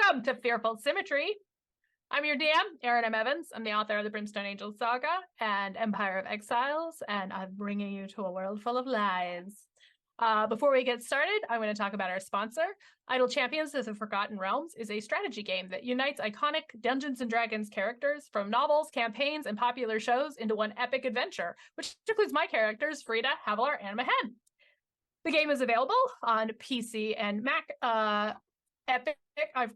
Welcome to Fearful Symmetry. I'm your DM, Erin M. Evans. I'm the author of the Brimstone Angels Saga and Empire of Exiles, and I'm bringing you to a world full of lies. Before we get started, I'm going to talk about our sponsor. Idle Champions of the Forgotten Realms is a strategy game that unites iconic Dungeons & Dragons characters from novels, campaigns, and popular shows into one epic adventure, which includes my characters, Frida, Havilar, and Mahen. The game is available on PC and Mac. Epic. I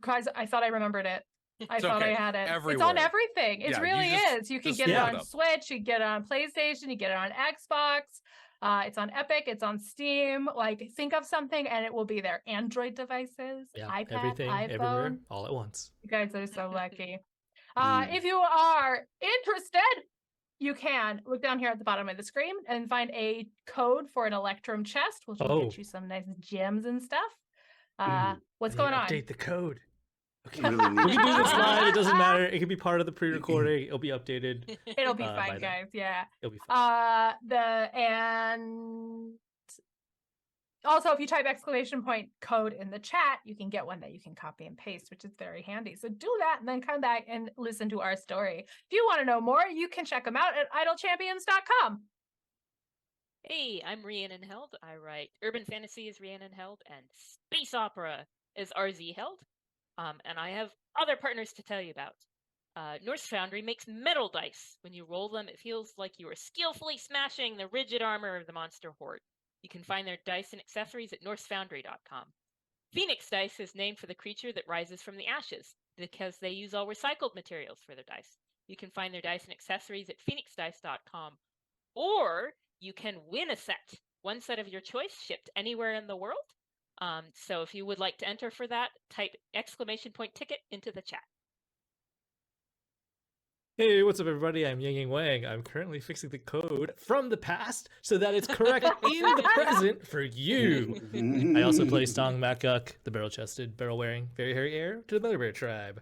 thought I remembered it. I thought I had it. Everywhere. It's on everything. It really is. You can get it on Switch, you can get it on PlayStation, you get it on Xbox. It's on Epic, it's on Steam. Like, think of something and it will be there. Android devices, iPad, everything, iPhone. Everywhere, all at once. You guys are so lucky. If you are interested, you can look down here at the bottom of the screen and find a code for an Electrum chest, which will get you some nice gems and stuff. What's going on? Update the code. Okay. Really we can do this live. It doesn't matter. It can be part of the pre-recording. It'll be updated. It'll be fine, guys. Yeah. It'll be fine. And also, if you type ! code in the chat, you can get one that you can copy and paste, which is very handy. So do that and then come back and listen to our story. If you want to know more, you can check them out at idlechampions.com. Hey, I'm Rhiannon Held. I write urban fantasy as Rhiannon Held and space opera as RZ Held. And I have other partners to tell you about. Norse Foundry makes metal dice. When you roll them, it feels like you are skillfully smashing the rigid armor of the monster horde. You can find their dice and accessories at norsefoundry.com. Phoenix Dice is named for the creature that rises from the ashes because they use all recycled materials for their dice. You can find their dice and accessories at phoenixdice.com. Or you can win a set, one set of your choice, shipped anywhere in the world. So if you would like to enter for that, type !ticket into the chat. Hey, what's up, everybody? I'm Yang Wang. I'm currently fixing the code from the past so that it's correct in the present for you. I also play Stong Makuk, the barrel-chested, barrel-wearing, very hairy heir to the Mother Bear tribe.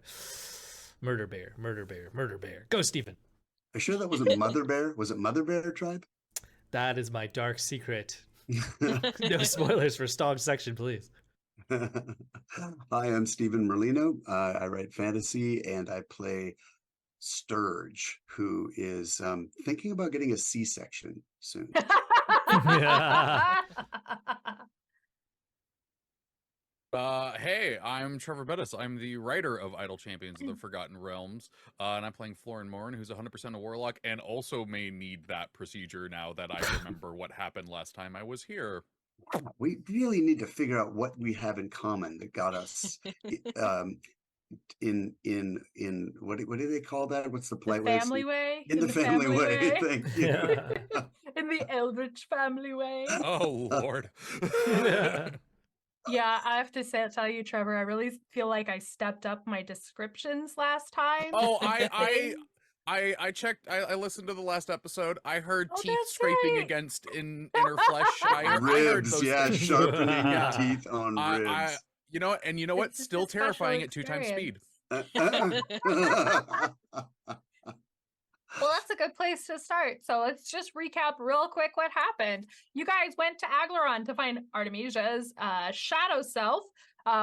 Murder bear, murder bear, murder bear. Go, Stephen. Are you sure that wasn't Mother Bear? Was it Mother Bear tribe? That is my dark secret. No spoilers for Stog's section, please. Hi, I'm Stephen Merlino. I write fantasy and I play Stirge, who is thinking about getting a C-section soon. Hey, I'm Trevor Bettis. I'm the writer of Idle Champions of the Forgotten Realms, and I'm playing Florin Morn, who's 100% a warlock, and also may need that procedure now that I remember what happened last time I was here. We really need to figure out what we have in common that got us in what do they call that? What's the polite way? Family way? In the family way. Thank you. In the Eldritch family way. Oh, Lord. Yeah, I have to tell you, Trevor, I really feel like I stepped up my descriptions last time. Oh, I checked. I listened to the last episode. I heard teeth scraping against inner flesh. I heard Ribs, those things. Sharpening your teeth on ribs. You know what? Still terrifying at 2 times speed. Well, that's a good place to start. So let's just recap real quick what happened. You guys went to Aglaron to find Artemisia's shadow self,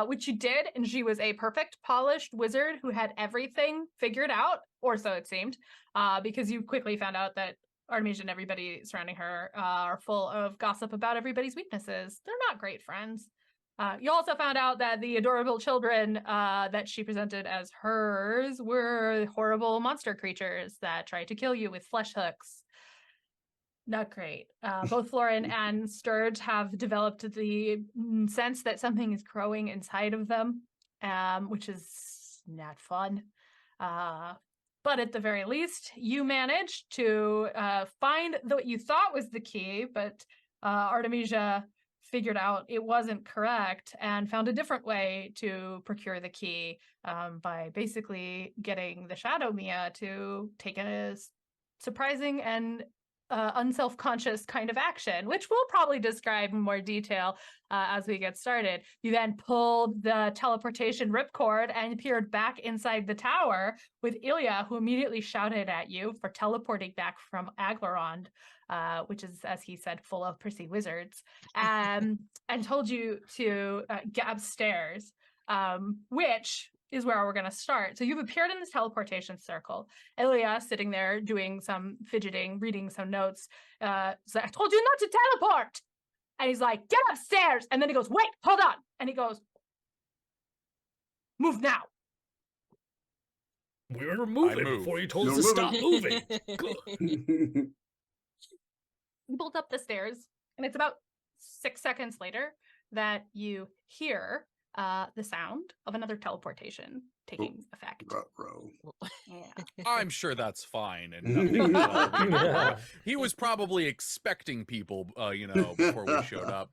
which you did, and she was a perfect, polished wizard who had everything figured out, or so it seemed, because you quickly found out that Artemisia and everybody surrounding her are full of gossip about everybody's weaknesses. They're not great friends. You also found out that the adorable children that she presented as hers were horrible monster creatures that tried to kill you with flesh hooks. Not great. Both Florin and Stirge have developed the sense that something is growing inside of them, which is not fun. But at the very least, you managed to find what you thought was the key, but Artemisia figured out it wasn't correct and found a different way to procure the key by basically getting the Shadow Mia to take a surprising and unself-conscious kind of action, which we'll probably describe in more detail as we get started. You then pulled the teleportation ripcord and appeared back inside the tower with Ilya, who immediately shouted at you for teleporting back from Aglarond, which is, as he said, full of prissy wizards, and told you to get upstairs, which is where we're going to start. So you've appeared in this teleportation circle. Ilya sitting there doing some fidgeting, reading some notes. So I told you not to teleport. And he's like, get upstairs. And then he goes, wait, hold on. And he goes, move now. We were moving moved. before you told You're us to stop moving. Good. You bolt up the stairs, and it's about 6 seconds later that you hear the sound of another teleportation taking effect. Ruh-roh. Yeah. I'm sure that's fine. And nothing Yeah. he was probably expecting people, before we showed up.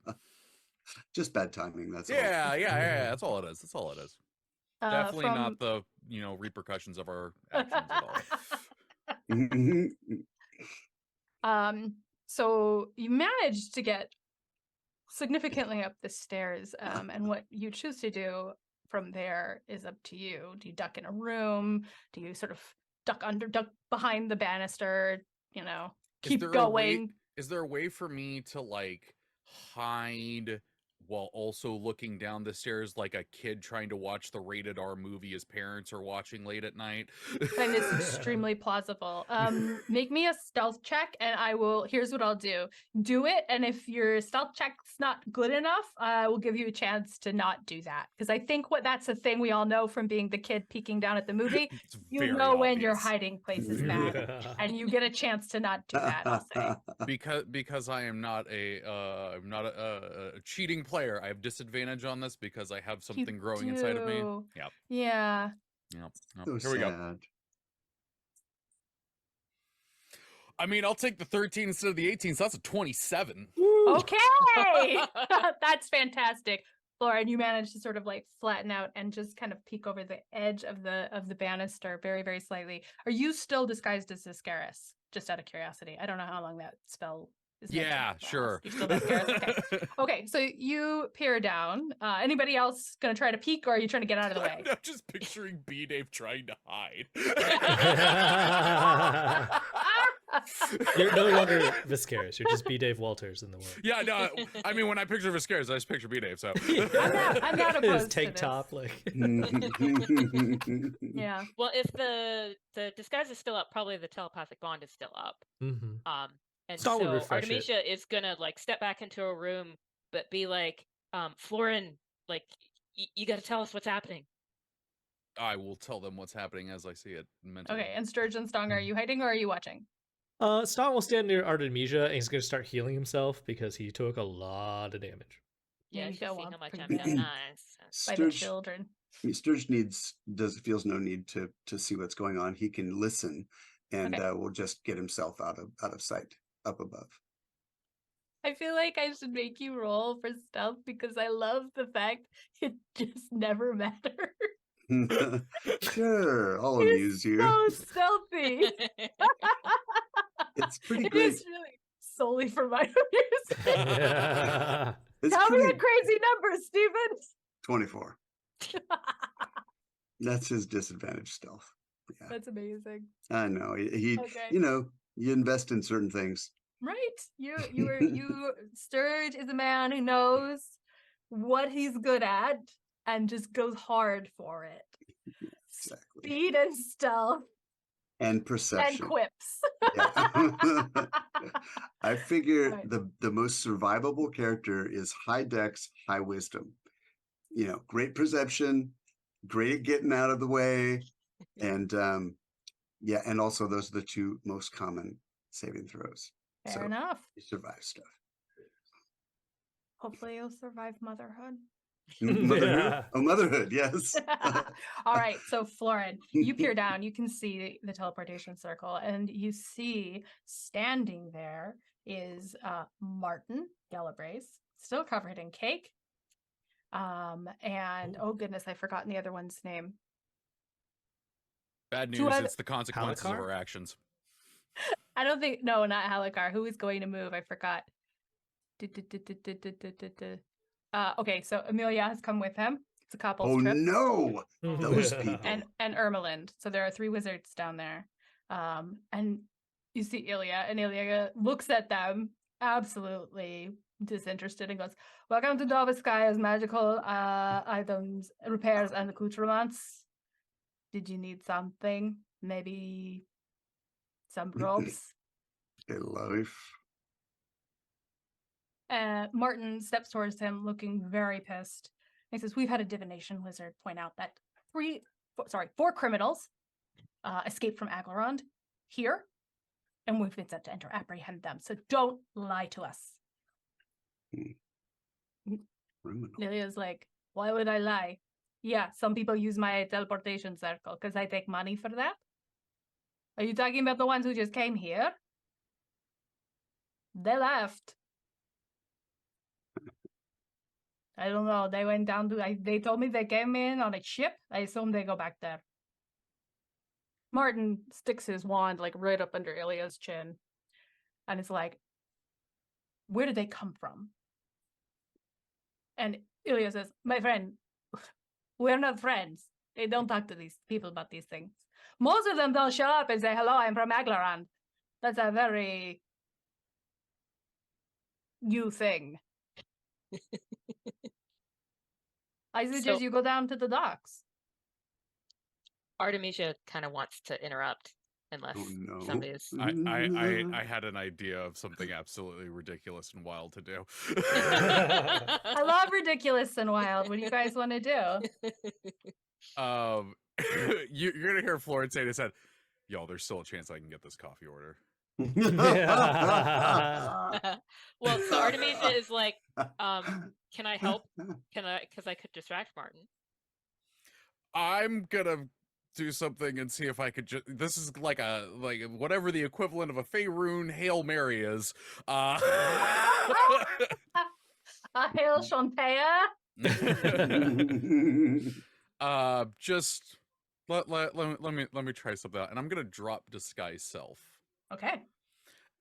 Just bad timing. That's all. Yeah. That's all it is. That's all it is. Definitely from- not the repercussions of our actions at all. So you managed to get significantly up the stairs, and what you choose to do from there is up to you. Do you duck in a room? Do you sort of duck behind the banister? Keep going. Is there a way for me to like hide while also looking down the stairs like a kid trying to watch the rated R movie his parents are watching late at night? And it's extremely plausible. Make me a stealth check, and here's what I'll do. Do it, and if your stealth check's not good enough, I will give you a chance to not do that. Because I think that's a thing we all know from being the kid peeking down at the movie. It's You very know when your obvious. hiding place is bad, and you get a chance to not do that, I'll say. because I am not I'm not a cheating player. I have disadvantage on this because I have something growing inside of me. do. Yep. Yeah. Yep. So Here we go. sad. I mean, I'll take the 13 instead of the 18, so that's a 27. Okay. That's fantastic. Florin, you managed to sort of like flatten out and just kind of peek over the edge of the banister very, very slightly. Are you still disguised as Iscaris? Just out of curiosity. I don't know how long that spell is. meant to Yeah, last. sure. You're still Iscaris? Okay. Okay, so you peer down. Anybody else gonna try to peek, or are you trying to get out of the way? I'm just picturing B-Dave trying to hide. You're no longer Viscaris. You're just B. Dave Walters in the world. Yeah, no, I mean, when I picture Viscaris, I just picture B-Dave, so. I'm not opposed His to tank this. top, like. Yeah. Well, if the disguise is still up, probably the telepathic bond is still up. Mhm. And Star would so refresh it. Artemisia is gonna like step back into a room, but be like, Florin, like, you got to tell us what's happening. I will tell them what's happening as I see it mentally. Okay, and Sturge and Stong, are you hiding or are you watching? Stott will stand near Artemisia and he's going to start healing himself because he took a lot of damage. Yeah, you she's go seen on how much pretty I'm good. doing. Nice. By the Sturge, children. Sturge feels no need to see what's going on. He can listen, and Okay. will just get himself out of sight up above. I feel like I should make you roll for stealth because I love the fact it just never matters. Sure, I'll He's amuse you. so stealthy. It's pretty It great. is really solely for my amusement. Yeah. It's Tell me pretty a crazy number, Steven. 24. That's his disadvantage stealth. Yeah, That's amazing. I know. He Okay. you invest in certain things. Right. You Sturge is a man who knows what he's good at and just goes hard for it. Exactly. Speed and stealth And and perception. quips. Yeah. I figure Right. the most survivable character is high dex, high wisdom. Great perception, great at getting out of the way, and and also those are the two most common saving throws. Fair So enough. you survive stuff. Hopefully you'll survive motherhood. Motherhood? Yeah. Oh, motherhood, yes. All right, so Florin, you peer down, you can see the teleportation circle, and you see standing there is Martin Galabrace, still covered in cake. And oh goodness, I've forgotten the other one's name. Bad Two news, other- it's the consequences of Halakar? our actions. I don't think, no, not Halakar. Who is going to move? I forgot. Okay, so Amelia has come with him. It's a couple's Oh trip. no, those people. and Ermelind. So there are 3 wizards down there. And you see Ilya, and Ilya looks at them absolutely disinterested and goes, "Welcome to Doviskaya's magical items, repairs, and accoutrements. Did you need something? Maybe some ropes? A life. Martin steps towards him, looking very pissed. He says, "We've had a divination wizard point out that 4 criminals escaped from Aglarond here, and we've been sent to enter apprehend them. So don't lie to us." Criminal. Lilia's like, "Why would I lie? Yeah, some people use my teleportation circle because I take money for that. Are you talking about the ones who just came here? They left. I don't know. They went down to. They told me they came in on a ship. I assume they go back there." Martin sticks his wand like right up under Ilya's chin, and it's like, "Where did they come from?" And Ilya says, "My friend, we're not friends. They don't talk to these people about these things. Most of them don't show up and say, 'Hello, I'm from Aglarond.' That's a very you thing." I suggest you go down to the docks. Artemisia kind of wants to interrupt unless Oh, no. somebody is. I had an idea of something absolutely ridiculous and wild to do. I love ridiculous and wild. What do you guys want to do? You're gonna hear Florin say this said, "Yo, there's still a chance I can get this coffee order." Well, so Artemisia is like, can I help? Because I could distract Martin. I'm gonna do something and see if I could just. This is like whatever the equivalent of a Faerun Hail Mary is. A hail Shantea. Just let me try something out, and I'm gonna drop disguise self. Okay.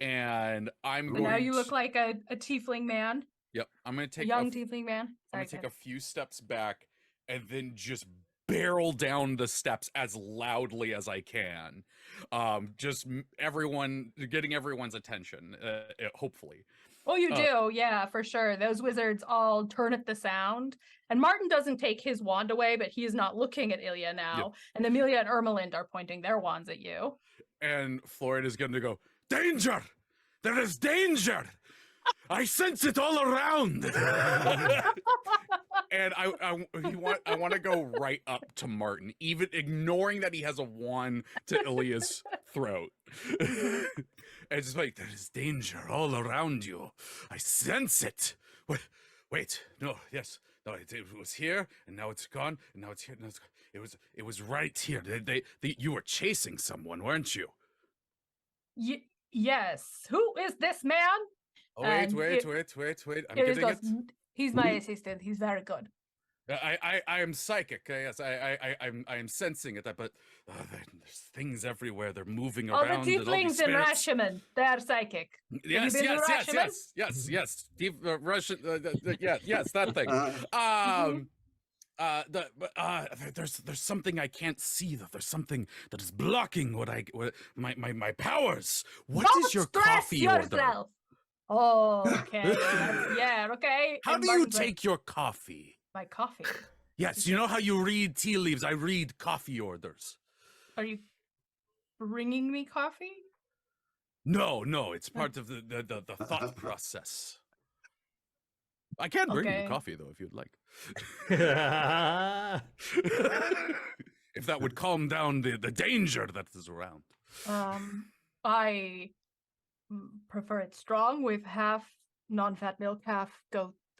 And I'm And going now you to- look like a tiefling man. Yep, I'm gonna A take young a, tiefling man. I'm Sorry, gonna take go a few steps back and then just barrel down the steps as loudly as I can. Just getting everyone's attention, hopefully. Oh, you do, yeah, for sure. Those wizards all turn at the sound. And Martin doesn't take his wand away, but he is not looking at Ilya now. And Amelia and Ermelind are pointing their wands at you. And Florin is going to go, "Danger! There is danger! I sense it all around!" And I want to go right up to Martin, even ignoring that he has a wand to Ilya's throat. And just like, "There is danger all around you. I sense it. Wait, no, yes, no, it was here, and now it's gone, and now it's here. Now it's gone. It was right here. You were chasing someone, weren't you?" Yes. Who is this man? Oh, And wait. I'm Ilya getting goes, it. "He's my assistant. He's very good." I am psychic. Yes, I am sensing it. But there's things everywhere. They're moving All around. the and all these tieflings in spirits. Rashomon, they're psychic. Yes, been to Rashomon? yes. Russian. Yes, that thing. There's something I can't see. There's something that is blocking my powers. What is Don't your stress coffee order? yourself. Oh, okay. Okay. How And do you Martin's like, take your coffee? my coffee? Yes, you know how you read tea leaves. I read coffee orders. Are you bringing me coffee? No, it's part of the thought process. I can bring you Okay. coffee though, if you'd like. If that would calm down the danger that is around. I prefer it strong with half non-fat milk, half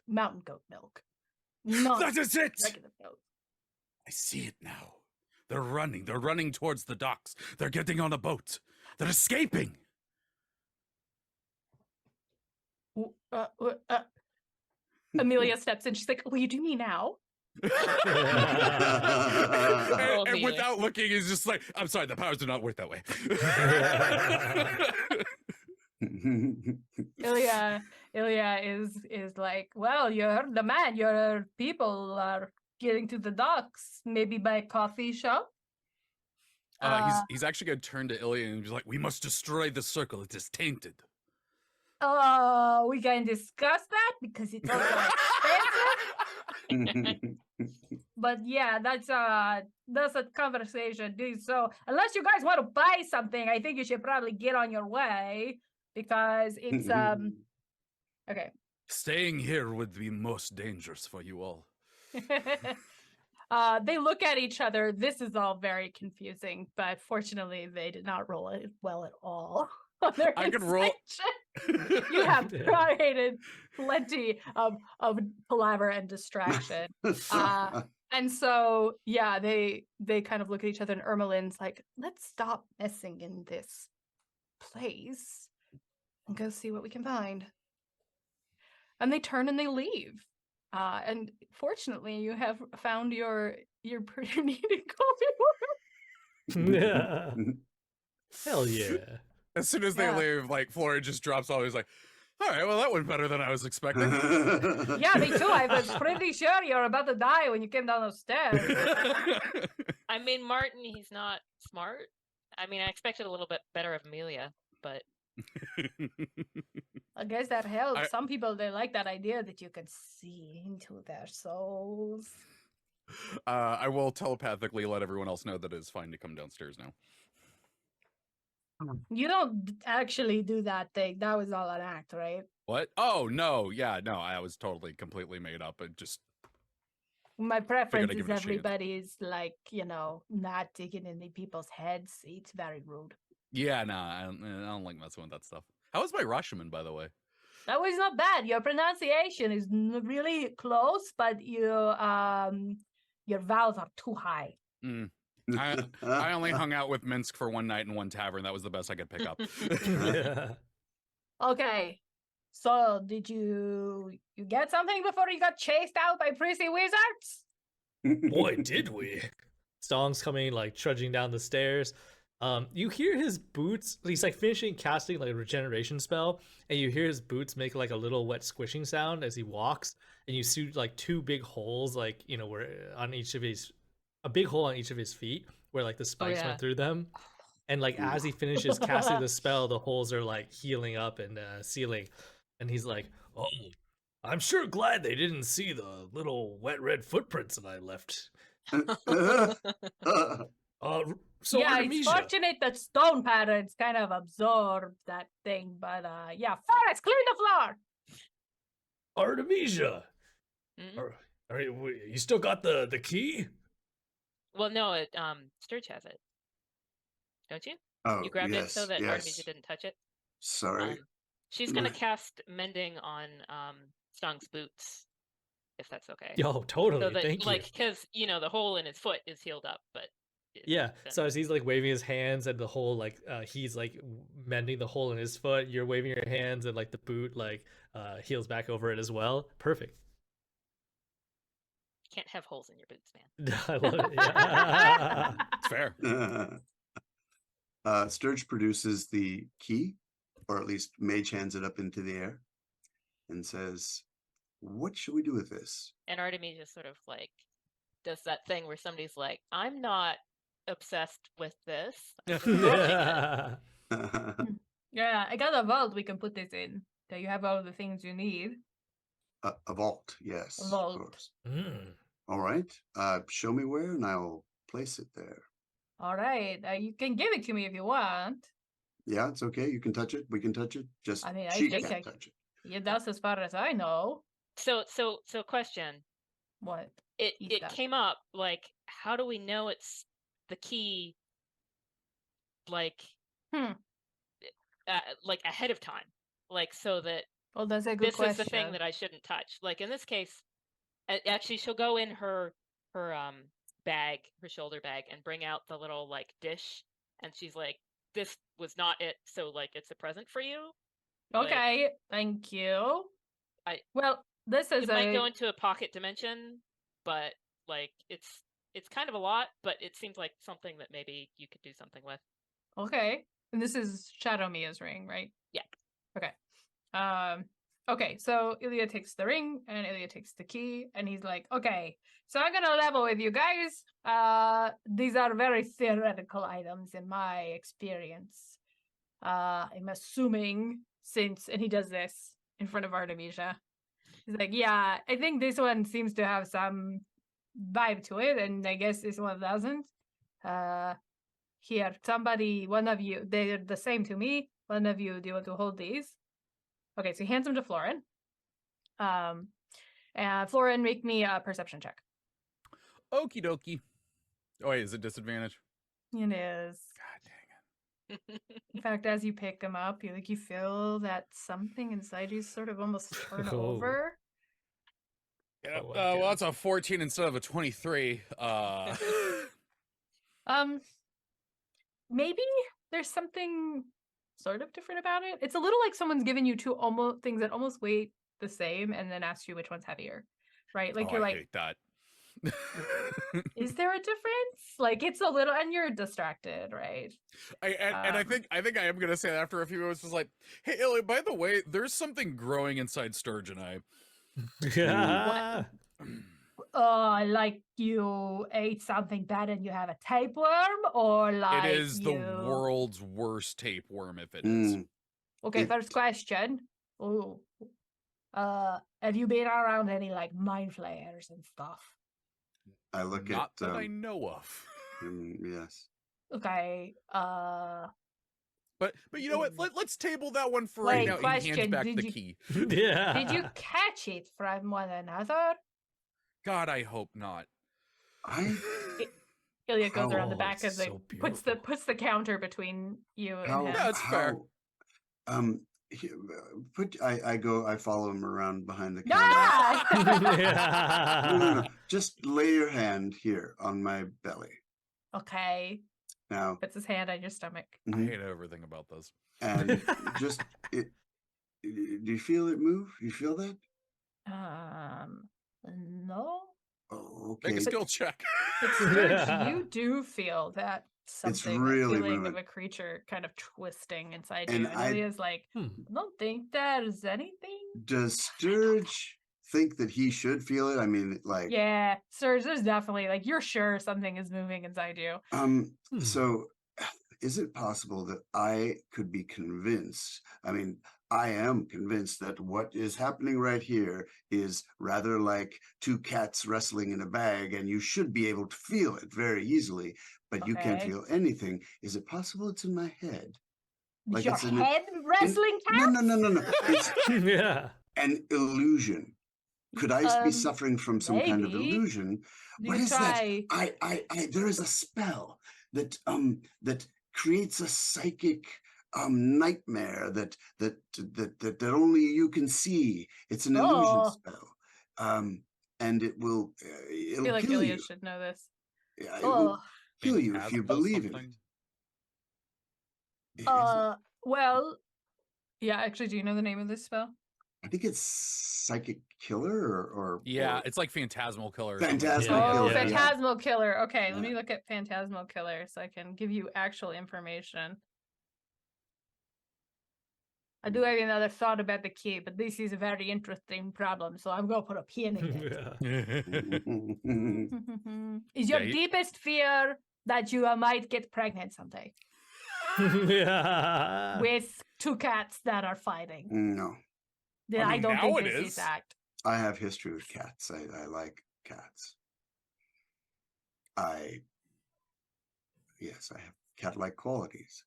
mountain goat milk. Not That is it! regular milk. I see it now. They're running towards the docks. They're getting on a boat. They're escaping. Amelia steps in. She's like, "Will you do me now?" And without looking, he's just like, "I'm sorry, the powers do not work that way." Ilya is like, "Well, you heard the man. Your people are getting to the docks. Maybe by a coffee shop." He's actually going to turn to Ilya and be like, "We must destroy the circle. It is tainted." Oh, we can discuss that because it's also expensive. but yeah, that's a conversation. So unless you guys want to buy something, I think you should probably get on your way because it's okay. Staying here would be most dangerous for you all. They look at each other. This is all very confusing, but fortunately, they did not roll it well at all. I could roll. You have created plenty of palaver and distraction. And so, yeah, they kind of look at each other, and Ermelin's like, let's stop messing in this place and go see what we can find. And they turn and they leave. And fortunately, you have found your pretty needed coffee. Yeah. Hell yeah. As soon as they Yeah. leave, like Florin just drops off. He's like, "All right, well, that went better than I was expecting." Yeah, me too. I was pretty sure you were about to die when you came down those stairs. I mean, Martin, he's not smart. I mean, I expected a little bit better of Amelia, but I guess that helps. Some people, they like that idea that you could see into their souls. I will telepathically let everyone else know that it's fine to come downstairs now. You don't actually do that thing. That was all an act, right? What? Oh, no. Yeah, no, I was totally, completely made up. It just, My preference give is it a chance. everybody's like, not digging into people's heads. It's very rude. yeah, no, I don't like messing with that stuff. How was my Rashomon, by the way? That was not bad. Your pronunciation is really close, but your vowels are too high. I only hung out with Minsk for one night in one tavern. That was the best I could pick up. Yeah. Okay, so did you get something before you got chased out by prissy wizards? Boy, did we. Song's coming, like, trudging down the stairs. You hear his boots. He's, like, finishing casting, like, a regeneration spell, and you hear his boots make, like, a little wet squishing sound as he walks, and you see, like, two big holes, like, where on each of his... a big hole on each of his feet, where, like, the spikes yeah. went through them. And, like, as he finishes casting the spell, the holes are, like, healing up and sealing. And he's like, oh, I'm sure glad they didn't see the little wet red footprints that I left. So yeah, Artemisia. it's fortunate that stone patterns kind of absorb that thing, but yeah, Forrest, clean the floor. Artemisia, Mhm. you still got the key? Well, no, Stirge has it. Don't you? Oh, You grabbed it yes, so that yes. Artemisia didn't touch it. Sorry. She's gonna cast mending on Stong's boots, if that's okay. Yo, totally. So that, Thank like, you. because the hole in his foot is healed up, but Yeah. then- So as he's like waving his hands and the hole, like he's like mending the hole in his foot, you're waving your hands and like the boot like heals back over it as well. Perfect. you can't have holes in your boots, man. I love it. Yeah. It's fair. Sturge produces the key, or at least mage hands it up into the air and says, what should we do with this? And Artemisia sort of like does that thing where somebody's like, I'm not obsessed with this. Yeah. Yeah, I got a vault we can put this in. So you have all the things you need. A vault, yes. A of vault. course. Mm. All right. Show me where and I'll place it there. All right, you can give it to me if you want. Yeah, it's okay. You can touch it. We can touch it. Just I mean, I she think can't touch it. Yeah, that's as far as I know. So question. What? It Eat it that. came up like, how do we know it's the key? Like, like ahead of time, like so that Well, that's a good this question. is the thing that I shouldn't touch. Like in this case, actually, she'll go in her bag, her shoulder bag, and bring out the little like dish, and she's like, "This was not it, so like it's a present for you." Like, Okay, thank you. Well, this is it might go into a pocket dimension, but like it's kind of a lot, but it seems like something that maybe you could do something with. okay. And this is Shadow Mia's ring, right? Yeah. Okay. Okay, so Ilya takes the ring and Ilya takes the key, and he's like, okay, so I'm gonna level with you guys. These are very theoretical items in my experience. I'm assuming and he does this in front of Artemisia. He's like, yeah, I think this one seems to have some vibe to it, and I guess this one doesn't. Here, somebody, one of you, they're the same to me. One of you, do you want to hold these? Okay, so he hands them to Florin. And Florin, make me a perception check. Okie dokie. Oh, wait, is it disadvantage? It is. God dang it. In fact, as you pick them up, you feel that something inside you sort of almost turn Oh. over. Yeah, Oh, well, that's a 14 instead of a 23. Maybe there's something sort of different about it. It's a little like someone's given you two almost things that almost weigh the same and then asked you which one's heavier, right? Like oh, you're I like, hate that. is there a difference? Like it's a little, and you're distracted, right? And I think I am gonna say that after a few minutes, was like, hey, Illy, by the way, there's something growing inside Stirge and I. Yeah. Like you ate something bad and you have a tapeworm, or like It is the you... world's worst tapeworm if it is. Okay, It- first question. Oh, have you been around any like mind flayers and stuff? I look Not at that I know of. yes. Okay, But you know what? Let's table that one for Wait, right now. He hands question, back did the you- key. Yeah. did you catch it from one another? God, I hope not. I Ilya goes around the Oh, back as it's it so puts the counter between you and how him. Yeah, it's fair. I follow him around behind the counter. Ah! No. Just lay your hand here on my belly. Okay, Now, puts his hand on your stomach. I mhm, hate everything about this. and just it. Do you feel it move? You feel that? No. Oh, Make a okay. skill check. But Sturge, you do feel that something, really that feeling moving. of a creature kind of twisting inside And you. And Ilya's like, Hmm. I don't think there's anything. Does Sturge think that he should feel it? I mean, like, Yeah, Sturge, there's definitely like you're sure something is moving inside you. So is it possible that I could be convinced? I mean, I am convinced that what is happening right here is rather like two cats wrestling in a bag, and you should be able to feel it very easily, but you can't Okay. feel anything. Is it possible it's in my head? Like Your it's an- head wrestling cat? No. It's Yeah. an illusion. Could I be suffering from some kind of maybe. illusion? What You is try. that? I there is a spell that that creates a psychic nightmare that only you can see. It's an illusion Oh. spell. And it will I it'll feel like kill Ilya you. should know this. Yeah, it will Oh. kill you if you Phantasmal believe something? it. Well, yeah, actually, do you know the name of this spell? I think it's psychic killer or Yeah, or it's like Phantasmal Killer. Or something. Phantasmal Yeah, Oh, Killer. yeah. Phantasmal Killer. Okay, let Yeah. me look at Phantasmal Killer so I can give you actual information. I do have another thought about the key, but this is a very interesting problem, so I'm going to put a pin in it. Yeah. Is your Yeah, you- deepest fear that you might get pregnant someday Yeah. with two cats that are fighting? No. Then I I mean, don't now think it this is. is act. I have history with cats. I like cats. Yes, I have cat-like qualities.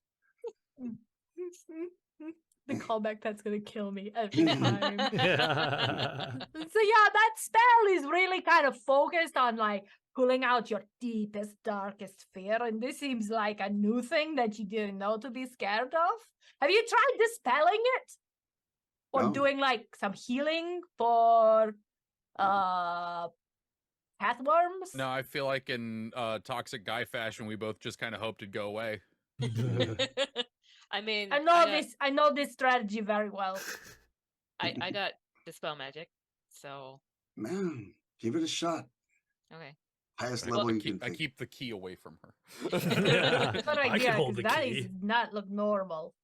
The callback that's gonna kill me every time. Yeah. So yeah, that spell is really kind of focused on like pulling out your deepest, darkest fear, and this seems like a new thing that you didn't know to be scared of. Have you tried dispelling it? Or No. doing like some healing for pathworms? No, I feel like in toxic guy fashion, we both just kind of hoped it'd go away. I mean, I know this strategy very well. I got dispel magic, so Man, give it a shot. okay. Highest I level you keep, can I think. keep the key away from her. Yeah. Good I can idea, hold 'cause the that key. is not look normal.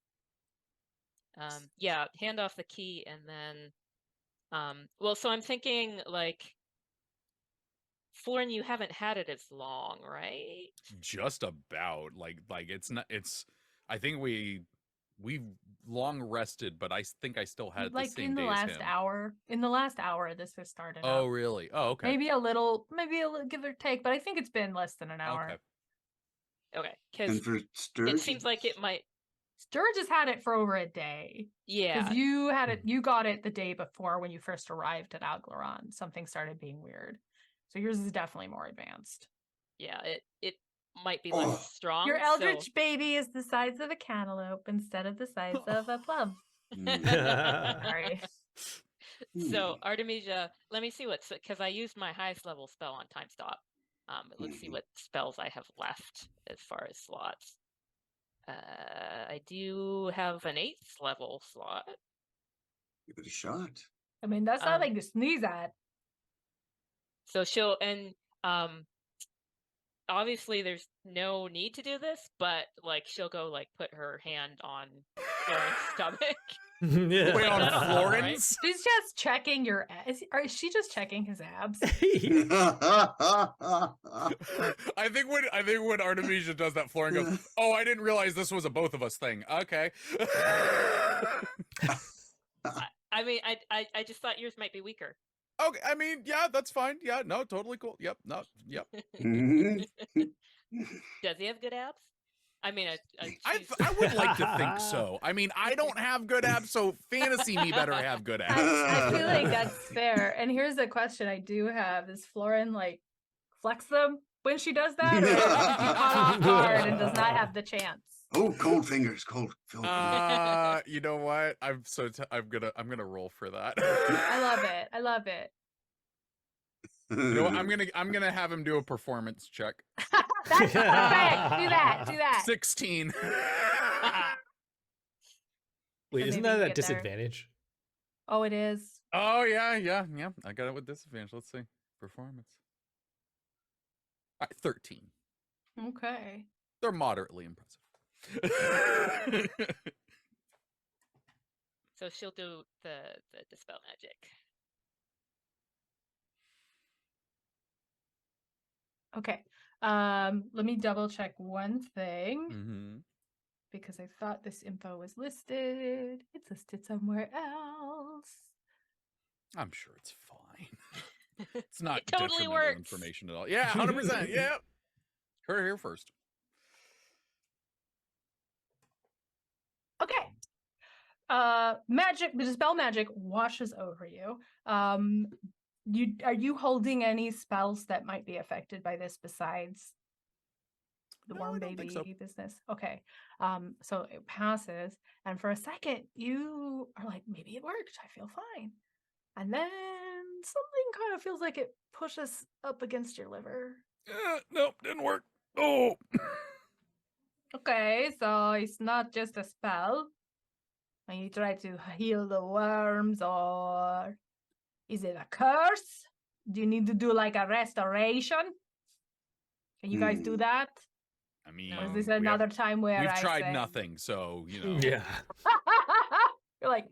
Yeah, hand off the key and then well, so I'm thinking like Florin, you haven't had it as long, right? Just about like it's not. It's. I think we long rested, but I think I still had the Like same in the day as last him. hour. In the last hour, this has started. Oh, up. really? Oh, okay. Maybe a little, give or take, but I think it's been less than an hour. Okay. Okay, because And for it Sturge, seems like it might. Sturge has had it for over a day. Yeah, Because you had it, you got it the day before when you first arrived at Aglaron. Something started being weird. So yours is definitely more advanced. yeah. It might be less Oh. strong. Your eldritch so... baby is the size of a cantaloupe instead of the size of a plum. Mm. Sorry. So Artemisia, let me see what's because I used my highest level spell on time stop. But let's see what spells I have left as far as slots. I do have an 8th level slot. Give it a shot. I mean, that's not Um, like to sneeze at. So she'll obviously there's no need to do this, but like she'll go like put her hand on Florin's stomach. Yeah. Wait, on That'll help, right? Florence? She's just checking your. Is she just checking his abs? I think when Artemisia does that, Florin goes, "Oh, I didn't realize this was a both of us thing." Okay. I mean, I just thought yours might be weaker. Okay, I mean, yeah, that's fine. Yeah, no, totally cool. Yep, no, yep. Does he have good abs? I mean, I would like to think so. I mean, I don't have good abs, so fantasy me better have good abs. I feel like that's fair. And here's a question I do have: is Florin like flex them when she does that, or is she caught off guard and does not have the chance? Oh, cold fingers, cold. You know what? I'm gonna roll for that. I love it. I love it. You know what? I'm gonna have him do a performance check. That's perfect. Do that. Do that. 16. Wait, So isn't maybe that you a get there. disadvantage? Oh, it is. Oh yeah. I got it with disadvantage. Let's see. Performance. All right, 13. Okay. They're moderately impressive. So she'll do the dispel magic. Okay. Let me double check one thing Mm-hmm. because I thought this info was listed. It's listed somewhere else. I'm sure it's fine. It's not It totally detrimental works. information at all. Yeah, 100%. Yeah. Heard it here first. Okay. Magic, the dispel magic washes over you. Are you holding any spells that might be affected by this besides the No, worm I don't think baby so. business? Okay. So it passes, and for a second you are like, maybe it worked. I feel fine. And then something kind of feels like it pushes up against your liver. Nope, didn't work. Oh. Okay, so it's not just a spell. And you try to heal the worms, or is it a curse? Do you need to do like a restoration? Can you guys do that? I mean, Or is this we have- another time where we've I tried say... nothing, so you know. Yeah. You're like,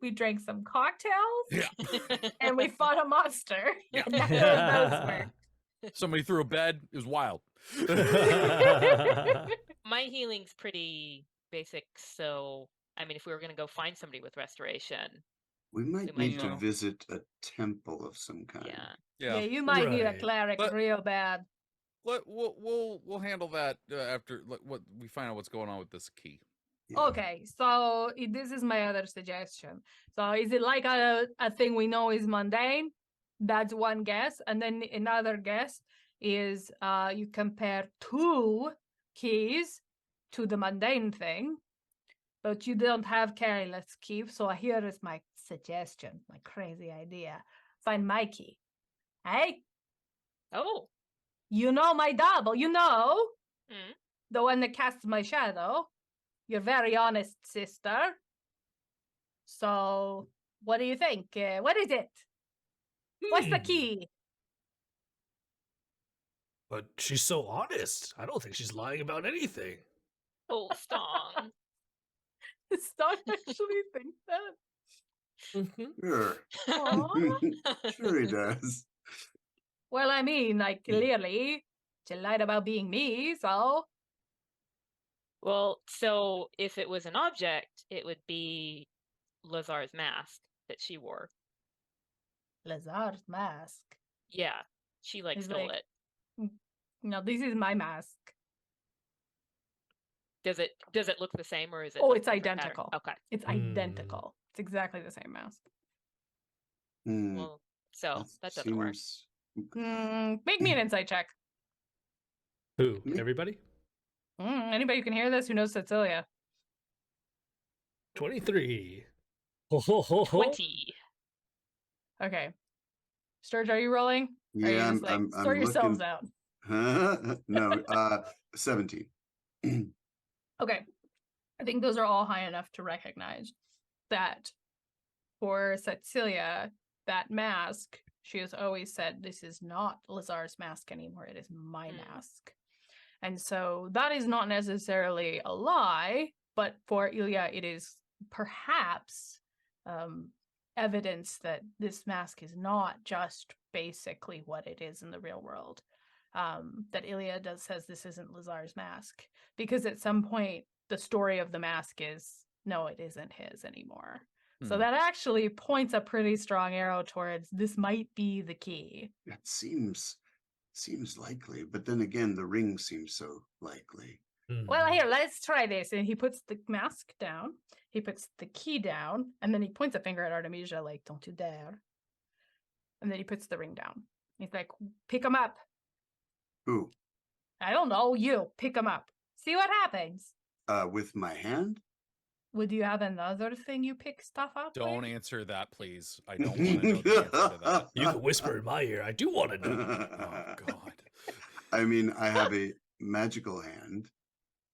we drank some cocktails Yeah. and we fought a monster. Yeah. And neither of those worked. Somebody threw a bed. It was wild. My healing's pretty basic, so I mean, if we were gonna go find somebody with restoration, We might We need might to go. visit a temple of some kind. yeah. Yeah, Yeah. you might need a Right. cleric But- real bad. We'll handle that after what we find out what's going on with this key. Yeah. Okay, so this is my other suggestion. So is it like a thing we know is mundane? That's one guess. And then another guess is you compare two keys to the mundane thing, but you don't have careless key. So here is my suggestion, my crazy idea. Find my key. Hey, Oh. you know my double, you know, Mm. the one that casts my shadow. You're very honest, sister. So, what do you think? What is it? What's the key? But she's so honest. I don't think she's lying about anything. Oh, Stong. Stop actually think that. Sure. Aw. Sure he does. Well, I mean, like, clearly, she lied about being me, so. Well, so if it was an object, it would be Lazar's mask that she wore. Lazar's mask. Yeah, she like He's stole like, it. No, this is my mask. Does it look the same, or is it? Oh, like it's a different pattern? identical. Okay. It's identical. It's exactly the same mask. Well, so that doesn't work. Make me an insight check. Who? Me? Everybody? Anybody who can hear this who knows Cecilia. 23. Ho, ho, ho, ho. 20. Okay. Sturge, are you rolling? Or are you Yeah, just like, I'm sort yourselves looking. out. No, 17. Okay. I think those are all high enough to recognize that for Cecilia, that mask, she has always said, this is not Lazar's mask anymore. It is my mask. And so that is not necessarily a lie, but for Ilya, it is perhaps evidence that this mask is not just basically what it is in the real world. That Ilya says this isn't Lazar's mask, because at some point the story of the mask is, no, it isn't his anymore. So that actually points a pretty strong arrow towards this might be the key. That seems likely, but then again, the ring seems so likely. Well, here, let's try this. And he puts the mask down, he puts the key down, and then he points a finger at Artemisia like, don't you dare. And then he puts the ring down. He's like, pick him up. Who? I don't know, you. Pick him up. See what happens. With my hand? Would you have another thing you pick stuff up Don't with? answer that, please. I don't want to know the answer to that. You can whisper in my ear. I do want to know. Oh, God. I mean, I have a magical hand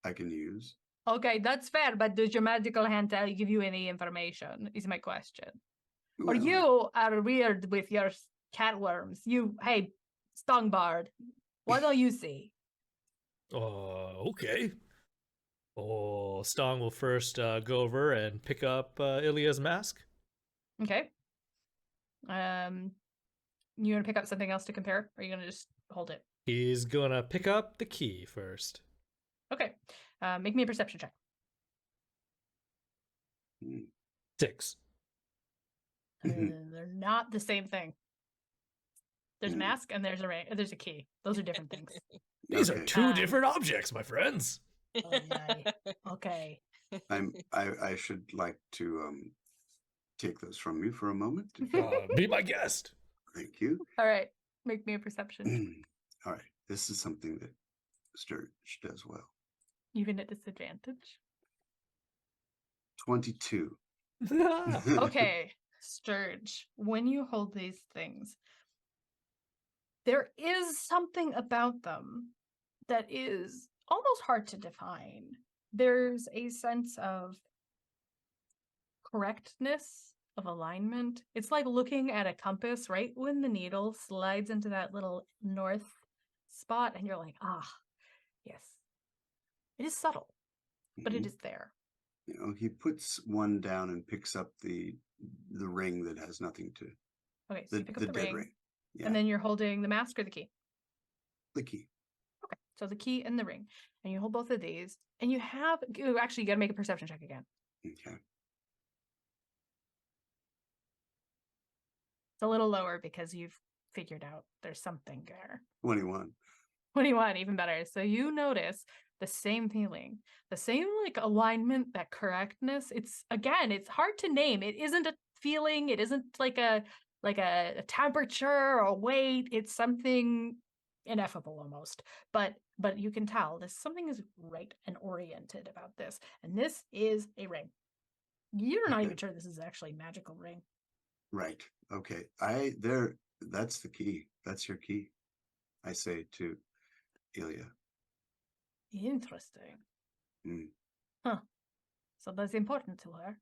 I can use. Okay, that's fair, but does your magical hand give you any information, is my question. Or Well, you are weird with your cat worms. Hey, Stongbard, what do you see? Okay. Oh, Stong will first go over and pick up Ilya's mask. Okay. You gonna pick up something else to compare? Or are you gonna just hold it? He's gonna pick up the key first. Okay. Make me a perception check. 6. They're not the same thing. There's a mask and there's a ring. There's a key. Those are different things. These are Okay. two different objects, my friends. Oh, yay. Okay. I should like to take those from you for a moment. Be my guest. Thank you. All right. Make me a perception. All right. This is something that Sturge does well. Even at disadvantage. 22. Okay, Sturge, when you hold these things, there is something about them that is almost hard to define. There's a sense of correctness, of alignment. It's like looking at a compass, right? When the needle slides into that little north spot, and you're like, yes. It is subtle, but it is there. You know, he puts one down and picks up the ring that has nothing to. Okay, so you pick up the dead ring, Yeah. and then you're holding the mask or the key? The key. Okay, so the key and the ring, and you hold both of these, and you have, actually, you gotta make a perception check again. Okay. It's a little lower because you've figured out there's something there. 21. 21, even better. So you notice the same feeling, the same like alignment, that correctness. It's hard to name. It isn't a feeling. It isn't like a temperature or weight. It's something ineffable almost. But you can tell this something is right and oriented about this. And this is a ring. You're not even sure this is actually a magical ring. Right. Okay. That's the key. That's your key. I say to Ilya. Interesting. Mm. Huh. So that's important to her.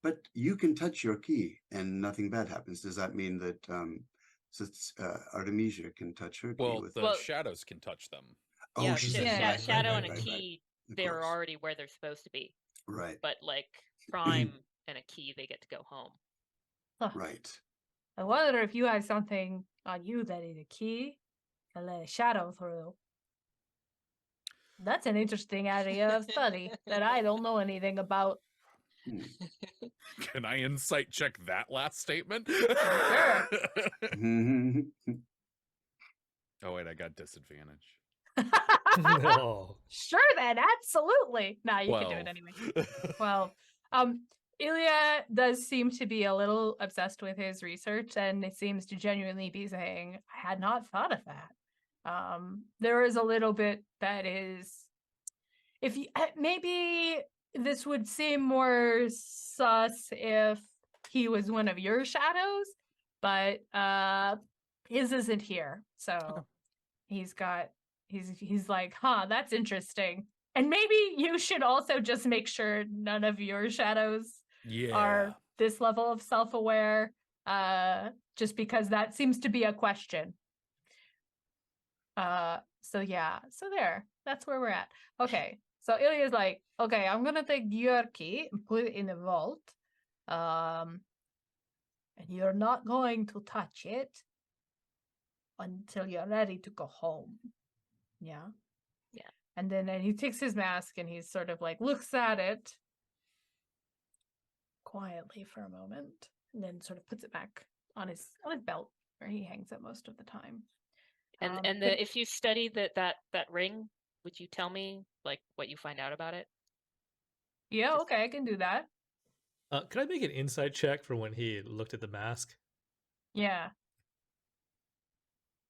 But you can touch your key and nothing bad happens. Does that mean that Artemisia can touch her key? Well, the shadows can touch them. Yeah, she's Shadow and a right. key, Of they're course. already where they're supposed to be. Right. But like Prime and a key, they get to go home. Huh. Right. I wonder if you have something on you that is a key and let a shadow through. That's an interesting area of study that I don't know anything about. Hmm. Can I insight check that last statement? Sure. Oh wait, I got disadvantage. No. Sure then, absolutely. Nah, you can do it 12. anyway. 12. Ilya does seem to be a little obsessed with his research, and it seems to genuinely be saying, I had not thought of that. There is a little bit that is, if you maybe this would seem more sus if he was one of your shadows, but his isn't here. So he's like, huh, that's interesting. And maybe you should also just make sure none of your shadows Yeah. are this level of self-aware, just because that seems to be a question. So yeah, so that's where we're at. Okay, so Ilya's like, okay, I'm gonna take your key and put it in the vault, and you're not going to touch it until you're ready to go home. Yeah. Yeah. And then he takes his mask and he's sort of like looks at it quietly for a moment, and then sort of puts it back on his belt where he hangs it most of the time. And but- if you study that ring, would you tell me like what you find out about it? yeah, just- okay, I can do that. Could I make an insight check for when he looked at the mask? Yeah.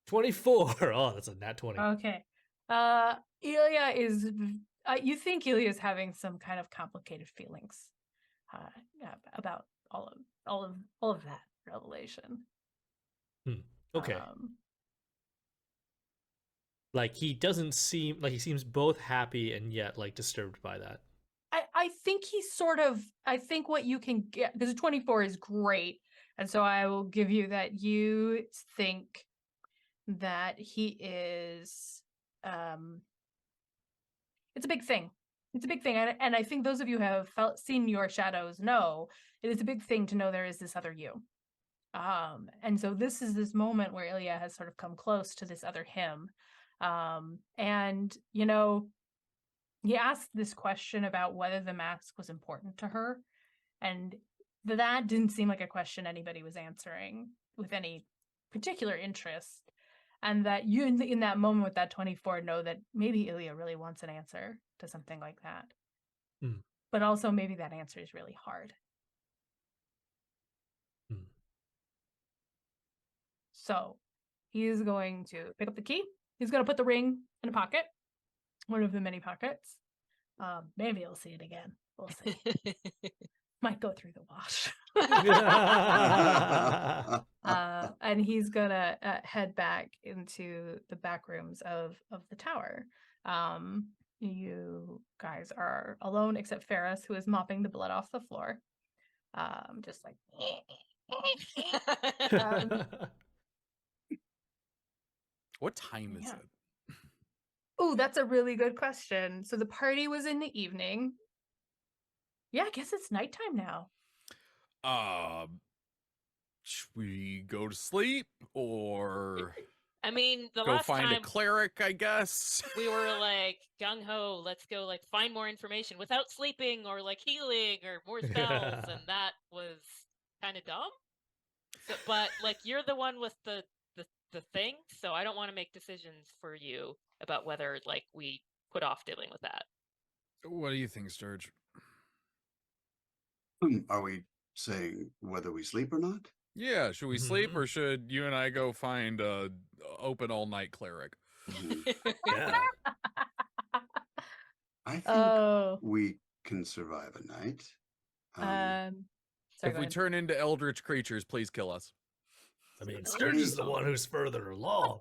24. Oh, that's a nat 20. Okay. Ilya is. You think Ilya is having some kind of complicated feelings, about all of that revelation. Okay. Um, Like he doesn't seem like he seems both happy and yet like disturbed by that. I think he's sort of. I think what you can get, because 24 is great, and so I will give you that. You think that he is. It's a big thing. It's a big thing, and I think those of you who have seen your shadows know it is a big thing to know there is this other you. And so this is this moment where Ilya has sort of come close to this other him. And he asked this question about whether the mask was important to her, and that didn't seem like a question anybody was answering with any particular interest. And that you in that moment with that 24 know that maybe Ilya really wants an answer to something like that. Hmm. But also maybe that answer is really hard. Hmm. So he's going to pick up the key. He's going to put the ring in a pocket, one of the many pockets. Maybe he'll see it again. We'll see. Might go through the wash. And he's gonna head back into the back rooms of the tower. You guys are alone except Ferris, who is mopping the blood off the floor. Just like What time is Yeah. it? oh, that's a really good question. So the party was in the evening. Yeah, I guess it's nighttime now. Should we go to sleep or I mean, the go last find a time cleric, I guess? we were like gung ho, let's go like find more information without sleeping or like healing or more spells, and that was kind of dumb. So, but like you're the one with the thing, so I don't want to make decisions for you about whether like we put off dealing with that. What do you think, Sturge? Are we saying whether we sleep or not? Yeah, should we sleep Mhm. or should you and I go find a open all night cleric? Yeah. I think Oh, we can survive a night. sorry, If go we ahead. turn into eldritch creatures, please kill us. I mean, Sturge is the one who's further along.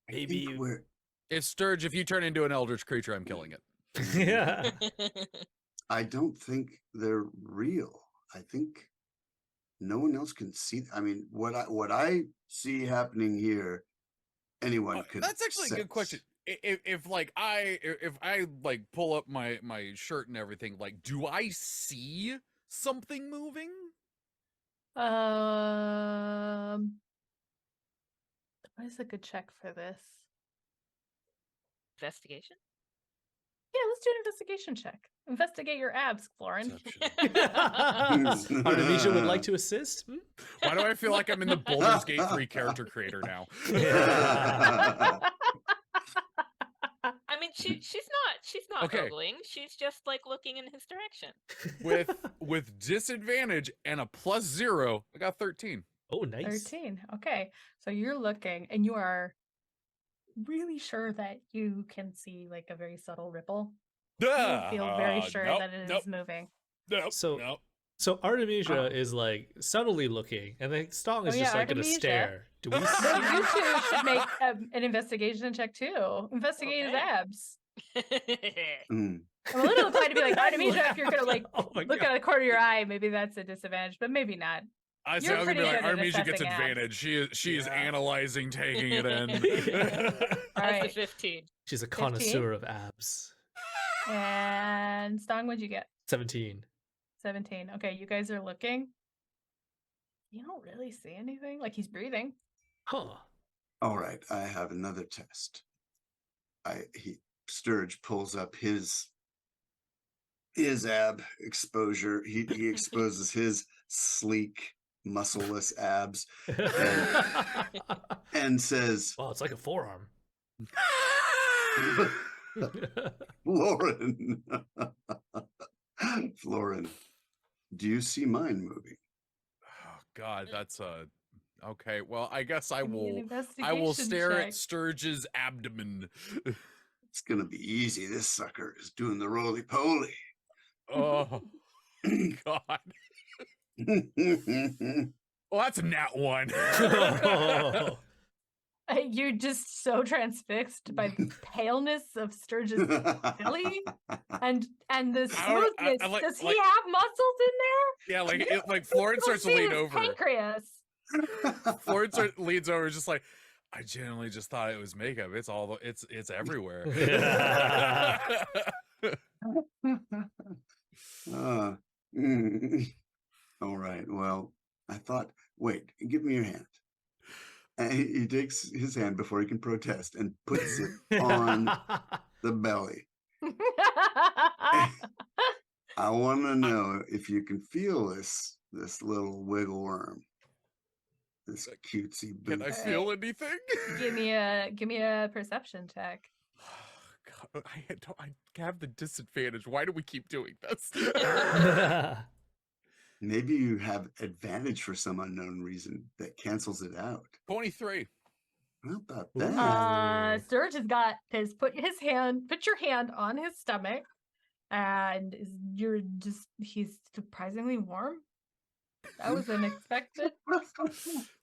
I Maybe think we're. If Sturge, if you turn into an eldritch creature, I'm killing it. yeah. I don't think they're real. I think no one else can see. I mean, what I see happening here, anyone could. That's actually a good question. If I like pull up my shirt and everything, like, do I see something moving? What is a good check for this? Investigation. let's do an investigation check. Investigate your abs, Florin. Artemisia would like to assist. Hmm? Why do I feel like I'm in the Baldur's Gate 3 character creator now? I mean, she's not Okay. ogling. She's just like looking in his direction. With disadvantage and a +0, I got 13. Oh, nice. 13. Okay. So you're looking and you are really sure that you can see like a very subtle ripple. You don't feel very sure that it is moving. So Artemisia is like subtly looking, and then Stong is Oh, just yeah, like gonna Artemisia. stare. Do we So see? you two should make an investigation check too. Investigate his Okay. abs. Mm. I'm a little inclined to be like, Artemisia, if you're gonna like Oh my look God. at the corner of your eye, maybe that's a disadvantage, but maybe not. I You're was gonna be pretty like, good at Artemisia gets assessing abs. advantage. She is Yeah. analyzing, taking it in. All That's a right. 15. She's a 15? connoisseur of abs. And Stong, what'd you get? 17. 17. Okay, you guys are looking. You don't really see anything. Like he's breathing. Huh. All right, I have another test. Sturge pulls up his ab exposure. He exposes his sleek, muscleless abs and says, Well, it's like a forearm. Florin, Florin, do you see mine moving? Oh God, that's okay. Well, I guess I Give me an will. I will investigation stare check. at Sturge's abdomen. It's gonna be easy. This sucker is doing the roly-poly. Oh God. Well, that's a nat 1. Oh. You're just so transfixed by the paleness of Sturge's belly and the I don't- smoothness. I like- Does he like- have muscles in there? Yeah, like You like Florin starts to See lean his over. Pancreas. Florin leans over, just like, I genuinely just thought it was makeup. It's all it's everywhere. All right. Well, I thought, wait, give me your hand. And he takes his hand before he can protest and puts it on the belly. I want to know if you can feel this little wiggle worm, this cutesy Can boot. I feel anything? give me a perception check. God, I have the disadvantage. Why do we keep doing this? Maybe you have advantage for some unknown reason that cancels it out. 23. How about Ooh. that? Sturge has got put your hand on his stomach, and he's surprisingly warm. That was unexpected. A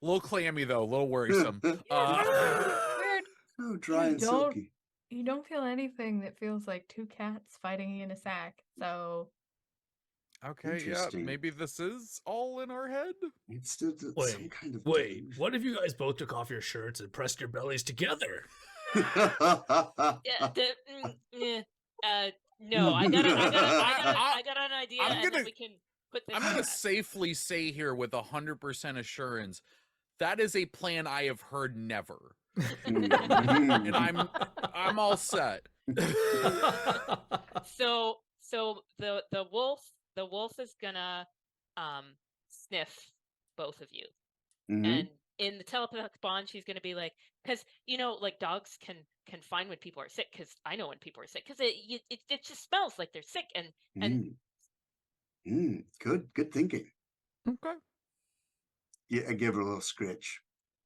little clammy though, a little worrisome. Weird. Oh, dry You and don't- silky. You don't feel anything that feels like two cats fighting in a sack. So Okay, yeah, Interesting. maybe this is all in our head. It's still some Wait, kind of wait. delusion. What if you guys both took off your shirts and pressed your bellies together? Yeah, no, I got an idea, I'm and gonna- then we can put this. I'm to gonna bed. safely say here with 100% assurance that is a plan I have heard never, and I'm all set. So the wolf is gonna sniff both of you, Mhm. and in the telepathic bond, she's gonna be like, because like dogs can find when people are sick. Because I know when people are sick, because it just smells like they're sick, and Good thinking. Okay. Yeah, I give her a little scritch.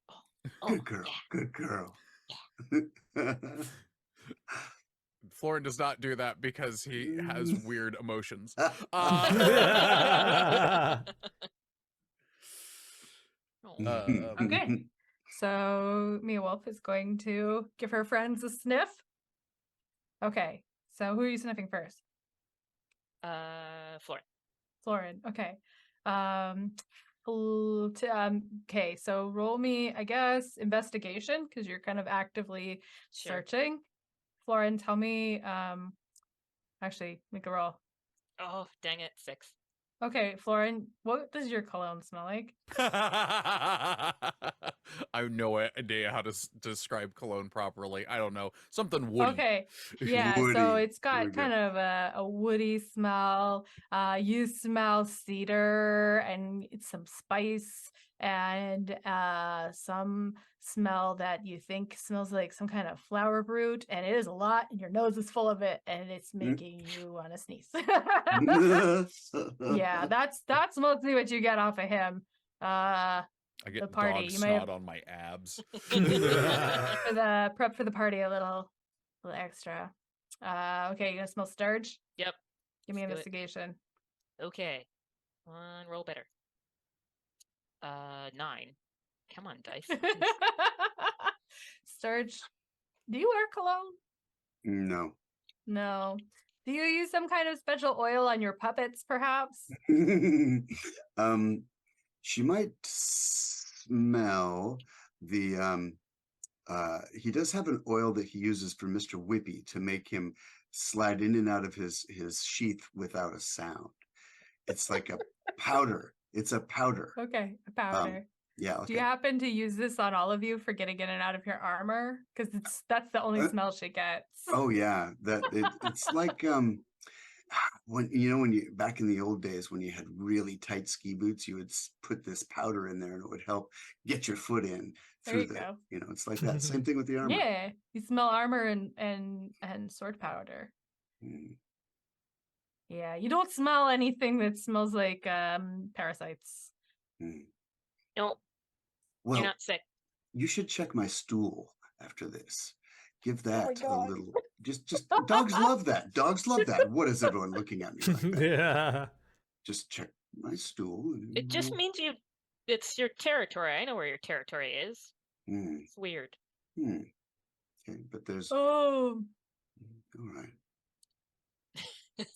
oh, Good girl. yeah. Good girl. Florin does not do that because he has weird emotions. Oh. Okay. So Mia Wolf is going to give her friends a sniff. Okay. So who are you sniffing first? Florin. Florin. Okay. Okay. So roll me, I guess, investigation because you're kind of actively Sure. searching. Florin, tell me. Actually, make a roll. Oh, dang it, 6. Okay, Florin, what does your cologne smell like? I have no idea how to describe cologne properly. I don't know. Something woody. Okay, yeah, so Woody. it's There we got go. kind of a woody smell. You smell cedar and it's some spice and some smell that you think smells like some kind of flower root, and it is a lot, and your nose is full of it, and it's making you want to sneeze. Yeah, that's mostly what you get off of him. I The get party, dog you might snot have on my abs. for the prep for the party a little extra. Okay, you gonna smell Sturge? Yep. Give me Let's do it. investigation. Okay. One roll better. 9. Come on, dice. Sturge, do you wear cologne? No. No. Do you use some kind of special oil on your puppets, perhaps? She might smell the he does have an oil that he uses for Mr. Whippy to make him slide in and out of his sheath without a sound. It's like a powder. It's a powder. Okay, a powder. Yeah. Do Okay. you happen to use this on all of you for getting in and out of your armor? Because that's the only smell she gets. Oh yeah. It's like when you back in the old days when you had really tight ski boots, you would put this powder in there and it would help get your foot in There through you go. it's like that. Same thing with the armor. Yeah, you smell armor and sword powder. Mm. Yeah, you don't smell anything that smells like parasites. Mm. No, Well, you're not sick. you should check my stool after this. Give my that a God. little. Just dogs love that. Dogs love that. What is everyone looking at me like that? Yeah. Just check my stool. and It just we'll- means it's your territory. I know where your territory is. Mm, It's weird. Okay, but there's Oh, all right.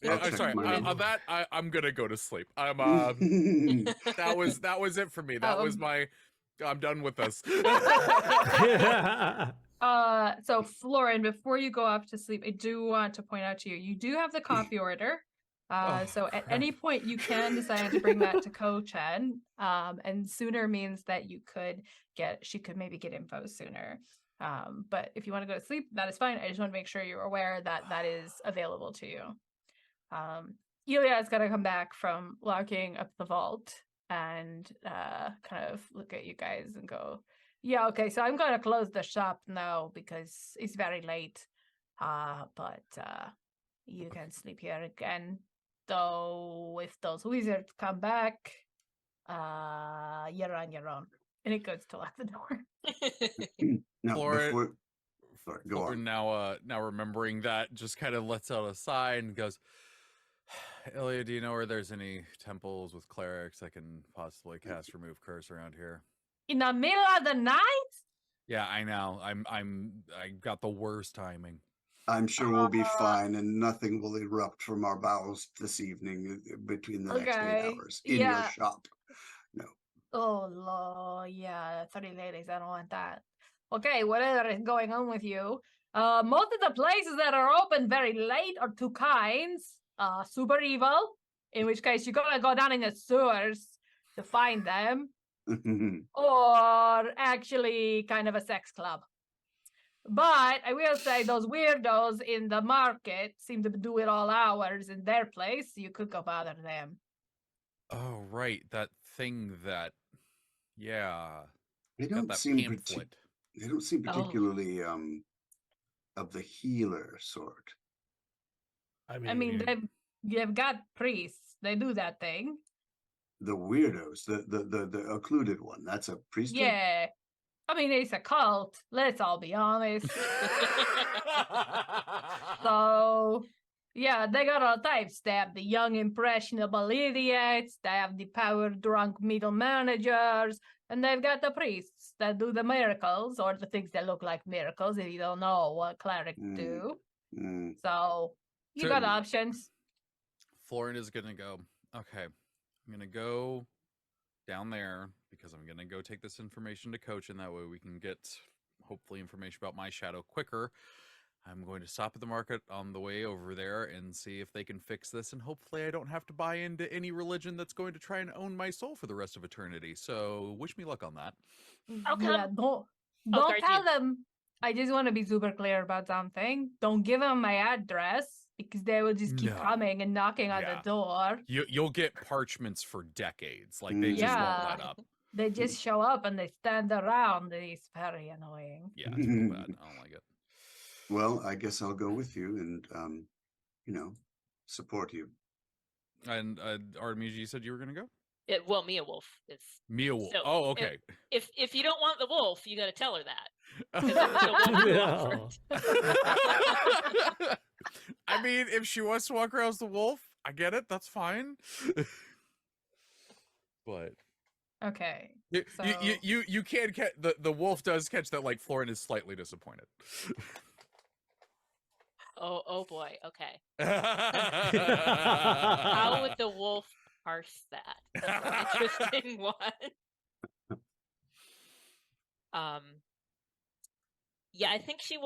Yeah, I'll I'm check sorry. mine. On that, I'm gonna go to sleep. I'm that was it for me. That was my. I'm done with this. so Florin, before you go off to sleep, I do want to point out to you, you do have the coffee order. Oh, So at crap. any point you can decide to bring that to Ko-Chen. And sooner means that she could maybe get info sooner. But if you want to go to sleep, that is fine. I just want to make sure you're aware that that is available to you. Ilya is going to come back from locking up the vault and kind of look at you guys and go, yeah, okay, so I'm going to close the shop now because it's very late. But you can sleep here again. Though if those wizards come back, you're on your own. And it goes to lock the door. Now, Florin- sorry, go Florin on. now remembering that, just kind of lets out a sigh and goes, Ilya, do you know where there's any temples with clerics that can possibly cast remove curse around here? In the middle of the night? Yeah, I know. I got the worst timing. I'm sure we'll be fine, and nothing will erupt from our bowels this evening between the next 8 Okay, hours in your yeah. shop. No. Oh, Lord, yeah, 30 ladies, I don't want that. Okay, whatever is going on with you. Most of the places that are open very late are two kinds. Super evil, in which case you're gonna go down in the sewers to find them, or actually kind of a sex club. But I will say those weirdos in the market seem to do it all hours in their place. You could go bother them. Oh, right. That thing that, yeah. They Got don't that seem pamphlet. they don't seem Oh. particularly of the healer sort. I mean, they've got priests. They do that thing. The weirdos, the occluded one. That's a priest. Yeah. I mean, it's a cult. Let's all be honest. So, yeah, they got all types. They have the young, impressionable idiots. They have the power-drunk middle managers. And they've got the priests that do the miracles, or the things that look like miracles if you don't know what clerics do. So, you got options. Florin is going to go, okay, I'm going to go down there because I'm going to go take this information to Coach, and that way we can get, hopefully, information about my shadow quicker. I'm going to stop at the market on the way over there and see if they can fix this, and hopefully I don't have to buy into any religion that's going to try and own my soul for the rest of eternity. So wish me luck on that. How come? Yeah, don't Guardian. tell them. I just want to be super clear about something. Don't give them my address because they will just keep No. coming and knocking on Yeah. the door. You'll get parchments for decades. Like they just Yeah. won't let up. They just show up and they stand around. It's very annoying. Yeah, it's real bad. I don't like it. Well, I guess I'll go with you and, you know, support you. And Artemisia, you said you were going to go? Well, Mia Wolf is. Mia Wolf. So, Oh, okay. If you don't want the wolf, you got to tell her that. 'Cause it was the wolf who No. offered. I mean, if she wants to walk around as the wolf, I get it. That's fine. But Okay. you can catch the wolf does catch that, like, Florin is slightly disappointed. Oh boy. Okay. How How would the wolf parse that? That's an interesting one. Yeah, I think she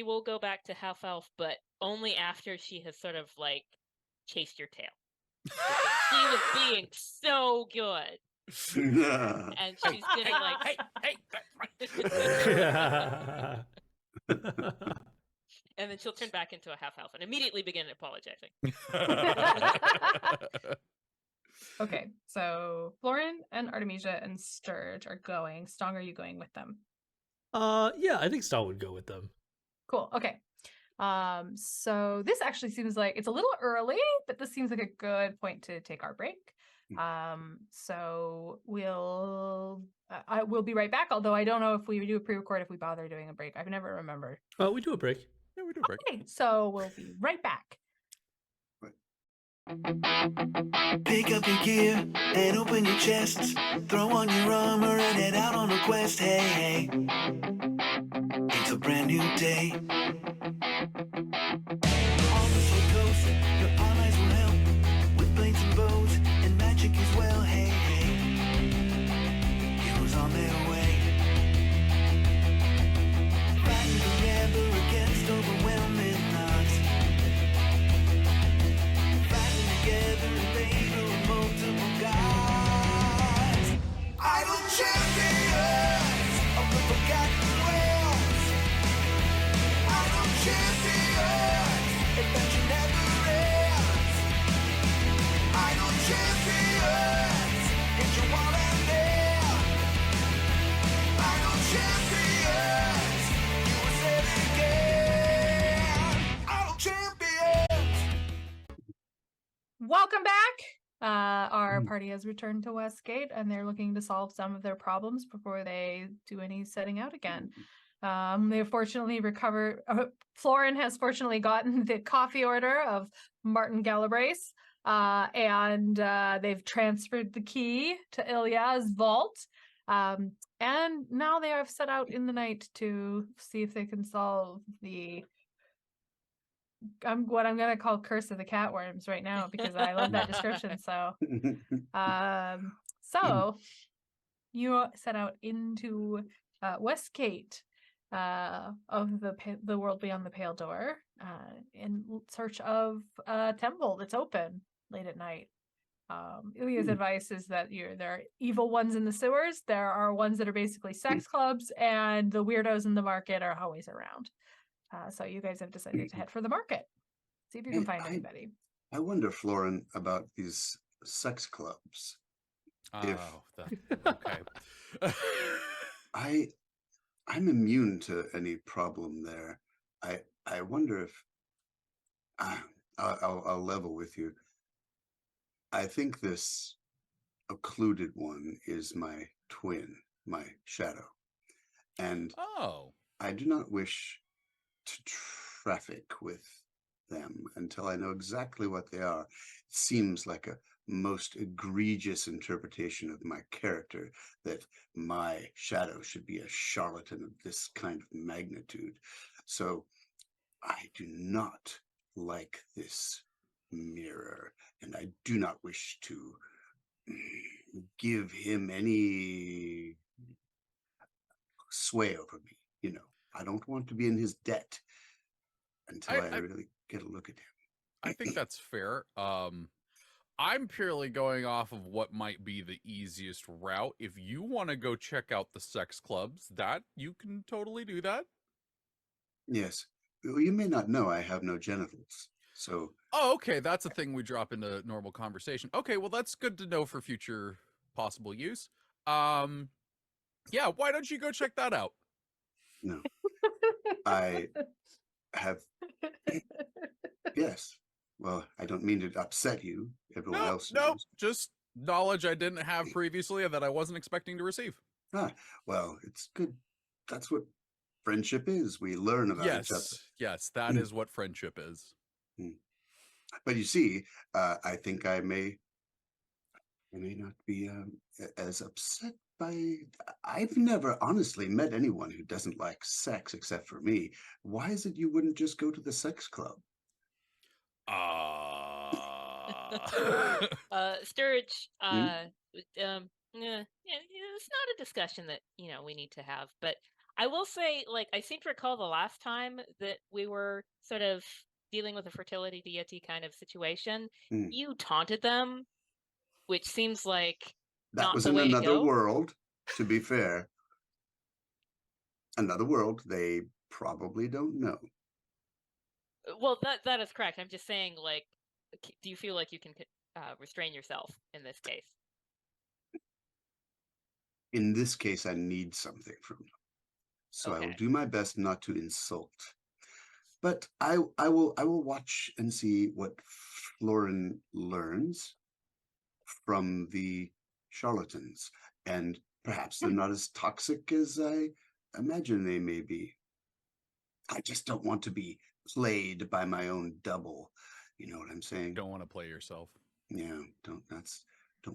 will go back to half elf, but only after she has sort of like chased your tail. Because she was being so good, and she's getting like, and then she'll turn back into a half elf and immediately begin apologizing. Okay. So Florin and Artemisia and Stirge are going. Stong, are you going with them? Yeah, I think Star would go with them. Cool. Okay. So this actually seems like it's a little early, but this seems like a good point to take our break. So we'll be right back. Although I don't know if we do a pre-record if we bother doing a break. I've never remembered. We do a break. Yeah, we do a break. Okay, so we'll be right back. Pick up your gear and open your chests. Throw on your armor and head out on a quest. Hey, hey, it's a brand new day. On the Sword Coast, your allies will help with blades and bows and magic as well. Hey, hey, heroes on their way. Fighting together against overwhelming odds. Fighting together in favor of multiple gods. Idle champions of the forgotten realms. Idle champions, adventure never ends. Idle champions, get your wallet there. Idle champions, you will say it again. Idle champions. Welcome back. Our party has returned to Westgate, and they're looking to solve some of their problems before they do any setting out again. They have fortunately recovered. Florin has fortunately gotten the coffee order of Martin Galabrace, and they've transferred the key to Ilya's vault. And now they have set out in the night to see if they can solve the what I'm gonna call Curse of the Catworms right now because I love that description. So you set out into Westgate of the world beyond the Pale Door in search of a temple that's open late at night. Ilya's advice is that there are evil ones in the sewers, there are ones that are basically sex clubs, and the weirdos in the market are always around. So you guys have decided to head for the market. See if you can Hey, find anybody. I wonder, Florin, about these sex clubs. Oh, okay. I'm immune to any problem there. I wonder if I'll level with you. I think this occluded one is my twin, my shadow, and Oh. I do not wish to traffic with them until I know exactly what they are. It seems like a most egregious interpretation of my character that my shadow should be a charlatan of this kind of magnitude. So I do not like this mirror, and I do not wish to give him any sway over me. I don't want to be in his debt. until I really get a look at him. I think that's fair. I'm purely going off of what might be the easiest route. If you want to go check out the sex clubs, that you can totally do that. Yes. Well, you may not know I have no genitals. So. Oh, okay. That's a thing we drop into normal conversation. Okay, well, that's good to know for future possible use. Yeah, why don't you go check that out? No. I have. Yes. Well, I don't mean to upset you. Everyone else knows. No, just knowledge I didn't have previously and that I wasn't expecting to receive. Well, it's good. That's what friendship is. We learn about each other. Yes, that is what friendship is. But you see, I think I may not be as upset by. I've never honestly met anyone who doesn't like sex except for me. Why is it you wouldn't just go to the sex club? Sturge, yeah, it's not a discussion that we need to have, but I will say, like, I seem to recall the last time that we were sort of dealing with a fertility deity kind of situation, you taunted them, which seems like that was in another world. To be fair, another world. They probably don't know. Well, that is correct. I'm just saying, like, do you feel like you can restrain yourself in this case? In this case, I need something from you, so I will do my best not to insult. But I will watch and see what Florin learns from the charlatans, and perhaps they're not as toxic as I imagine they may be. I just don't want to be played by my own double. You know what I'm saying? Don't want to play yourself. Yeah, don't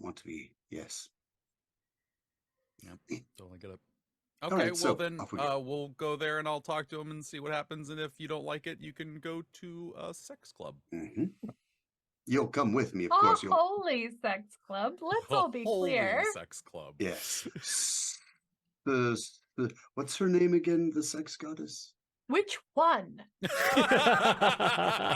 want to be. Yes. Yeah, totally get it. Okay, well then we'll go there and I'll talk to him and see what happens. And if you don't like it, you can go to a sex club. You'll come with me, of course. Holy sex club. Let's all be clear. Sex club. Yes. What's her name again? The sex goddess? Which one?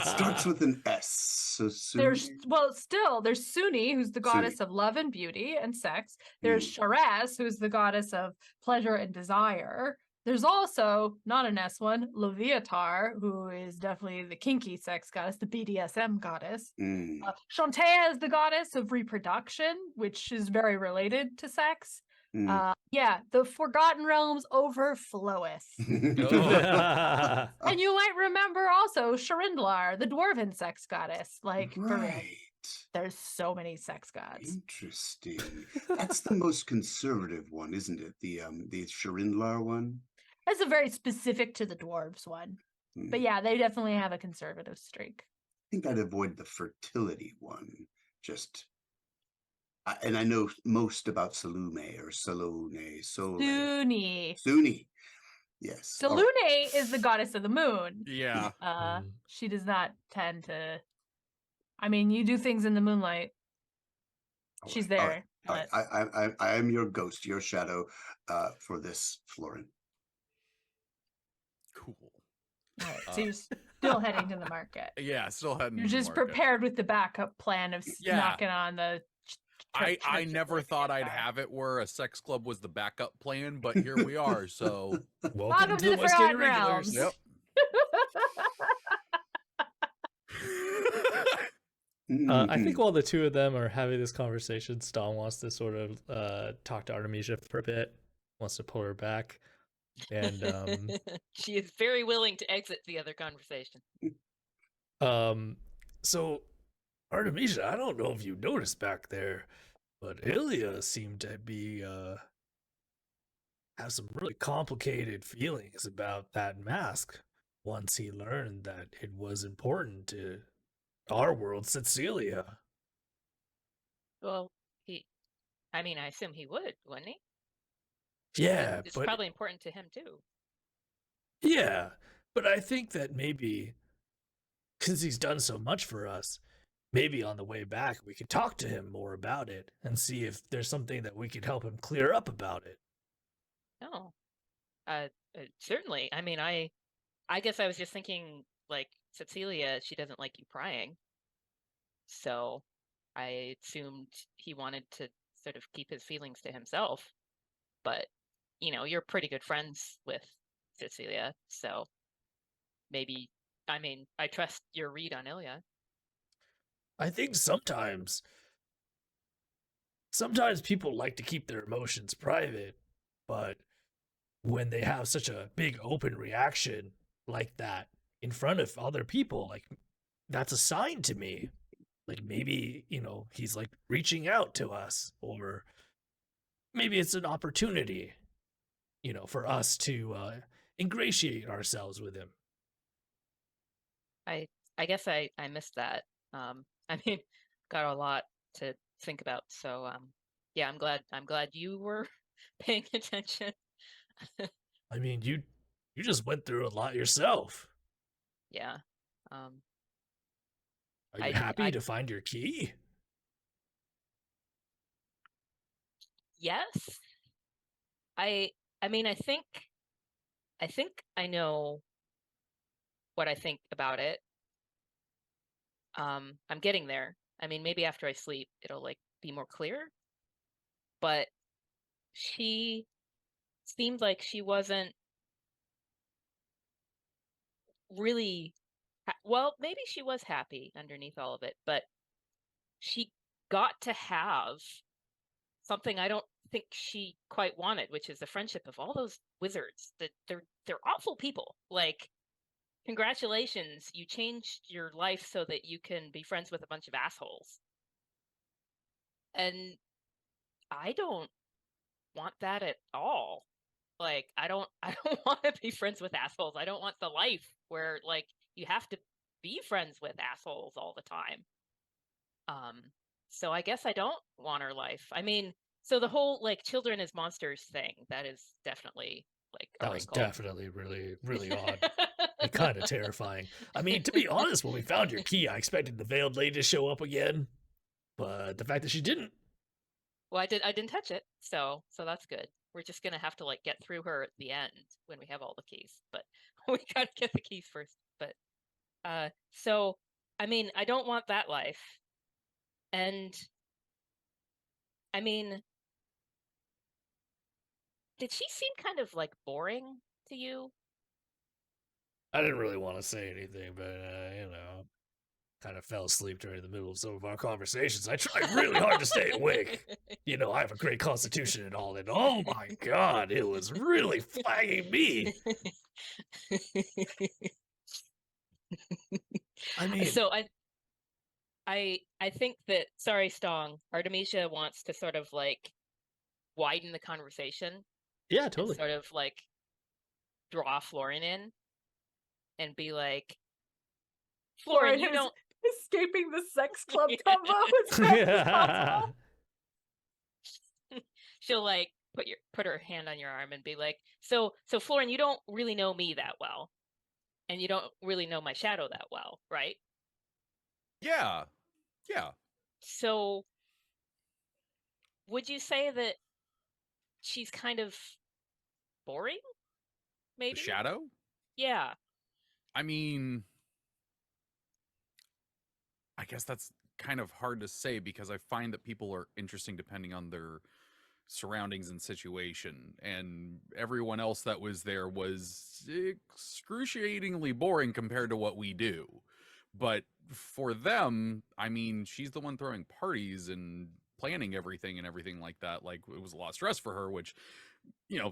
Starts with an S. So there's Suni, who's the goddess of love and beauty and sex. There's Sharaz, who's the goddess of pleasure and desire. There's also, not an S one, Leviatar, who is definitely the kinky sex goddess, the BDSM goddess. Shantea is the goddess of reproduction, which is very related to sex. Yeah, the Forgotten Realms overfloweth. And you might remember also Sharindlar, the dwarven sex goddess. Like, there's so many sex gods. Interesting. That's the most conservative one, isn't it? The Sharindlar one? That's a very specific to the dwarves one. But yeah, they definitely have a conservative streak. I think I'd avoid the fertility one. And I know most about Salome or Salone. Suni. Yes. Salune is the goddess of the moon. Yeah. She does not tend to. I mean, you do things in the moonlight. She's there. All right. I am your ghost, your shadow, for this, Florin. Cool. All right, so you're still heading to the market. Yeah, still heading. You're just prepared with the backup plan of knocking on the. I never thought I'd have it where a sex club was the backup plan, but here we are. So welcome to the Westgate Irregulars. Yep. I think while the two of them are having this conversation, Stom wants to sort of talk to Artemisia for a bit, wants to pull her back. And she is very willing to exit the other conversation. So Artemisia, I don't know if you noticed back there, but Ilya seemed to be have some really complicated feelings about that mask once he learned that it was important to our world, Cecilia. Well, I assume he would, wouldn't he? Yeah, it's probably important to him too. Yeah, but I think that maybe since he's done so much for us, maybe on the way back we could talk to him more about it and see if there's something that we could help him clear up about it. Oh, certainly. I guess I was just thinking like Cecilia, she doesn't like you prying. So I assumed he wanted to sort of keep his feelings to himself. But, you're pretty good friends with Cecilia, so maybe, I trust your read on Ilya. I think sometimes people like to keep their emotions private, but when they have such a big open reaction like that in front of other people, like, that's a sign to me. Like, maybe, he's like reaching out to us, or maybe it's an opportunity, for us to ingratiate ourselves with him. I guess I missed that. I mean, got a lot to think about. So yeah, I'm glad you were paying attention. I mean, you just went through a lot yourself. Yeah. Are you happy to find your key? Yes. I mean, I think I know what I think about it. I'm getting there. I mean, maybe after I sleep, it'll like be more clear. But she seemed like she wasn't really well, maybe she was happy underneath all of it, but she got to have something I don't think she quite wanted, which is the friendship of all those wizards. That they're awful people. Like, congratulations, you changed your life so that you can be friends with a bunch of assholes. And I don't want that at all. Like, I don't want to be friends with assholes. I don't want the life where like you have to be friends with assholes all the time. So I guess I don't want her life. I mean, so the whole like children as monsters thing, that is definitely like a That was wrinkle. definitely really, really odd. And kind of terrifying. I mean, to be honest, when we found your key, I expected the veiled lady to show up again, but the fact that she didn't. Well, I didn't touch it, so that's good. We're just gonna have to like get through her at the end when we have all the keys, but we gotta get the keys first. But so I mean, I don't want that life, and I mean, did she seem kind of like boring to you? I didn't really want to say anything, but kind of fell asleep during the middle of some of our conversations. I tried really hard to stay awake. I have a great constitution and all, and oh my god, it was really flagging me. I mean, so I think that, sorry, Stong, Artemisia wants to sort of like widen the conversation. Yeah, totally. And sort of like draw Florin in and be like, Florin, you don't escaping the sex club combo as fast as possible. She'll like put her hand on your arm and be like, so Florin, you don't really know me that well, and you don't really know my shadow that well, right? Yeah. So would you say that she's kind of boring? Maybe? The shadow? Yeah. I mean, I guess that's kind of hard to say because I find that people are interesting depending on their surroundings and situation, and everyone else that was there was excruciatingly boring compared to what we do. But for them, I mean, she's the one throwing parties and planning everything and everything like that. Like, it was a lot of stress for her, which,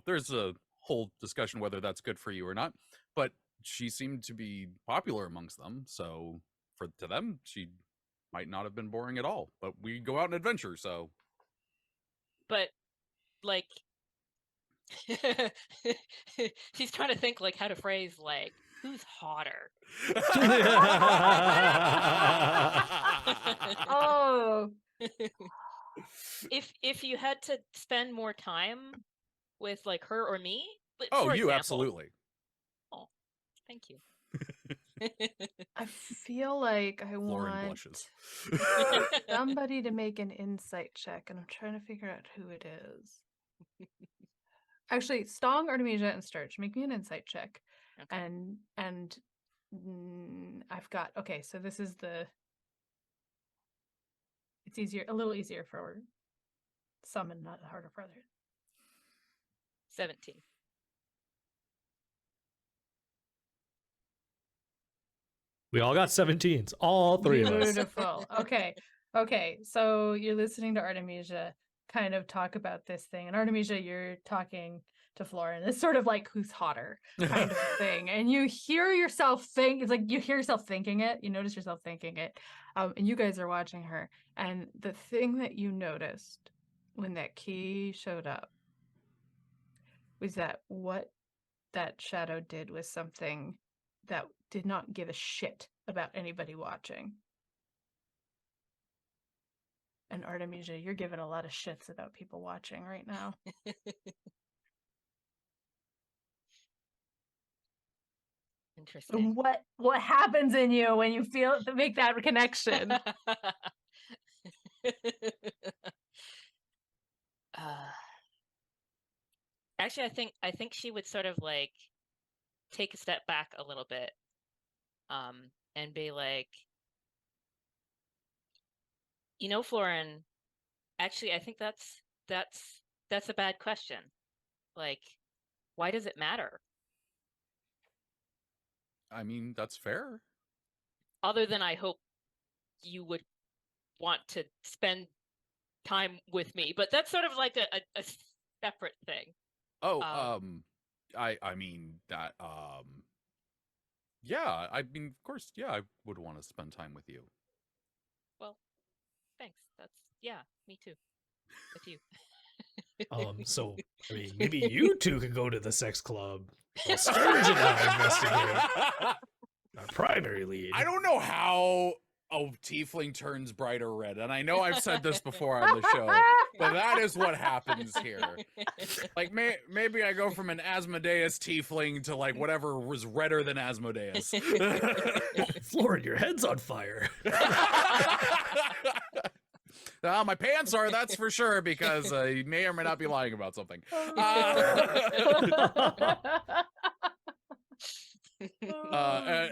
there's a whole discussion whether that's good for you or not, but she seemed to be popular amongst them. So to them, she might not have been boring at all, but we go out and adventure. So, but like, she's trying to think like how to phrase like, who's hotter? Oh. If you had to spend more time with like her or me, oh, for you example. Absolutely. Oh, thank you. I feel like I Florin want blushes. somebody to make an insight check, and I'm trying to figure out who it is. Actually, Stong, Artemisia, and Stirge, make me an insight check. Okay. And I've got, okay, so this is it's easier, a little easier for some and not harder for others. 17. We all got 17s, all three of us. Beautiful. Okay. So you're listening to Artemisia kind of talk about this thing, and Artemisia, you're talking to Florin. It's sort of like who's hotter kind of thing, and you hear yourself think. It's like you hear yourself thinking it. You notice yourself thinking it, and you guys are watching her. And the thing that you noticed when that key showed up was that what that shadow did was something that did not give a shit about anybody watching. And Artemisia, you're giving a lot of shits about people watching right now. Interesting. What happens in you when you make that connection? Actually, I think she would sort of like take a step back a little bit, and be like, Florin, actually, I think that's a bad question. Like, why does it matter? I mean, that's fair. Other than I hope you would want to spend time with me, but that's sort of like a separate thing. Oh, I mean that yeah, I mean, of course, yeah, I would want to spend time with you. Well, thanks. Yeah, me too. With you. So I mean, maybe you two could go to the sex club. While Stirge and I investigate our primary lead. I don't know how a tiefling turns bright or red, and I know I've said this before on the show, but that is what happens here. Like, maybe I go from an Asmodeus tiefling to like whatever was redder than Asmodeus. Florin, your head's on fire. My pants are, that's for sure, because he may or may not be lying about something. And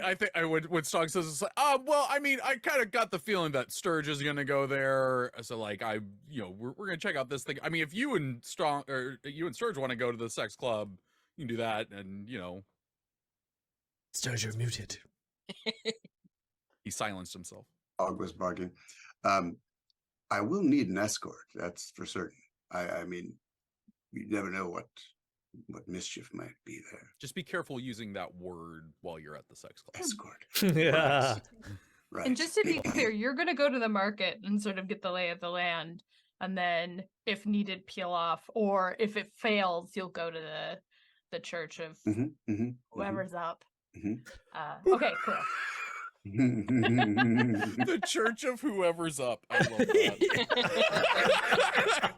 I think I would, when Stog says, it's like, well, I mean, I kind of got the feeling that Stirge is gonna go there, so like, we're gonna check out this thing. I mean, if you and Stirge want to go to the sex club, you can do that, and Stirge, you're muted. He silenced himself. Dog was barking. I will need an escort, that's for certain. I mean, you never know what mischief might be there. Just be careful using that word while you're at the sex club. Escort. Yeah. Right. And just to be clear, you're going to go to the market and sort of get the lay of the land, and then if needed, peel off, or if it fails, you'll go to the church of whoever's up. Okay, cool. The church of whoever's up. I love that.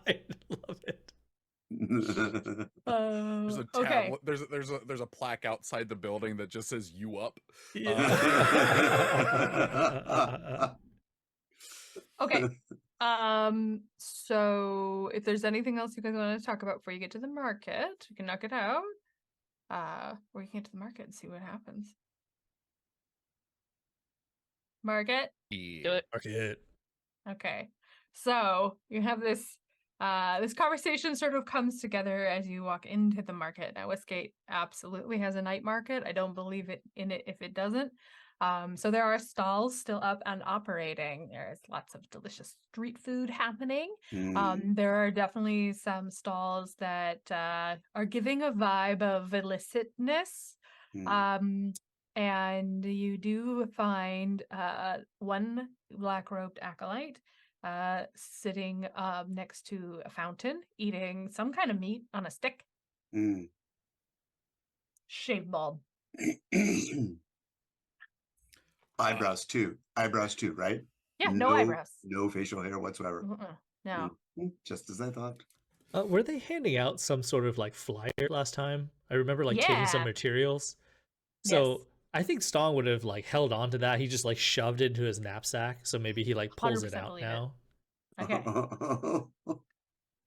I love it. Okay. There's a plaque outside the building that just says "You up." Okay. So if there's anything else you guys want to talk about before you get to the market, you can knock it out. Or you can get to the market and see what happens. Market? Yeah. Do it. Market. Okay. So you have this this conversation sort of comes together as you walk into the market. Now, Westgate absolutely has a night market. I don't believe in it if it doesn't. So there are stalls still up and operating. There's lots of delicious street food happening. There are definitely some stalls that are giving a vibe of illicitness. And you do find one black-robed acolyte sitting next to a fountain, eating some kind of meat on a stick. Shaved bald. Eyebrows too, right? Yeah, no eyebrows. No facial hair whatsoever. No. Just as I thought. Were they handing out some sort of like flyer last time? I remember like taking some Yeah. materials. So Yes. I think Stong would have like held on to that. He just like shoved it into his knapsack. So maybe he like pulls it 100% out believe it. now.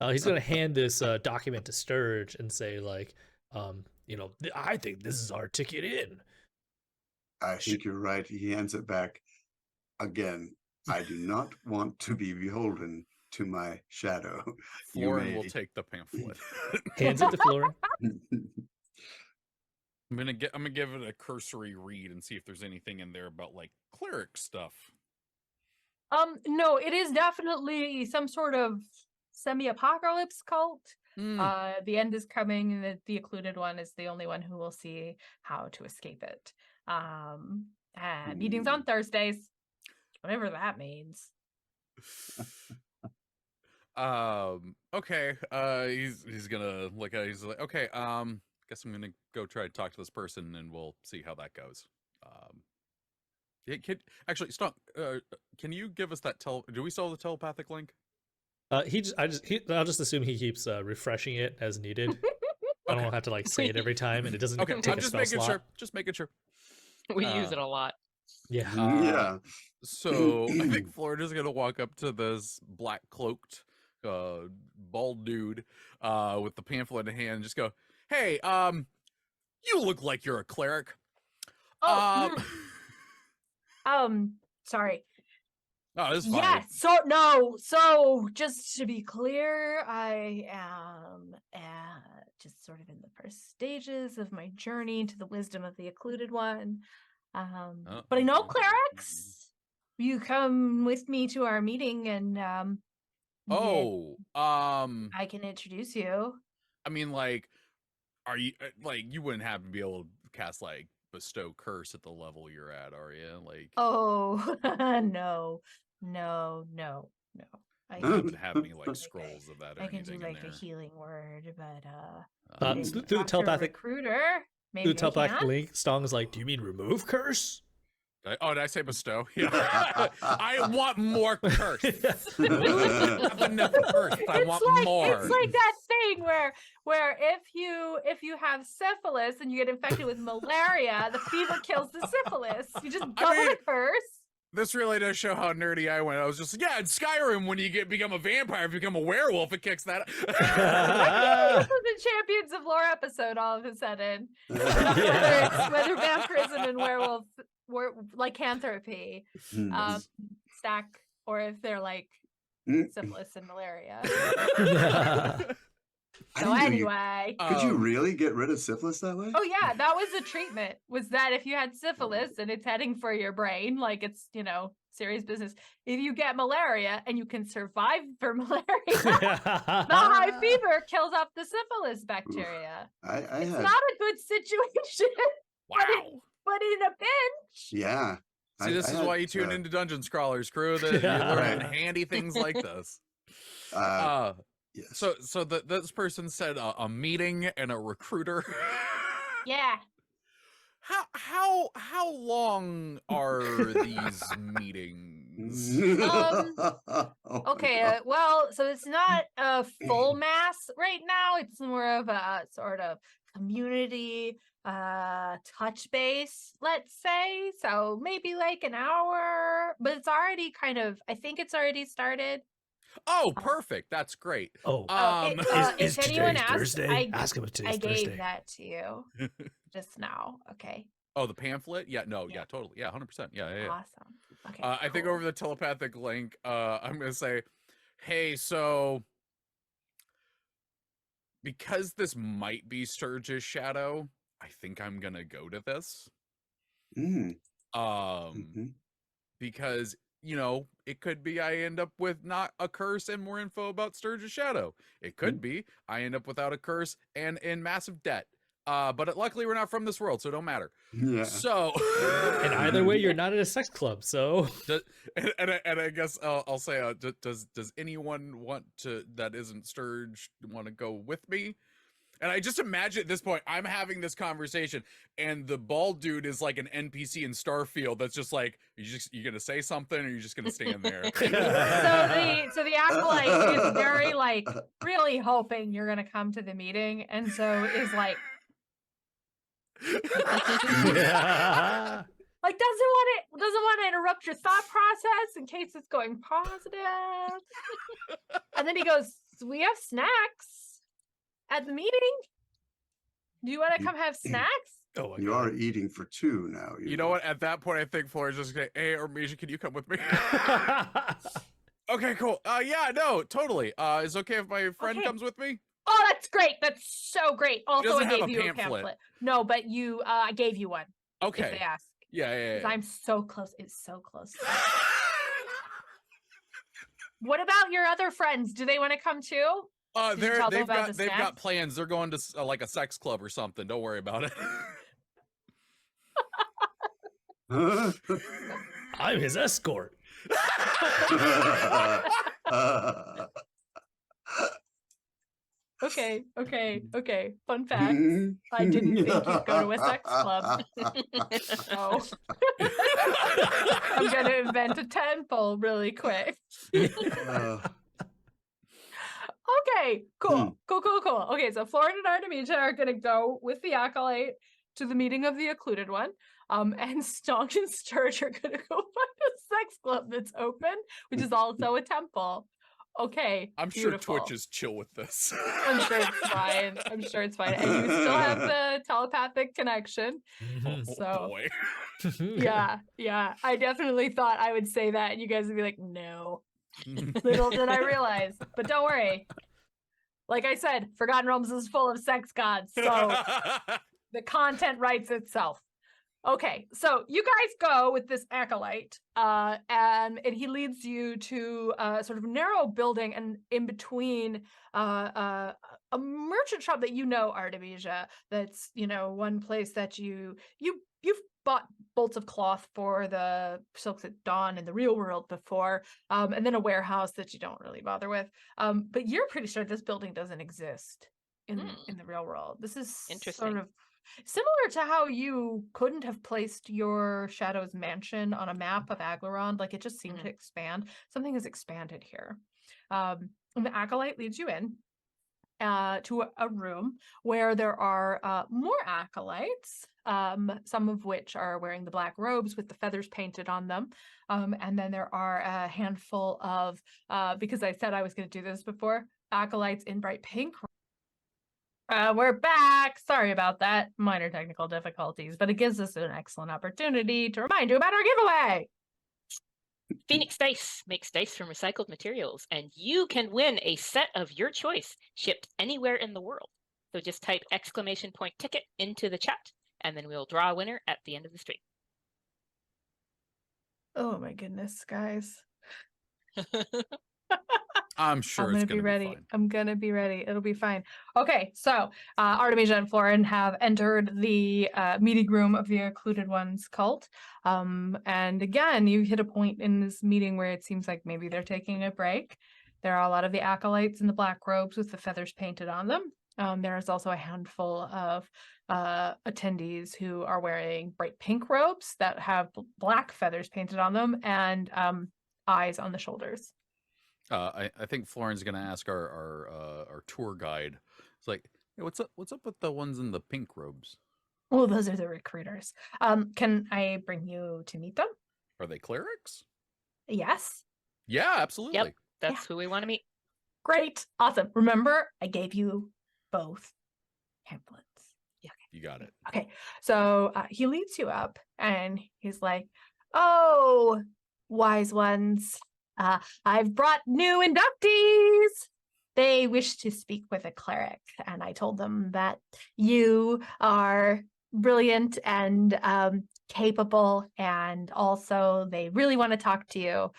Okay. He's gonna hand this document to Stirge and say like, I think this is our ticket in. I think you're right. He hands it back. Again, I do not want to be beholden to my shadow. Florin will take the pamphlet. Hands it to Florin. I'm gonna give it a cursory read and see if there's anything in there about like cleric stuff. No, it is definitely some sort of semi-apocalypse cult. The end is coming, and the occluded one is the only one who will see how to escape it. And meetings on Thursdays, whatever that means. Okay. He's gonna look at. He's like, okay. Guess I'm gonna go try to talk to this person, and we'll see how that goes. Yeah, actually, Stunk. Can you give us that do we still have the telepathic link? I'll just assume he keeps refreshing it as needed. I don't have to like say it every time, and it doesn't. Okay, take I'm a just spell making slot. sure. Just making sure. We use it a lot. Yeah. Yeah. So I think Florida's gonna walk up to this black cloaked, bald dude, with the pamphlet in hand, and just go, "Hey, you look like you're a cleric." Sorry. Oh, this is fine. Yeah, so just to be clear, I am just sort of in the first stages of my journey to the wisdom of the occluded one. But I know clerics. You come with me to our meeting and I can introduce you. I mean, like, are you like you wouldn't happen to be able to cast like bestow curse at the level you're at, are you? Like, oh no. I you wouldn't have any like scrolls of that or I can do anything like in there. a healing word, but Through maybe the talk to a telepathic recruiter. Maybe through the I telepathic can. link, Stong's like, "Do you mean remove curse?" Did I bestow? Yeah. I want more curse. I have enough curse. I want more. It's like that thing where if you have syphilis and you get infected with malaria, the fever kills the syphilis. You just double the curse. This really does show how nerdy I went. I was just like, yeah, in Skyrim, when you become a vampire, if you become a werewolf, it kicks that. This is the Champions of Lore episode all of a sudden. Whether vampirism and werewolf were lycanthropy stack, or if they're like syphilis and malaria. So anyway, could you really get rid of syphilis that way? Oh yeah, that was the treatment. Was that if you had syphilis and it's heading for your brain, like it's serious business. If you get malaria and you can survive for malaria, the high fever kills off the syphilis bacteria. It's not a good situation. Wow. But in a pinch. Yeah. See, this is why you tune into Dungeon Scrawlers, crew. That you learn handy things like this. Yes. So this person said a meeting and a recruiter. Yeah. How long are these meetings? Okay. Well, so it's not a full mass right now. It's more of a sort of community touch base, let's say. So maybe like an hour, but it's already I think it's already started. Oh, perfect. That's great. Is if anyone today asks, Thursday? Ask him if today's I Thursday. gave that to you just now. Okay. Oh, the pamphlet? Yeah, no, yeah, totally. Yeah, 100%. Yeah. Awesome. Okay. I think over the telepathic link, I'm going to say, hey, so because this might be Stirge's shadow, I think I'm going to go to this. Because it could be I end up with not a curse and more info about Stirge's shadow. It could be I end up without a curse and in massive debt. But luckily we're not from this world, so it don't matter. Yeah. So, and either way, you're not at a sex club. So, and I guess I'll say, does anyone want to that isn't Stirge want to go with me? And I just imagine at this point, I'm having this conversation, and the bald dude is like an NPC in Starfield. That's just like, you gonna say something, or you just gonna stand there? So the acolyte is very really hoping you're gonna come to the meeting, and so is like, doesn't want to interrupt your thought process in case it's going positive. And then he goes, "We have snacks at the meeting. Do you want to come have snacks?" Oh my You god. are eating for 2 now. You know what? At that point, I think Florin's just gonna, hey, Artemisia, can you come with me? Okay, cool. Yeah, no, totally. Is it okay if my friend Okay. comes with me? Oh, that's great. That's so great. Also, I doesn't have gave a you pamphlet. a pamphlet. No, but you, I gave you one. If they Okay. ask. Yeah. Because I'm so close. It's so close. What about your other friends? Do they want to come too? Did you tell them about the they've got snacks? plans. They're going to like a sex club or something. Don't worry about it. I'm his escort. Okay. Fun fact. I didn't think you'd go to a sex club. Oh. I'm gonna invent a tadpole really quick. Okay, cool. Okay, so Florin and Artemisia are gonna go with the acolyte to the meeting of the occluded one. And Stonk and Stirge are gonna go find a sex club that's open, which is also a temple. Okay, I'm sure beautiful. Twitch is chill with this. I'm sure it's fine. And you still have the telepathic connection. Oh So boy. yeah. I definitely thought I would say that and you guys would be like, no. Little did I realize. But don't worry. Like I said, Forgotten Realms is full of sex gods, so the content writes itself. Okay, so you guys go with this acolyte, and he leads you to a sort of narrow building, and in between a merchant shop that you know, Artemisia. That's one place that you've bought bolts of cloth for the silks at dawn in the real world before, and then a warehouse that you don't really bother with. But you're pretty sure this building doesn't exist in the real world. This is Interesting. sort of similar to how you couldn't have placed your Shadow's mansion on a map of Aglaron. Like it just seemed to expand. Something has expanded here. And the acolyte leads you in to a room where there are more acolytes, some of which are wearing the black robes with the feathers painted on them. And then there are a handful of, because I said I was going to do this before, acolytes in bright pink. We're back. Sorry about that. Minor technical difficulties, but it gives us an excellent opportunity to remind you about our giveaway. Phoenix Dice makes dice from recycled materials, and you can win a set of your choice shipped anywhere in the world. So just type !ticket into the chat, and then we'll draw a winner at the end of the stream. Oh my goodness, guys. I'm sure it's gonna be ready. fine. I'm gonna be ready. It'll be fine. Okay, so Artemisia and Florin have entered the meeting room of the Occluded One's cult. And again, you hit a point in this meeting where it seems like maybe they're taking a break. There are a lot of the acolytes in the black robes with the feathers painted on them. There is also a handful of attendees who are wearing bright pink robes that have black feathers painted on them and eyes on the shoulders. I think Florin's gonna ask our tour guide. It's like, hey, what's up with the ones in the pink robes? Oh, those are the recruiters. Can I bring you to meet them? Are they clerics? Yes. Yeah, absolutely. That's who we want to meet. Great. Awesome. Remember, I gave you both pamphlets. Yeah. You got it. Okay. So he leads you up and he's like, oh, wise ones. I've brought new inductees. They wish to speak with a cleric, and I told them that you are brilliant and capable, and also they really want to talk to you.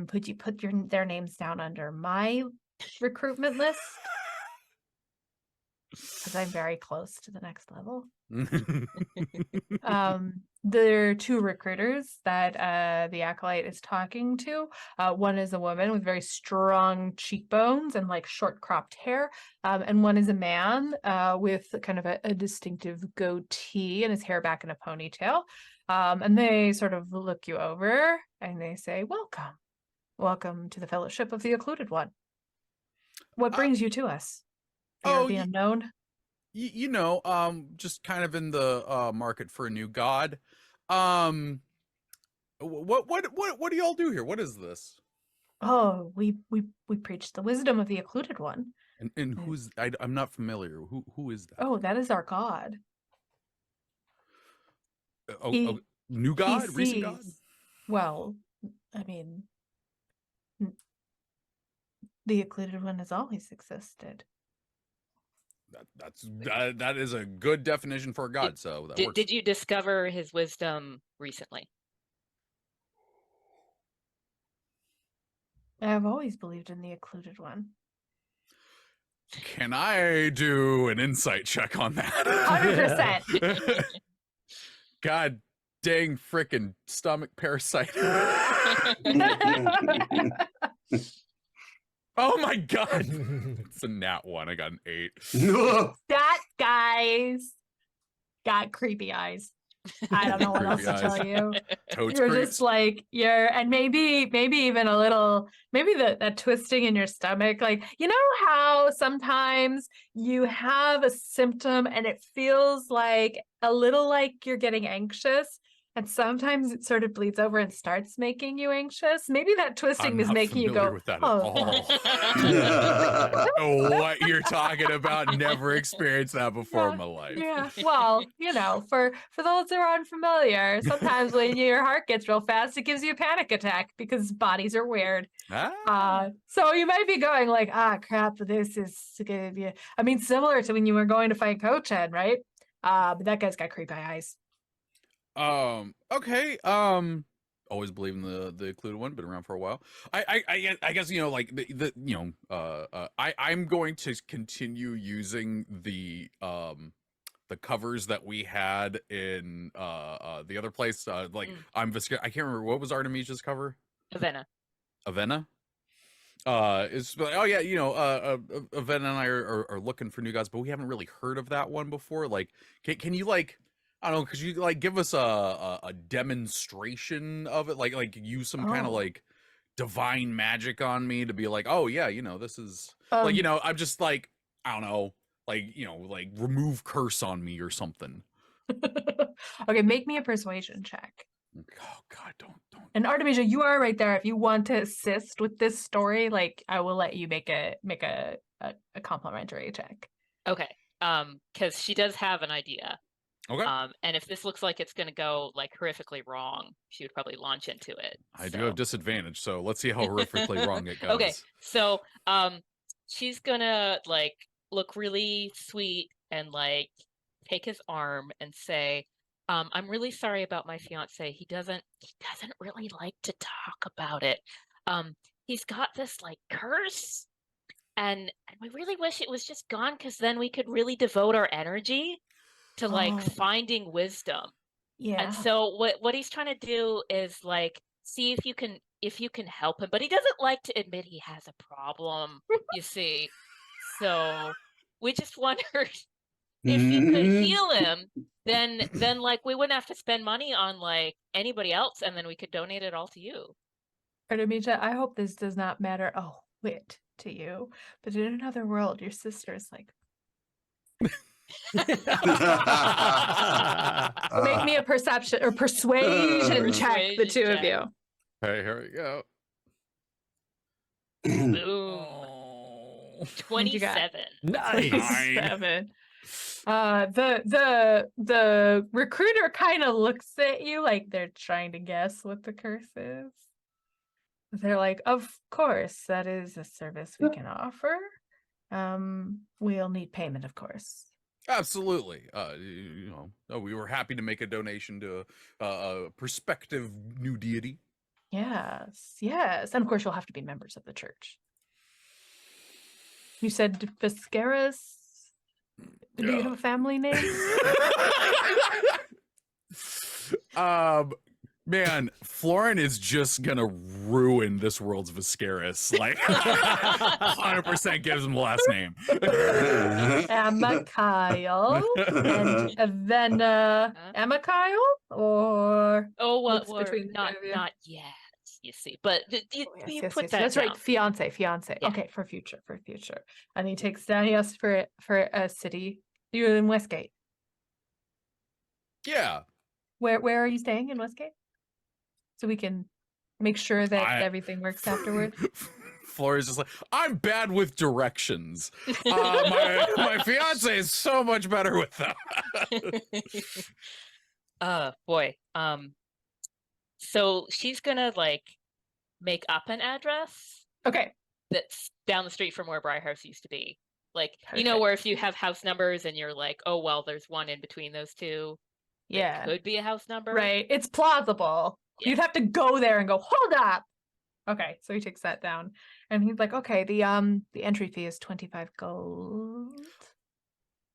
Could you put their names down under my recruitment list? Because I'm very close to the next level. There are two recruiters that the acolyte is talking to. One is a woman with very strong cheekbones and like short cropped hair, and one is a man with kind of a distinctive goatee and his hair back in a ponytail. And they sort of look you over and they say, welcome to the Fellowship of the Occluded One. What brings you to us? Fear of the unknown? Just kind of in the market for a new god. What do y'all do here? What is this? Oh, we preach the wisdom of the Occluded One. And who's I'm not familiar. Who is that? Oh, that is our god. He- new he god, recent god. sees- Well, I mean, the occluded one has always existed. That is a good definition for a god. So that works. Did you discover his wisdom recently? I've always believed in the occluded one. Can I do an insight check on that? 100%. God dang frickin' stomach parasite. Oh my god. It's a nat 1. I got an 8. That guy's got creepy eyes. I don't know what else Creepy to tell eyes. you. Toad's You're creeps. just like and maybe even a little, maybe that twisting in your stomach. Like, you know how sometimes you have a symptom and it feels like a little like you're getting anxious, and sometimes it sort of bleeds over and starts making you anxious. Maybe that twisting I'm is not making you familiar go, with that at oh, all. I don't know what you're talking about. Never experienced that before in my life. yeah. Well, for those who are unfamiliar, sometimes when your heart gets real fast, it gives you a panic attack because bodies are weird. So you might be going like, crap, this is gonna be. I mean, similar to when you were going to fight Coach Head, right? But that guy's got creepy eyes. Okay. Always believe in the occluded one. Been around for a while. I guess like I'm going to continue using the covers that we had in the other place. I'm Visca. I can't remember what was Artemisia's cover. Avenna. It's like, oh yeah, Avenna and I are looking for new gods, but we haven't really heard of that one before. Like, can you like, I don't know, could you like give us a demonstration of it, like use some kind of like divine magic on me to be like, oh yeah, this is like, I'm just like, I don't know, like, like remove curse on me or something. Okay, make me a persuasion check. Oh God, don't. And Artemisia, you are right there. If you want to assist with this story, like I will let you make a complimentary check. Okay. Because she does have an idea. Okay. And if this looks like it's going to go like horrifically wrong, she would probably launch into it. I do have disadvantage, so let's see how horrifically wrong it goes. Okay. So, she's gonna like look really sweet and like take his arm and say, I'm really sorry about my fiance. He doesn't really like to talk about it. He's got this like curse, and we really wish it was just gone, because then we could really devote our energy to like finding wisdom. Yeah. And so what he's trying to do is like see if you can help him, but he doesn't like to admit he has a problem, you see. So we just wondered if you could heal him, then like we wouldn't have to spend money on like anybody else, and then we could donate it all to you. Artemisia, I hope this does not matter a whit to you, but in another world, your sister is like, make me a perception or persuasion check, the two of you. Hey, here we go. Boom. 27. Nice. 27. The recruiter kind of looks at you like they're trying to guess what the curse is. They're like, of course, that is a service we can offer. We'll need payment, of course. Absolutely. We were happy to make a donation to a prospective new deity. Yes. And of course, you'll have to be members of the church. You said Viscaris? Do you have a family name? Man, Florin is just gonna ruin this world's Viscaris. Like, 100% gives him the last name. Amakail and Avenna. Amakail? Or What? what's between the Not two of you? not yet, you see. But you Yes, put that that's down. right. Fiance. Yeah. Okay, for future. And he takes down. He asks for a city. You're in Westgate. Yeah. Where are you staying in Westgate? So we can make sure that everything works afterward. Florin's just like, I'm bad with directions. My fiance is so much better with them. Boy. So she's gonna like make up an address Okay. that's down the street from where Briarhouse used to be. Like, you know, Perfect. where if you have house numbers and you're like, oh well, there's one in between those two. Yeah. It could be a house number. Right. It's plausible. Yeah. You'd have to go there and go, hold up. Okay, so he takes that down. And he's like, okay, the entry fee is 25 gold.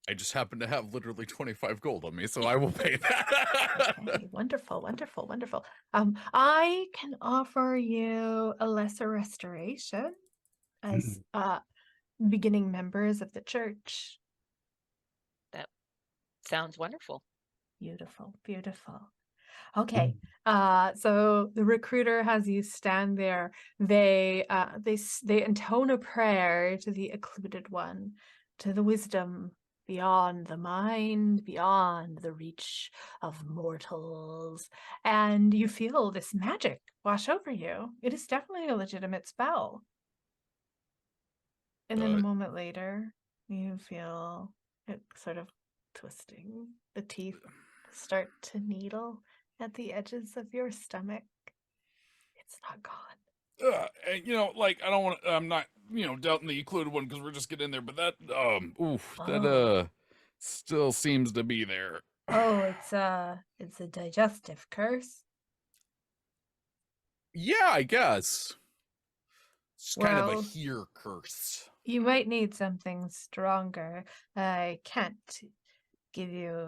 I just happen to have literally 25 gold on me, so I will pay that. Okay, wonderful, wonderful, wonderful. I can offer you a lesser restoration as beginning members of the church. Sounds wonderful. Beautiful, beautiful. Okay, so the recruiter has you stand there. They intone a prayer to the occluded one, to the wisdom beyond the mind, beyond the reach of mortals, and you feel this magic wash over you. It is definitely a legitimate spell. And then a moment later, you feel it sort of twisting. The teeth start to needle at the edges of your stomach. It's not gone. You know, like I don't want. I'm not, you know, doubting the occluded one because we're just getting in there. But that, that still seems to be there. Oh, it's a digestive curse. Yeah, I guess. It's kind of a Well, here curse. You might need something stronger. I can't give you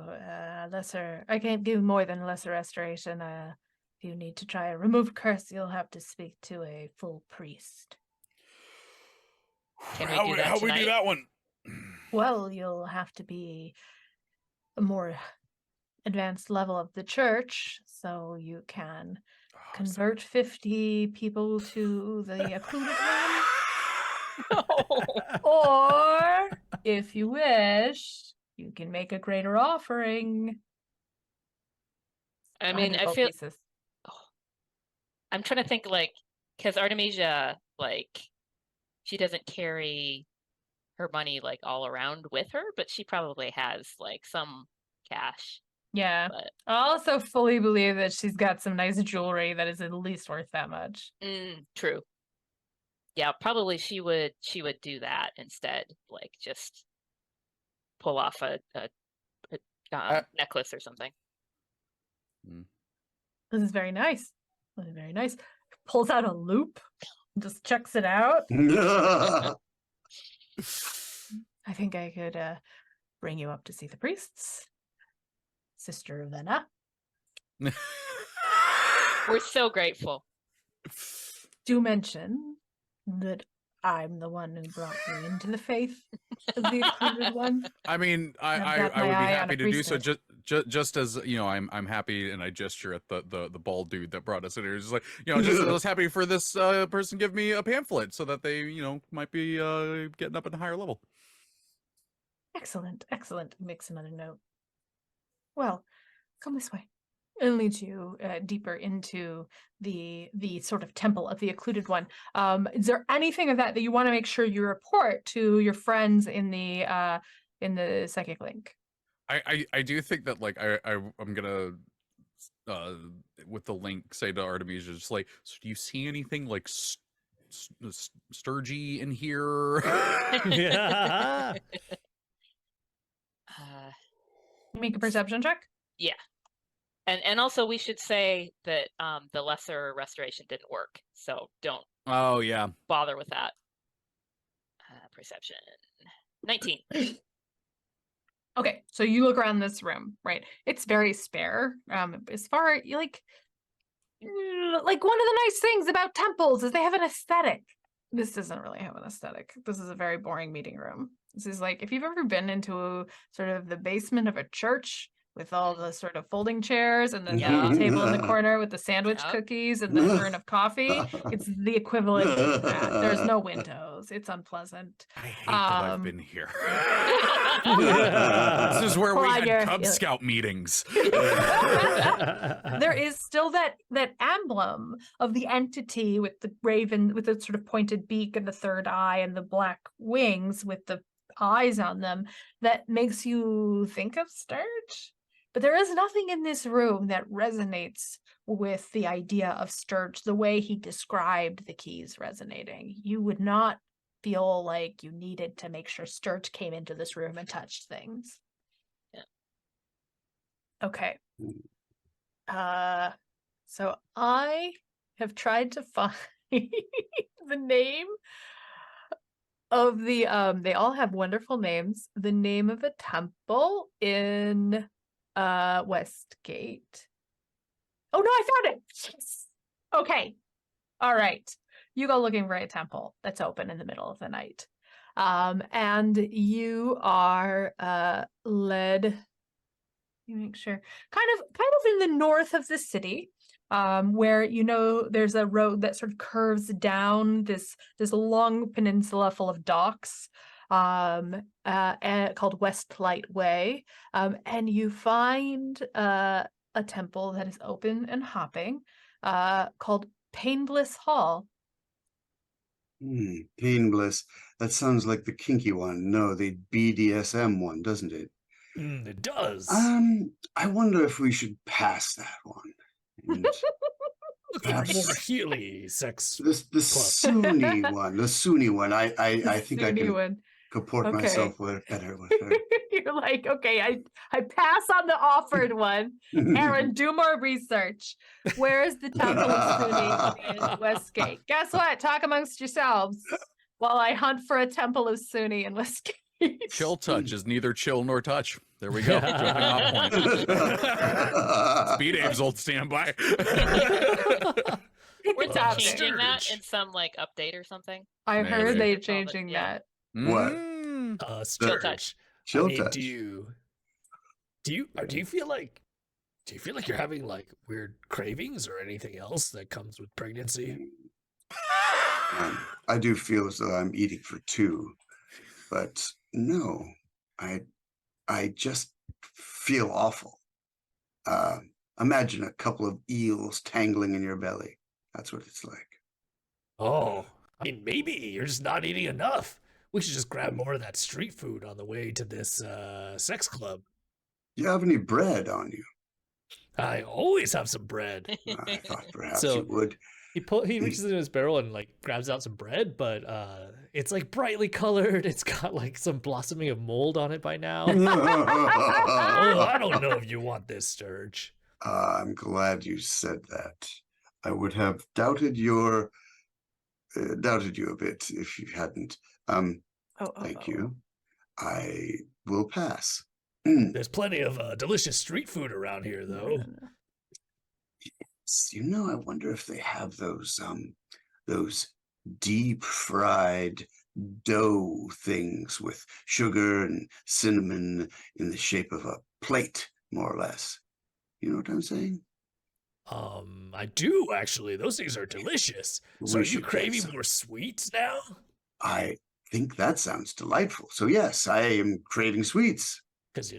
lesser. I can't give more than lesser restoration. If you need to try a remove curse, you'll have to speak to a full priest. Can we do that how we do tonight? that one? Well, you'll have to be a more advanced level of the church, so you can convert 50 people to the occluded one. Or, if you wish, you can make a greater offering. I mean, 100 I gold feel pieces. I'm trying to think, like, because Artemisia, like, she doesn't carry her money like all around with her, but she probably has like some cash. Yeah. But I also fully believe that she's got some nice jewelry that is at least worth that much. True. Yeah, probably she would do that instead, like just pull off a necklace or something. This is very nice. This is very nice. Pulls out a loop, just checks it out. I think I could bring you up to see the priests, Sister Venna. We're so grateful. Do mention that I'm the one who brought you into the faith of the occluded one. I mean, I would be happy to do so. Just as you know, I'm happy, and I gesture at the bald dude that brought us in here. Just like, you know, just I was happy for this person give me a pamphlet so that they, you know, might be getting up at a higher level. Excellent, excellent. Makes another note. Well, come this way. It'll lead you deeper into the sort of temple of the occluded one. Is there anything of that you want to make sure you report to your friends in the psychic link? I do think that like I'm gonna with the link say to Artemisia, just like, so do you see anything like Sturgy in here? Yeah. Make a perception check. Yeah. And also we should say that the lesser restoration didn't work, so don't bother with that. Perception 19. Okay, so you look around this room, right? It's very spare. As far like one of the nice things about temples is they have an aesthetic. This doesn't really have an aesthetic. This is a very boring meeting room. This is like if you've ever been into sort of the basement of a church with all the sort of folding chairs and the table in the corner with the sandwich cookies and the urn of coffee. It's the equivalent of that. There's no windows. It's unpleasant. I hate that I've been here. This is where we had Cub Scout meetings. There is still that emblem of the entity with the raven, with the sort of pointed beak and the third eye and the black wings with the eyes on them that makes you think of Stirge. But there is nothing in this room that resonates with the idea of Stirge the way he described the keys resonating. You would not feel like you needed to make sure Stirge came into this room and touched things. Yeah. Okay. So I have tried to find the name of the they all have wonderful names. The name of a temple in Westgate. Oh no, I found it. Yes. Okay. All right. You go looking for a temple that's open in the middle of the night. And you are led, you make sure, kind of in the north of the city, where there's a road that sort of curves down this long peninsula full of docks, called Westlight Way, and you find a temple that is open and hopping, called Painbliss Hall. Painbliss. That sounds like the kinky one. No, the BDSM one, doesn't it? It does. I wonder if we should pass that one. And Perhaps more Healy sex. the Sunni one. The Sunni one. I think I can comport myself better with her. You're like, okay, I pass on the offered one. Aaron, do more research. Where is the Temple of Sunni in Westgate? Guess what? Talk amongst yourselves while I hunt for a Temple of Sunni in Westgate. Chill touch is neither chill nor touch. There we go. Jumping off point. Speed Abe's old standby. We're Tapping. changing that in some like update or something. I Maybe. heard they It's all that- changing yeah. that. What? Chill touch. Chill I mean, touch. do you feel like you're having like weird cravings or anything else that comes with pregnancy? I do feel as though I'm eating for two, but no, I just feel awful. Imagine a couple of eels tangling in your belly. That's what it's like. Oh, I mean, maybe you're just not eating enough. We should just grab more of that street food on the way to this sex club. Do you have any bread on you? I always have some bread. I thought perhaps So- you would. He reaches into his barrel and like grabs out some bread, but it's like brightly colored. It's got like some blossoming of mold on it by now. Oh, I don't know if you want this, Stirge. I'm glad you said that. I would have doubted you a bit if you hadn't. Thank you. I will pass. There's plenty of delicious street food around here, though. I wonder if they have those deep fried dough things with sugar and cinnamon in the shape of a plate, more or less. You know what I'm saying? I do actually. Those things are delicious. So We are you should get craving some. more sweets now? I think that sounds delightful. So yes, I am craving sweets. Because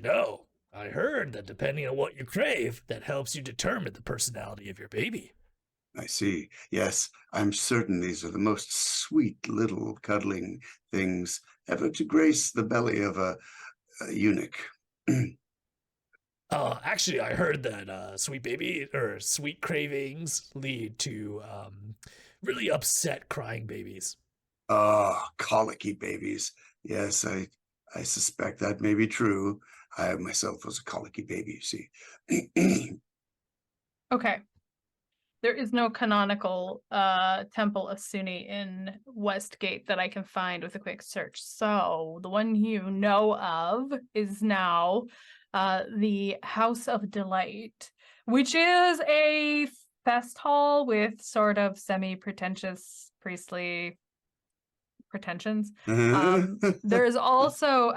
I heard that depending on what you crave, that helps you determine the personality of your baby. I see. Yes, I'm certain these are the most sweet little cuddling things ever to grace the belly of a eunuch. Actually, I heard that sweet cravings lead to really upset crying babies. Colicky babies. Yes, I suspect that may be true. I myself was a colicky baby, you see. Okay. There is no canonical Temple of Sunni in Westgate that I can find with a quick search. So the one you know of is now the House of Delight, which is a fest hall with sort of semi-pretentious priestly pretensions. There's also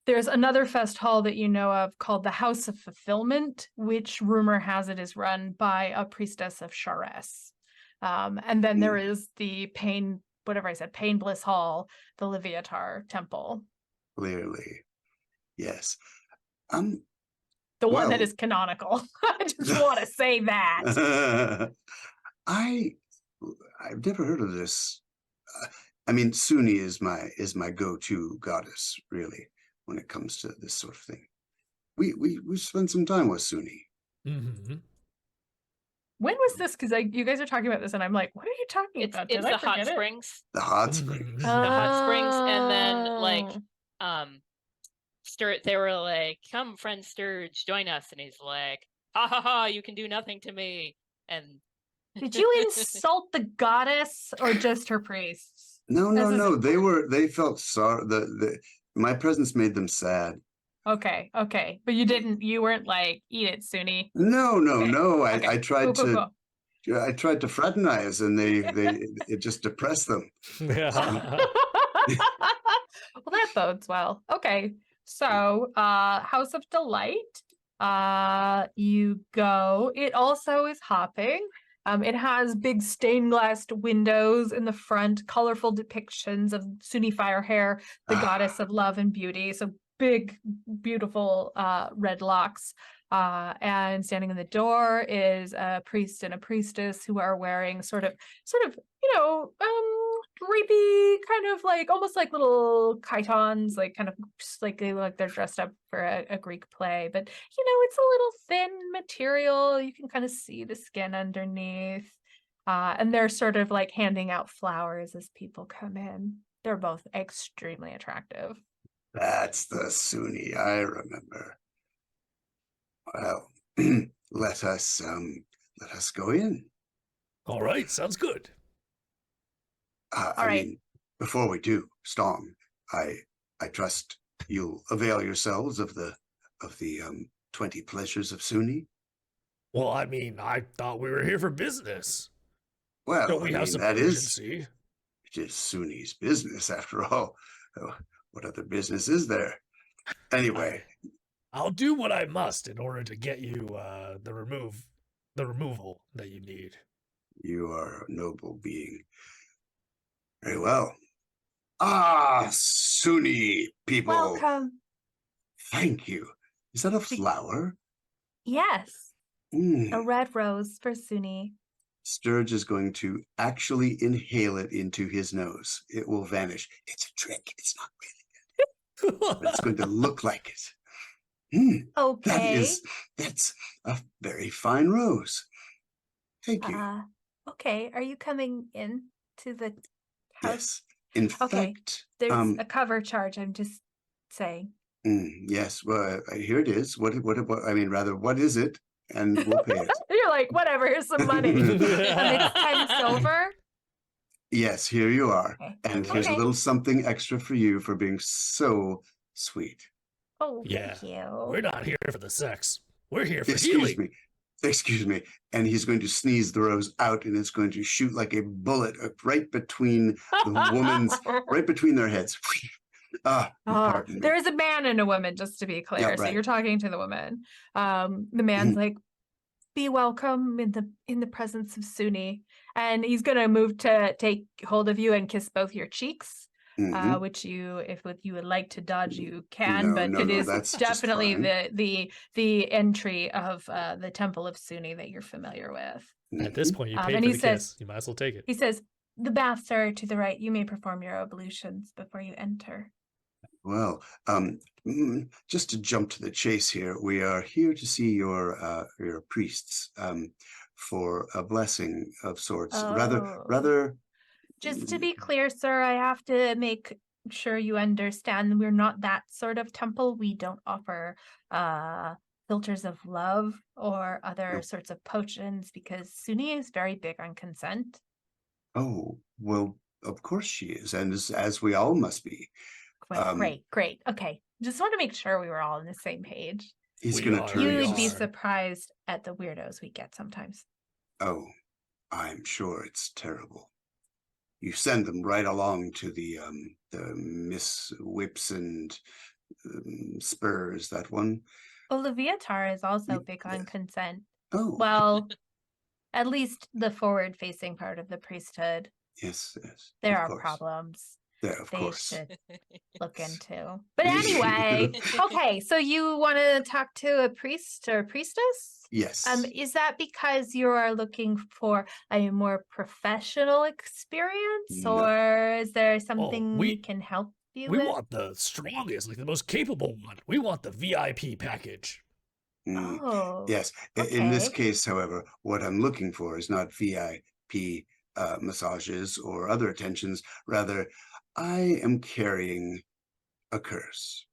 there's another fest hall that you know of called the House of Fulfillment, which rumor has it is run by a priestess of Shares. And then there is the Painbliss Hall, the Leviatar Temple. Clearly, yes. The one that Well- is canonical. I just want to say that. I've never heard of this. I mean, Sunni is my go-to goddess, really, when it comes to this sort of thing. we spent some time with Suni. Mm-hmm. When was this? Because you guys are talking about this, and I'm like, what are you talking It's about? it's Did I the hot forget it? springs. The hot Mhm. springs. The hot springs, and then Oh. they were like, "Come, friend Stirge, join us," and he's like, "Ha ha ha! You can do nothing to me." And Did you insult the goddess or just her priests? No, This no, is no. They felt sorry. My presence made them sad. Okay, but you weren't like, eat it, Suni. No, no, Okay, no. okay. I tried Cool. I tried to fraternize, and it just depressed them. Well, that bodes well. Okay, so House of Delight. You go. It also is hopping. It has big stained glass windows in the front, colorful depictions of Suni Firehair, the goddess of love and beauty. So big, beautiful red locks. And standing in the door is a priest and a priestess who are wearing sort of, drapey, kind of like almost like little chitons, like kind of just like they look like they're dressed up for a Greek play. But it's a little thin material. You can kind of see the skin underneath. And they're sort of like handing out flowers as people come in. They're both extremely attractive. That's the Suni I remember. Well, let us go in. All right, sounds good. I mean, before we do, Stong, I trust you'll avail yourselves of the 20 pleasures of Suni. Well, I mean, I thought we were here for business. Well, Don't we have some urgency? It is Suni's business, after all. What other business is there? Anyway, I'll do what I must in order to get you the removal that you need. you are a noble being. Very well. Ah, Suni people. Welcome. Thank you. Is that a flower? Yes, a Mm. red rose for Suni. Stirge is going to actually inhale it into his nose. It will vanish. It's a trick. It's not really, but it's going to look like it. Mm. Okay. That's a very fine rose. Thank you. Okay. Are you coming in to the house? Yes. In Okay. fact, There's a cover charge. I'm just saying. yes. Well, here it is. What? I mean, rather, what is it? And we'll pay it. You're like, whatever. Here's some money. It's 10 silver. Yes, here you are. Okay. And here's a Okay. little something extra for you for being so sweet. Oh, Yeah. thank you. We're not here for the sex. We're here for Excuse healing. me. Excuse me. And he's going to sneeze the rose out, and it's going to shoot like a bullet right between the woman's, right between their heads. Pardon me. There is a man and a woman, just to be clear. Yeah, So right. you're talking to the woman. The man's like, be welcome in the presence of Suni. And he's gonna move to take hold of you and kiss both your cheeks. Mhm. Which if you would like to dodge, you can, No, but no, it no, is that's just definitely fine. the entry of the Temple of Suni that you're familiar with. At this point, you paid and for he the says- kiss. You might as well take it. He says, "The baths are to the right. You may perform your ablutions before you enter." Well, just to jump to the chase here, we are here to see your priests for a blessing of sorts. Oh. Rather. Just to be clear, sir, I have to make sure you understand we're not that sort of temple. We don't offer filters of love or other Nope. sorts of potions because Suni is very big on consent. Oh, well, of course she is, and as we all must be. Great. Okay. Just want to make sure we were all on the same page. He's We going to are, turn You we his. would be are. surprised at the weirdos we get sometimes. Oh, I'm sure it's terrible. You send them right along to the Miss Whips and Spurs, that one. Olivia Tar is also Ye- big on yes. consent. Oh, Well, at least the forward-facing part of the priesthood. yes. There of are course. problems There, of they course. should look into. But anyway, okay, so you want to talk to a priest or priestess? Yes. Is that because you are looking for a more professional experience, No. or is there something we we- can help deal We with? want the strongest, like the most capable one. We want the VIP package. Mm, Oh, yes. In this okay. case, however, what I'm looking for is not VIP massages or other attentions. Rather, I am carrying a curse.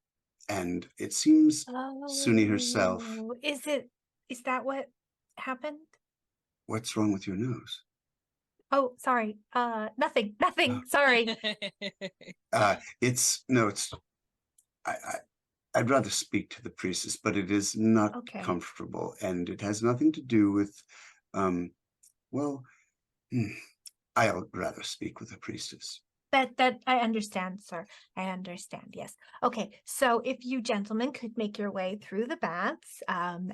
And it seems Suni herself. Oh, is that what happened? What's wrong with your nose? Oh, sorry. Nothing. Sorry. It's no, it's I, I'd rather speak to the priestess, but it is not Okay. comfortable, and it has nothing to do with, well, I'll rather speak with the priestess. That I understand, sir. I understand. Yes. Okay. So if you gentlemen could make your way through the baths, and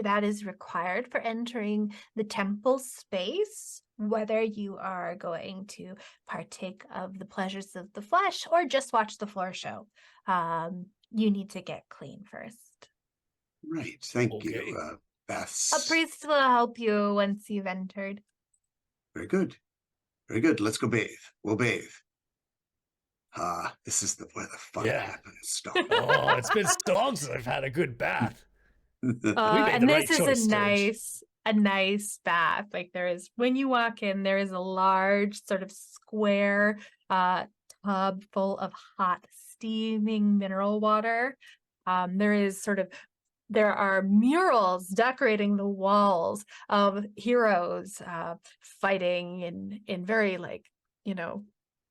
that is required for entering the temple space, whether you are going to partake of the pleasures of the flesh or just watch the floor show, you need to get clean first. Right. Thank Okay. you. A Baths. priest will help you once you've entered. Very good. Very good. Let's go bathe. We'll bathe. This is where the fun Yeah. happens. Stop. Oh, it's been so long since I've had a good bath. We made And the this right is choice, a nice bath. Like there is, when you walk in, there is a large sort of square tub full of hot steaming mineral water. There are murals decorating the walls of heroes fighting in very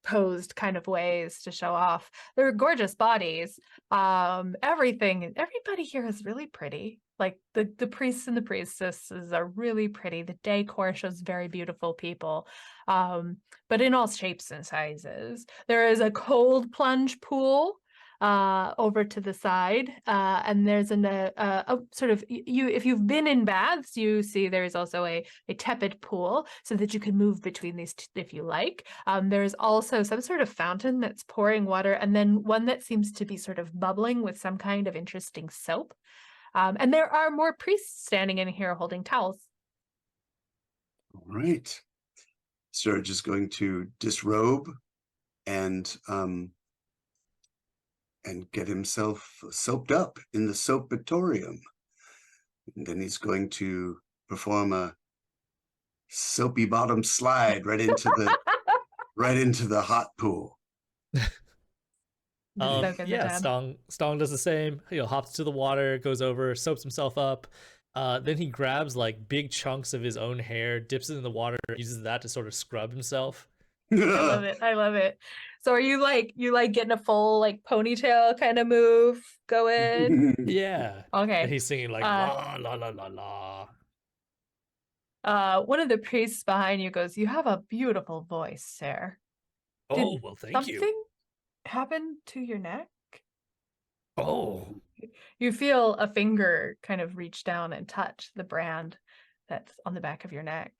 posed kind of ways to show off their gorgeous bodies. Everybody here is really pretty. Like the priests and the priestesses are really pretty. The decor shows very beautiful people, but in all shapes and sizes. There is a cold plunge pool over to the side, and there's a sort of if you've been in baths, you see there's also a tepid pool so that you can move between these if you like. There's also some sort of fountain that's pouring water, and then one that seems to be sort of bubbling with some kind of interesting soap. And there are more priests standing in here holding towels. All right. Stirge is going to disrobe and get himself soaped up in the soapitorium. And then he's going to perform a soapy bottom slide right into the hot pool. So good, Yeah, Dad. Stong does the same. Hops to the water, goes over, soaps himself up. Then he grabs like big chunks of his own hair, dips it in the water, uses that to sort of scrub himself. I love it. So are you getting a full like ponytail kind of move going? Yeah. Okay. And he's singing like la la la la la. One of the priests behind you goes, "You have a beautiful voice, sir. Oh, well, thank you. Something happened to your neck?" Oh, You feel a finger kind of reach down and touch the brand that's on the back of your neck.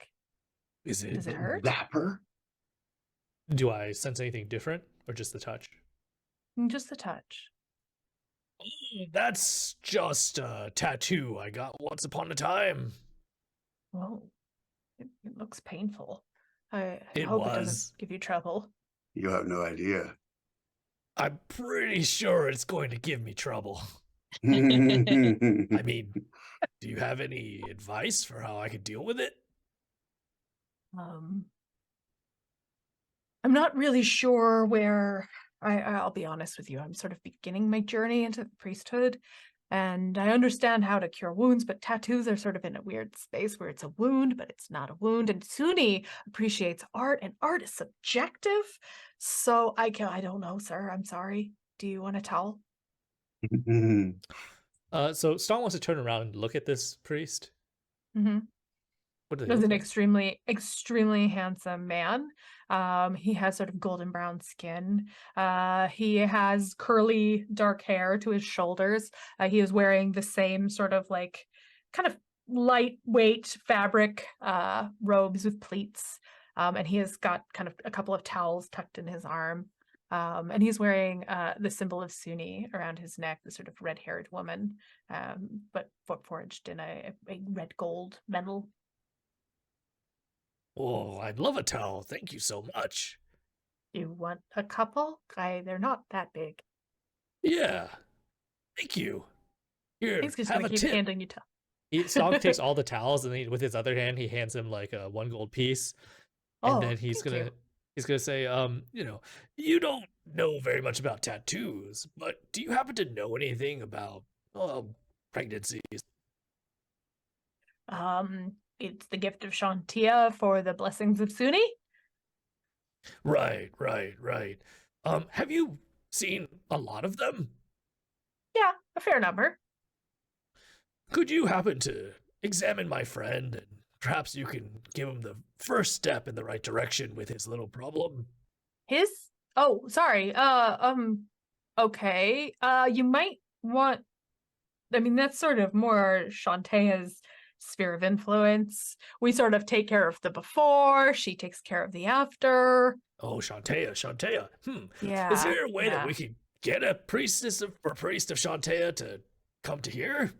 does Does it hurt? Dapper? Do I sense anything different or just the touch? Just the touch. Oh, that's just a tattoo I got once upon a time. Whoa. It looks painful. I It hope it was. doesn't give you trouble. You have no idea. I'm pretty sure it's going to give me trouble. I mean, do you have any advice for how I could deal with it? I'm not really sure where I'll be honest with you. I'm sort of beginning my journey into the priesthood, and I understand how to cure wounds, but tattoos are sort of in a weird space where it's a wound, but it's not a wound. And Suni appreciates art, and art is subjective. So I don't know, sir. I'm sorry. Do you want a towel? So Stong wants to turn around and look at this priest. Mm-hmm. What does he There's look an like? extremely handsome man. He has sort of golden brown skin. He has curly dark hair to his shoulders. He is wearing the same sort of like kind of lightweight fabric robes with pleats. And he has got kind of a couple of towels tucked in his arm. And he's wearing the symbol of Suni around his neck, the sort of red-haired woman, but forged in a red gold medal. Oh, I'd love a towel. Thank you so much. You want a couple? They're not that big. Yeah. Thank you. Here, He's just have gonna a keep tip. handing you Stonk takes all the towels, and then with his other hand, he hands him like a 1 gold piece. And then he's thank gonna say, you don't know very much about tattoos, but do you happen to know anything about pregnancies? It's the gift of Shantia for the blessings of Suni. Right. Have you seen a lot of them? Yeah, a fair number. Could you happen to examine my friend, and perhaps you can give him the first step in the right direction with his little problem? His? Oh, sorry. Okay. You might want. I mean, that's sort of more Shantaea's sphere of influence. We sort of take care of the before. She takes care of the after. Oh, Shantaea. Yeah. Is there a way that we could get a priest of Shantaea to come to here?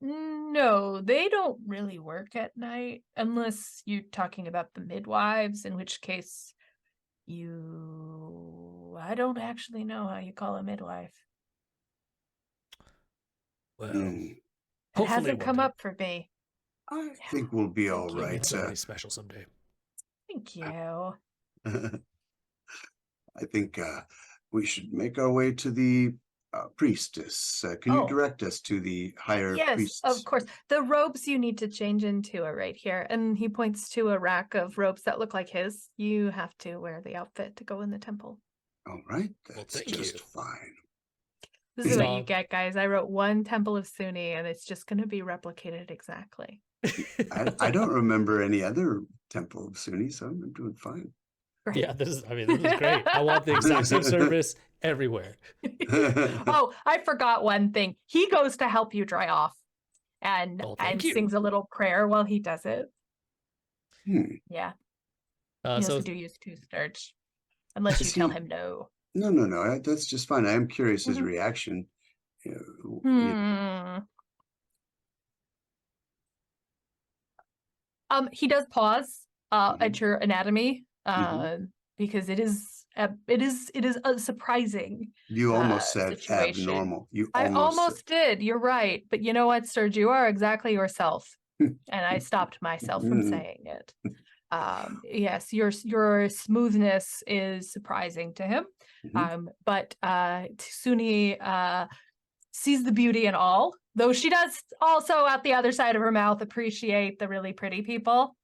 No, they don't really work at night unless you're talking about the midwives, in which case I don't actually know how you call a midwife. Well, It hopefully hasn't come one day. up for me. I think we'll be all You'll meet right. somebody special someday. Thank you. I think we should make our way to the priestess. Can you direct us to the higher Yes, priests? of course. The robes you need to change into are right here. And he points to a rack of robes that look like his. You have to wear the outfit to go in the temple. All right, Well, that's thank just you. fine. This is what you Song. get, guys. I wrote one Temple of Suni, and it's just going to be replicated exactly. I don't remember any other Temple of Suni, so I'm doing fine. Great. Yeah, this is great. I want the exact same service everywhere. Oh, I forgot one thing. He goes to help you dry off and Thank you. sings a little prayer while he does it. Yeah. He So also do use 2 Stirge. Unless you Is tell he- him no. No. That's just fine. I am curious his Mhm. reaction. You know, He does pause Mhm. at your anatomy Mhm. because it is a surprising You almost said situation. abnormal. I almost did. You're right, but you know what, Sturge? You are exactly yourself, and I stopped myself from saying it. Yes, your smoothness is surprising to him, but Tsuni sees the beauty in all, though she does also at the other side of her mouth appreciate the really pretty people.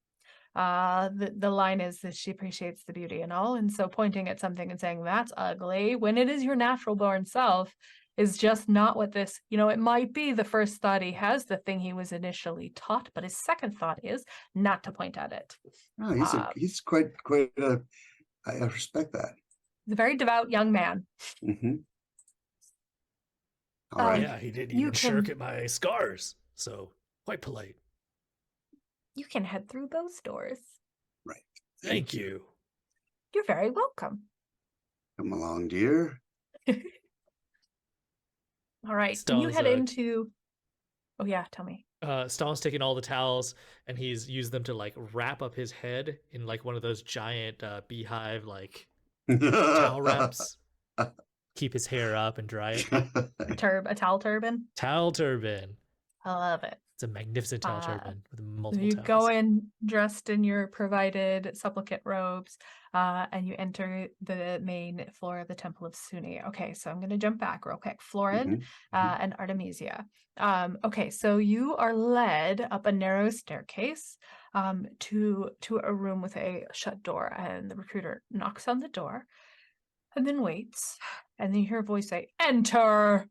The line is that she appreciates the beauty in all, and so pointing at something and saying that's ugly when it is your natural born self is just not what this, it might be the first thought he has, the thing he was initially taught, but his second thought is not to point at it. Oh, he's quite a. I respect that. He's a very devout young man. All right. yeah, he didn't even shirk at my scars, so quite polite. You can head through those doors. Right. Thank you. You're very welcome. Come along, dear. All right. Stone's, you head into. Oh yeah, tell me. Stone's taking all the towels and he's used them to like wrap up his head in like one of those giant beehive like towel wraps. Keep his hair up and dry it. A towel turban. Towel turban. I love it. It's a magnificent towel turban with multiple You towels. go in dressed in your provided supplicant robes, and you enter the main floor of the Temple of Suni. Okay, so I'm going to jump back real quick. Florin and Artemisia. Okay, so you are led up a narrow staircase to a room with a shut door, and the recruiter knocks on the door and then waits, and then you hear a voice say, "Enter!"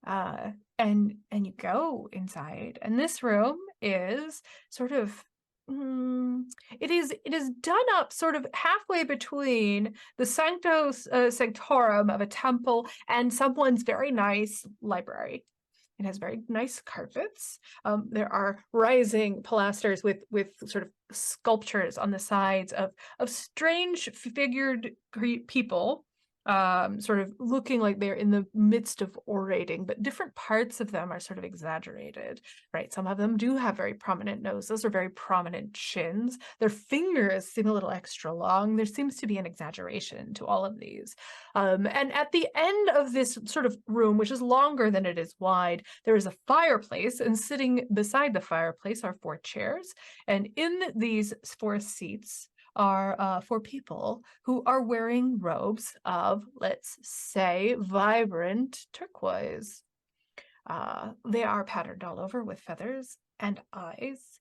And you go inside, and this room is sort of it is done up sort of halfway between the sanctorum of a temple and someone's very nice library. It has very nice carpets. There are rising pilasters with sort of sculptures on the sides of strange figured people sort of looking like they're in the midst of orating, but different parts of them are sort of exaggerated, right? Some of them do have very prominent noses or very prominent chins. Their fingers seem a little extra long. There seems to be an exaggeration to all of these. And at the end of this sort of room, which is longer than it is wide, there is a fireplace, and sitting beside the fireplace are 4 chairs. And in these 4 seats are 4 people who are wearing robes of, let's say, vibrant turquoise. They are patterned all over with feathers and eyes.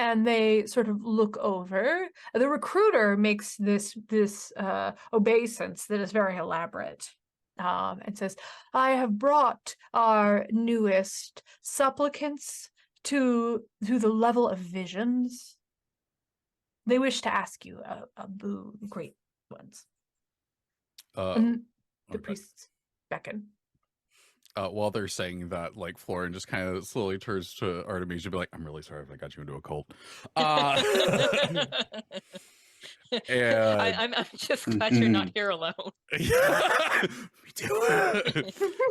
And they sort of look over. The recruiter makes this obeisance that is very elaborate. And says, I have brought our newest supplicants to the level of visions. They wish to ask you a boon, great ones. And the okay. priests beckon. While they're saying that, like, Florin just kind of slowly turns to Artemisia and be like, I'm really sorry if I got you into a cult. And I'm just glad you're not here alone. yeah, me too.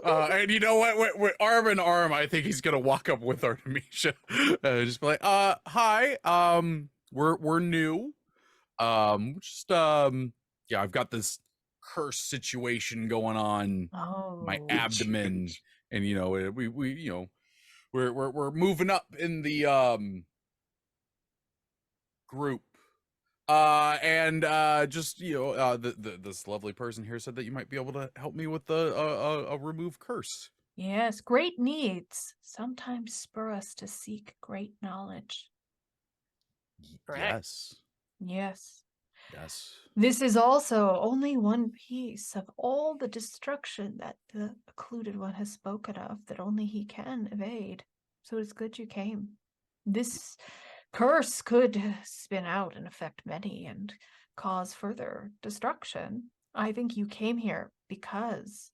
And you know what? With arm in arm, I think he's gonna walk up with Artemisia and just be like, hi, we're new. Yeah, I've got this curse situation going on my abdomen, and you know, we you know, we're moving up in the group. And just, you know, this lovely person here said that you might be able to help me with a remove curse. Yes, great needs sometimes spur us to seek great knowledge. Correct. Yes. Yes. Yes. This is also only one piece of all the destruction that the occluded one has spoken of, that only he can evade. So it's good you came. This curse could spin out and affect many and cause further destruction. I think you came here because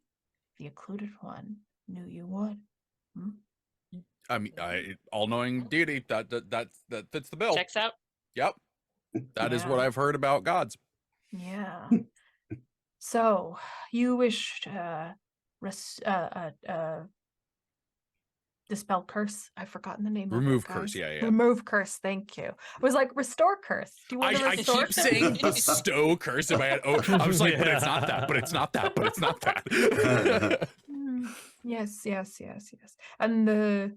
the occluded one knew you would. I mean, all-knowing deity, that fits the bill. Checks out. Yep. That is what Yeah. I've heard about gods. Yeah. So you wish to dispel curse. I've forgotten the name Remove of it. curse. Guys. Yeah. Remove curse. Thank you. I was like, restore curse. Do you want to I restore keep curse? saying bestow curse in my head. Oh, I was like, but it's not that, but it's not that, but it's not that. Yes. And the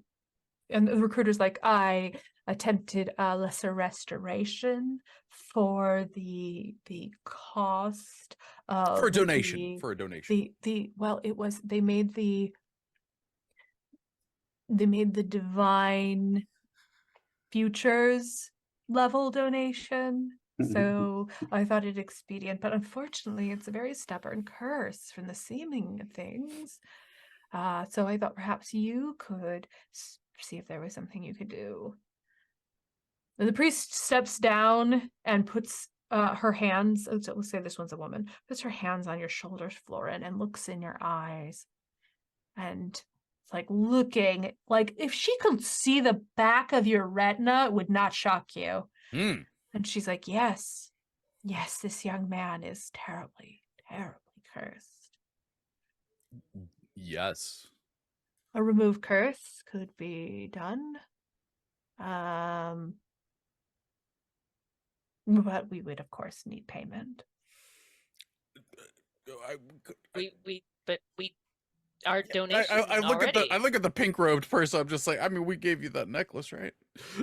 recruiter's like, I attempted a lesser restoration for the cost of For a donation. well, it was they made the divine futures level donation. So I thought it expedient, but unfortunately it's a very stubborn curse from the seeming of things. So I thought perhaps you could see if there was something you could do. The priest steps down and puts her hands, so let's say this one's a woman, puts her hands on your shoulders, Florin, and looks in your eyes. And it's like looking, like if she could see the back of your retina, it would not shock you. And she's like, yes, this young man is terribly, terribly cursed. Yes. A remove curse could be done. But we would, of course, need payment. Our donation. I look at the pink robed person. I'm just like, I mean, we gave you that necklace, right?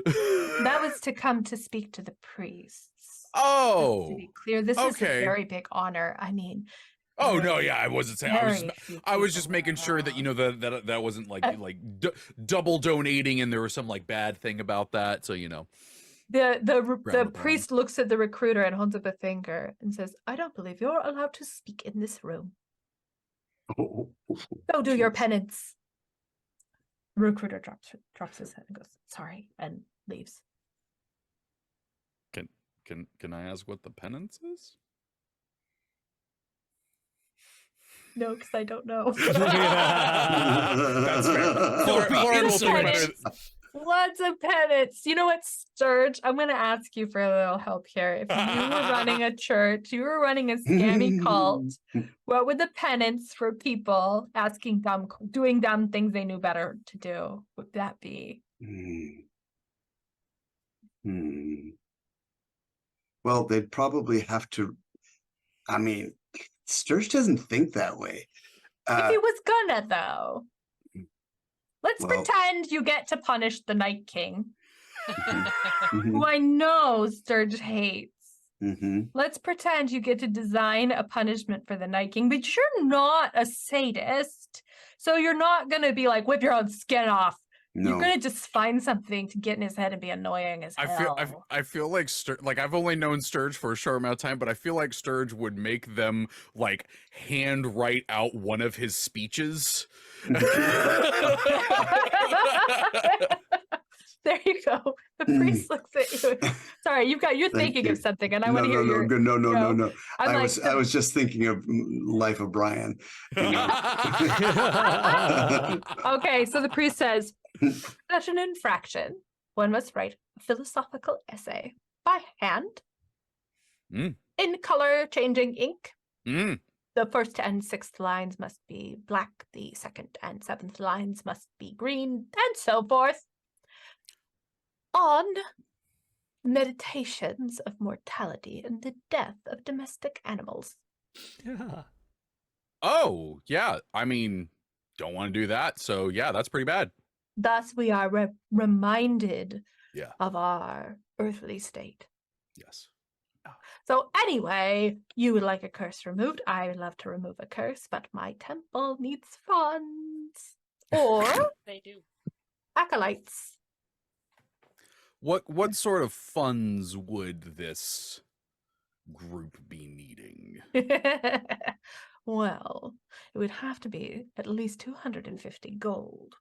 That was to come to speak to the priests. Oh, to be clear, this is a very big honor. I mean, oh no, yeah, I wasn't saying. I was just making sure that, you know, that wasn't like double donating, and there was some like bad thing about that. So, you know, the priest looks at the recruiter and holds up a finger and says, "I don't believe you're allowed to speak in this room. Go do your penance." The recruiter drops his head and goes, "Sorry," and leaves. Can I ask what the penance is? No, because I don't know. That's fair. Lots of penance. You know what, Sturge? I'm going to ask you for a little help here. If you were running a church, you were running a scammy cult, what would the penance for people asking doing dumb things they knew better to do, would that be? Well, they'd probably have to. I mean, Sturge doesn't think that way. If he was gonna, though. Let's Well- pretend you get to punish the Night King, Mhm, who I know Sturge hates. mhm. Let's pretend you get to design a punishment for the Night King, but you're not a sadist. So you're not going to be like, whip your own skin off. You're No. going to just find something to get in his head and be annoying as hell. I feel like like I've only known Sturge for a short amount of time, but I feel like Sturge would make them like hand write out one of his speeches. There you go. The priest looks at you. Sorry, you're Thank thinking you. of something, and I want to hear your. No. I'm I like, was just thinking of Life of Brian. You know? okay, so the priest says, such an infraction, one must write a philosophical essay by hand Mm. in color changing ink. Mm. The first and sixth lines must be black, the second and seventh lines must be green, and so forth. On meditations of mortality and the death of domestic animals. Yeah. Oh, yeah. I mean, don't want to do that. So, yeah, that's pretty bad. Thus, we are reminded Yeah. of our earthly state. Yes. So anyway, you would like a curse removed. I would love to remove a curse, but my temple needs funds. Or They do. acolytes. What sort of funds would this group be needing? Well, it would have to be at least 250 gold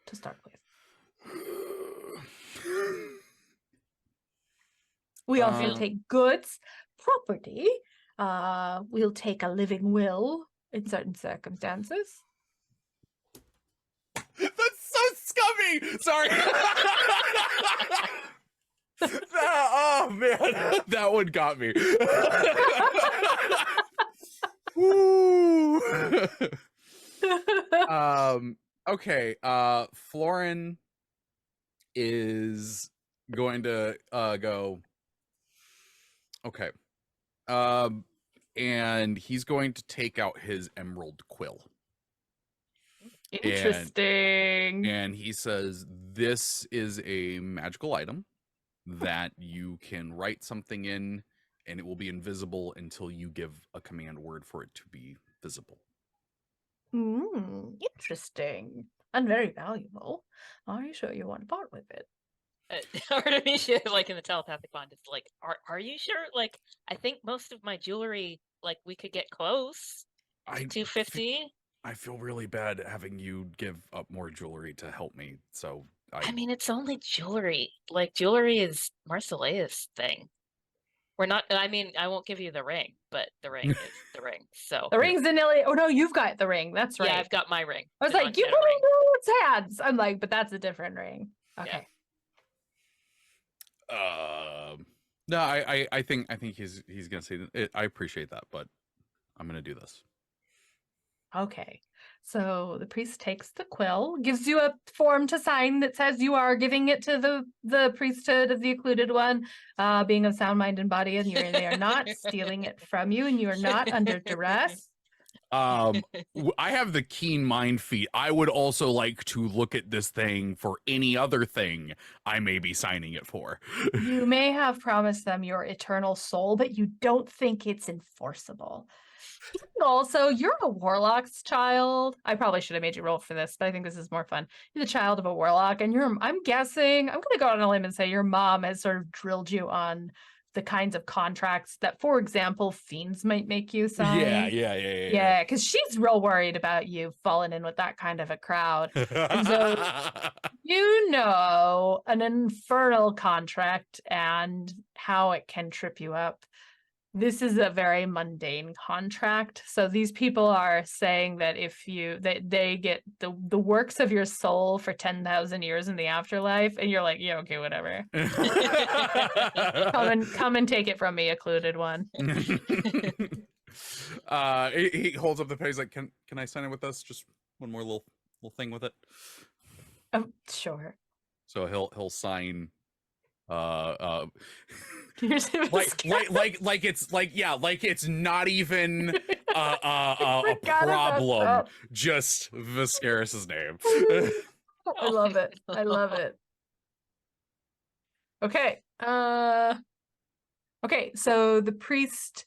to start with. We also Um, take goods, property. We'll take a living will in certain circumstances. That's so scummy. Sorry. Oh man, that one got me. Woo. Okay. Florin is going to go. Okay. And he's going to take out his emerald quill. Interesting. And he says, this is a magical item that you can write something in, and it will be invisible until you give a command word for it to be visible. Interesting. And very valuable. Are you sure you want to part with it? Artemisia, like in the telepathic bond, is like, are you sure? Like, I think most of my jewelry, like, we could get close. 250. I feel really bad having you give up more jewelry to help me. So I mean, it's only jewelry. Like, jewelry is Marcelea's thing. We're not. I mean, I won't give you the ring, but the ring is the ring. So The ring's in Illy. Oh no, you've got the ring. That's right. yeah, I've got my ring. I was the like, you put non-shadow it ring. in its hands. I'm like, but that's a different ring. Okay. no, I think he's gonna say it. I appreciate that, but I'm gonna do this. Okay. So the priest takes the quill, gives you a form to sign that says you are giving it to the priesthood of the occluded one, being of sound mind and body, and they are not stealing it from you, and you are not under duress. I have the keen mind feat. I would also like to look at this thing for any other thing I may be signing it for. You may have promised them your eternal soul, but you don't think it's enforceable. Also, you're a warlock's child. I probably should have made you roll for this, but I think this is more fun. You're the child of a warlock, and I'm guessing, I'm going to go on a limb and say your mom has sort of drilled you on the kinds of contracts that, for example, fiends might make you sign. Yeah, because she's real worried about you falling in with that kind of a crowd. And so, you know, an infernal contract and how it can trip you up. This is a very mundane contract. So these people are saying that if you they get the works of your soul for 10,000 years in the afterlife, and you're like, yeah, okay, whatever. Come and take it from me, occluded one. He holds up the page. He's like, can I sign it with us? Just one more little thing with it. Oh, sure. So he'll sign. Here's like it's not even a Forgot about problem. that. Just Viscaris's name. I love it. I love it. Okay. Okay, so the priest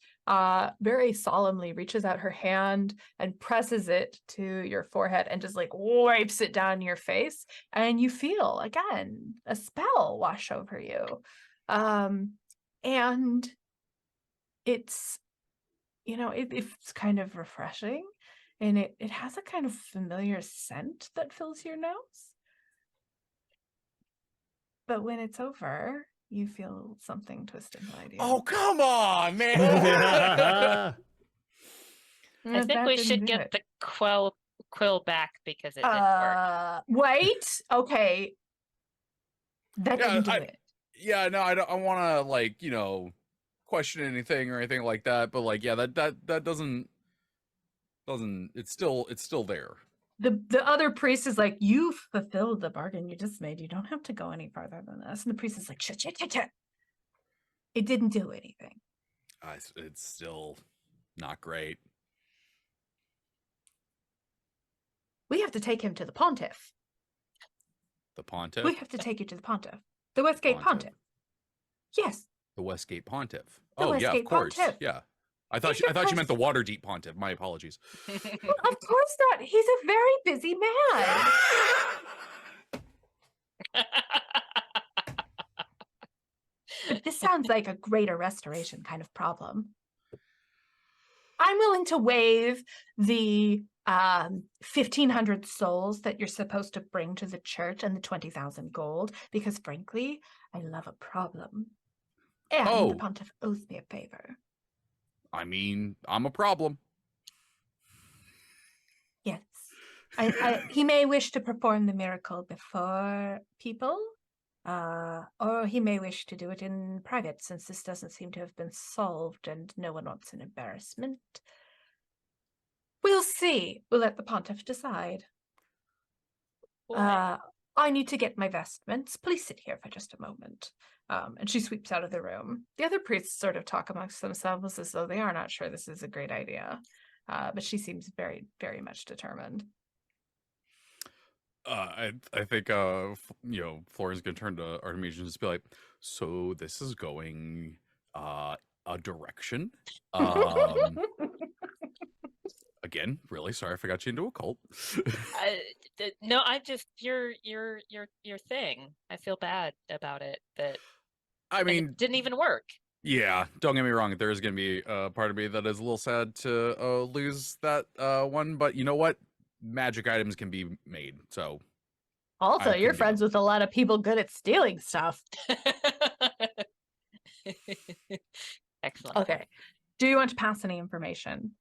very solemnly reaches out her hand and presses it to your forehead and just like wipes it down your face, and you feel again a spell wash over you. And it's, you know, it's kind of refreshing, and it has a kind of familiar scent that fills your nose. But when it's over, you feel something twist inside you. Oh, come on, man. I think we should get the quill back because it didn't work. Wait. Okay. That didn't do it. Yeah, no, I don't want to, like, you know, question anything or anything like that, but like, yeah, that doesn't it's still there. The other priest is like, you fulfilled the bargain you just made. You don't have to go any farther than this. And the priest is like, shit. It didn't do anything. It's still not great. We have to take him to the pontiff. The pontiff? We have to take you to the pontiff. The Westgate pontiff. Yes. The Westgate pontiff. The Westgate yeah, of course. pontiff. Yeah. I thought you meant the Waterdeep pontiff. My apologies. Well, of course not. He's a very busy man. But this sounds like a greater restoration kind of problem. I'm willing to waive the 1,500 souls that you're supposed to bring to the church and the 20,000 gold, because frankly, I love a problem. And the pontiff owes me a favor. I mean, I'm a problem. Yes. He may wish to perform the miracle before people, or he may wish to do it in private, since this doesn't seem to have been solved and no one wants an embarrassment. We'll see. We'll let the pontiff decide. I need to get my vestments. Please sit here for just a moment. And she sweeps out of the room. The other priests sort of talk amongst themselves as though they are not sure this is a great idea. But she seems very, very much determined. I think you know, Florin's gonna turn to Artemisia and just be like, so this is going a direction. Again, really sorry if I got you into a cult. No, I just your thing. I feel bad about it. I mean, it didn't even work. Yeah, don't get me wrong. There is going to be a part of me that is a little sad to lose that one, but you know what? Magic items can be made. So also, you're friends with a lot of people good at stealing stuff. Excellent. Okay. Do you want to pass any information?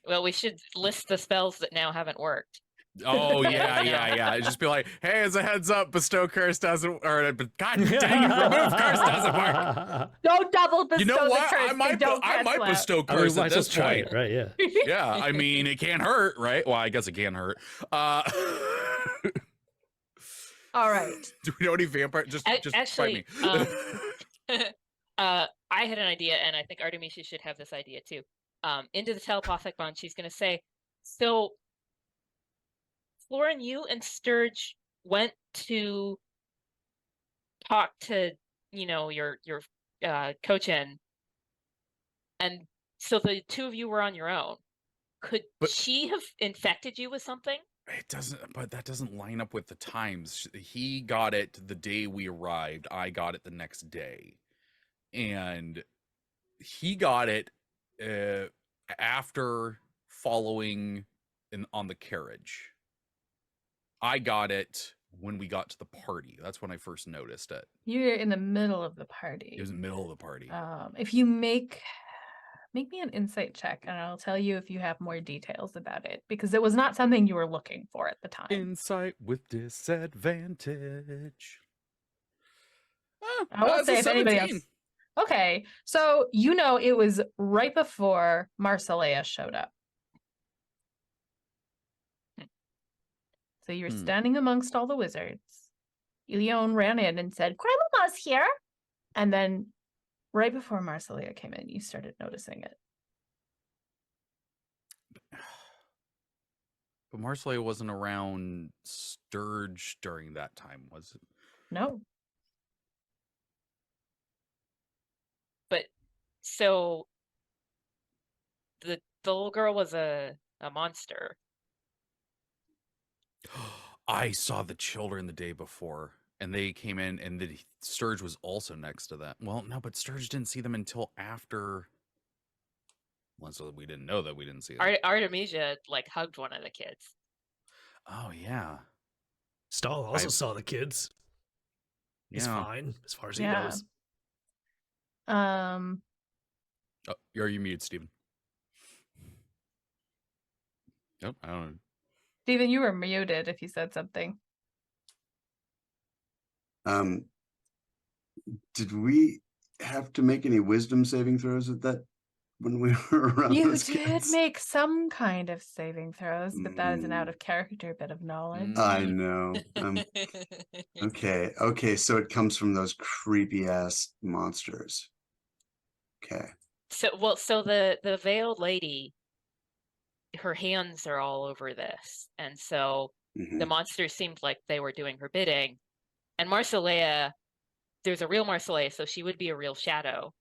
Well, we should list the spells that now haven't worked. Oh yeah. Just be like, hey, as a heads up, bestow curse doesn't, or God dang it, remove curse doesn't work. Don't double bestow You know what? the curse. I might bestow curse at this point. Right? Yeah. Yeah. I mean, it can't hurt, right? Well, I guess it can hurt. All right. Do we know any vampire? Just actually, fight me. I had an idea, and I think Artemisia should have this idea too. Into the telepathic bond, she's going to say, so Florin, you and Stirge went to talk to, you know, your coach-in, and so the two of you were on your own. Could she have infected you with something? It doesn't, but that doesn't line up with the times. He got it the day we arrived. I got it the next day. And he got it after following on the carriage. I got it when we got to the party. That's when I first noticed it. You're in the middle of the party. It was in the middle of the party. If you make me an insight check, and I'll tell you if you have more details about it, because it was not something you were looking for at the time. Insight with disadvantage. I won't say if anybody else. Okay, so you know it was right before Marcelea showed up. So you were standing amongst all the wizards. Ilion ran in and said, "Grandmama's here!" And then right before Marcelea came in, you started noticing it. But Marcelea wasn't around Stirge during that time, was it? No. But so the little girl was a monster. I saw the children the day before, and they came in, and the Stirge was also next to them. Well, no, but Stirge didn't see them until after. Well, so we didn't know that we didn't see them. Artemisia like hugged one of the kids. Oh yeah. Stahl also saw the kids. He's fine as far as he knows. Oh, are you muted, Stephen? Nope, I don't know. Stephen, you were muted if you said something. Did we have to make any wisdom saving throws at that when we were around? You those did kids? make some kind of saving throws, but that is an out of character bit of knowledge. I know. Okay, so it comes from those creepy ass monsters. Okay. So the veiled lady, her hands are all over this, and so the monsters seemed like they were doing her bidding. And Marcelea, there's a real Marcelea, so she would be a real shadow.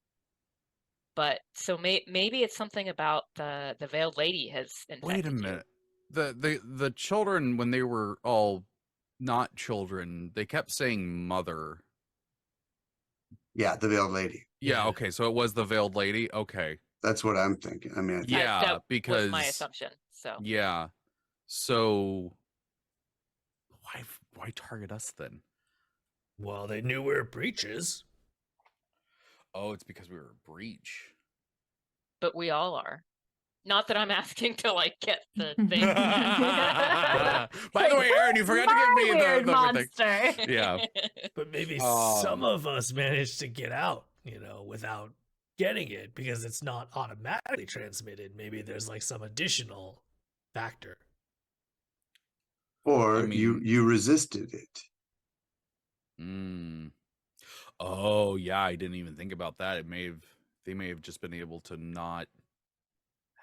But so maybe it's something about the veiled lady has infected. Wait a minute. The children, when they were all not children, they kept saying mother. Yeah, the veiled lady. Yeah, okay, so it was the veiled lady. Okay. That's what I'm thinking. I mean, that because was my assumption. So yeah. So why target us then? Well, they knew we were breaches. Oh, it's because we were a breach. But we all are. Not that I'm asking to like get the thing. By the way, Aaron, you forgot to give me the monster. thing. Yeah. But maybe some of us managed to get out, without getting it, because it's not automatically transmitted. Maybe there's like some additional factor. Or you resisted it. Oh yeah, I didn't even think about that. They may have just been able to not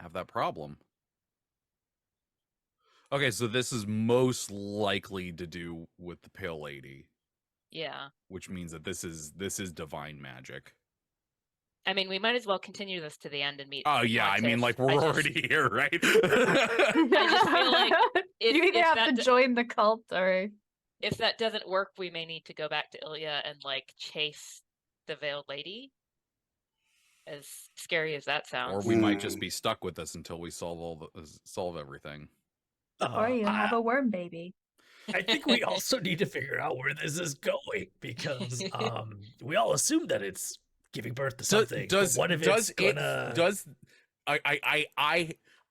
have that problem. Okay, so this is most likely to do with the Pale Lady. Yeah. Which means that this is divine magic. I mean, we might as well continue this to the end and meet. Oh yeah, I mean, like we're already here, right? I just feel like you either have to join the cult, or if that doesn't work, we may need to go back to Ilya and like chase the veiled lady. As scary as that sounds. Or we might just be stuck with this until we solve everything. Or you have a worm baby. I think we also need to figure out where this is going, because we all assume that it's giving birth to something.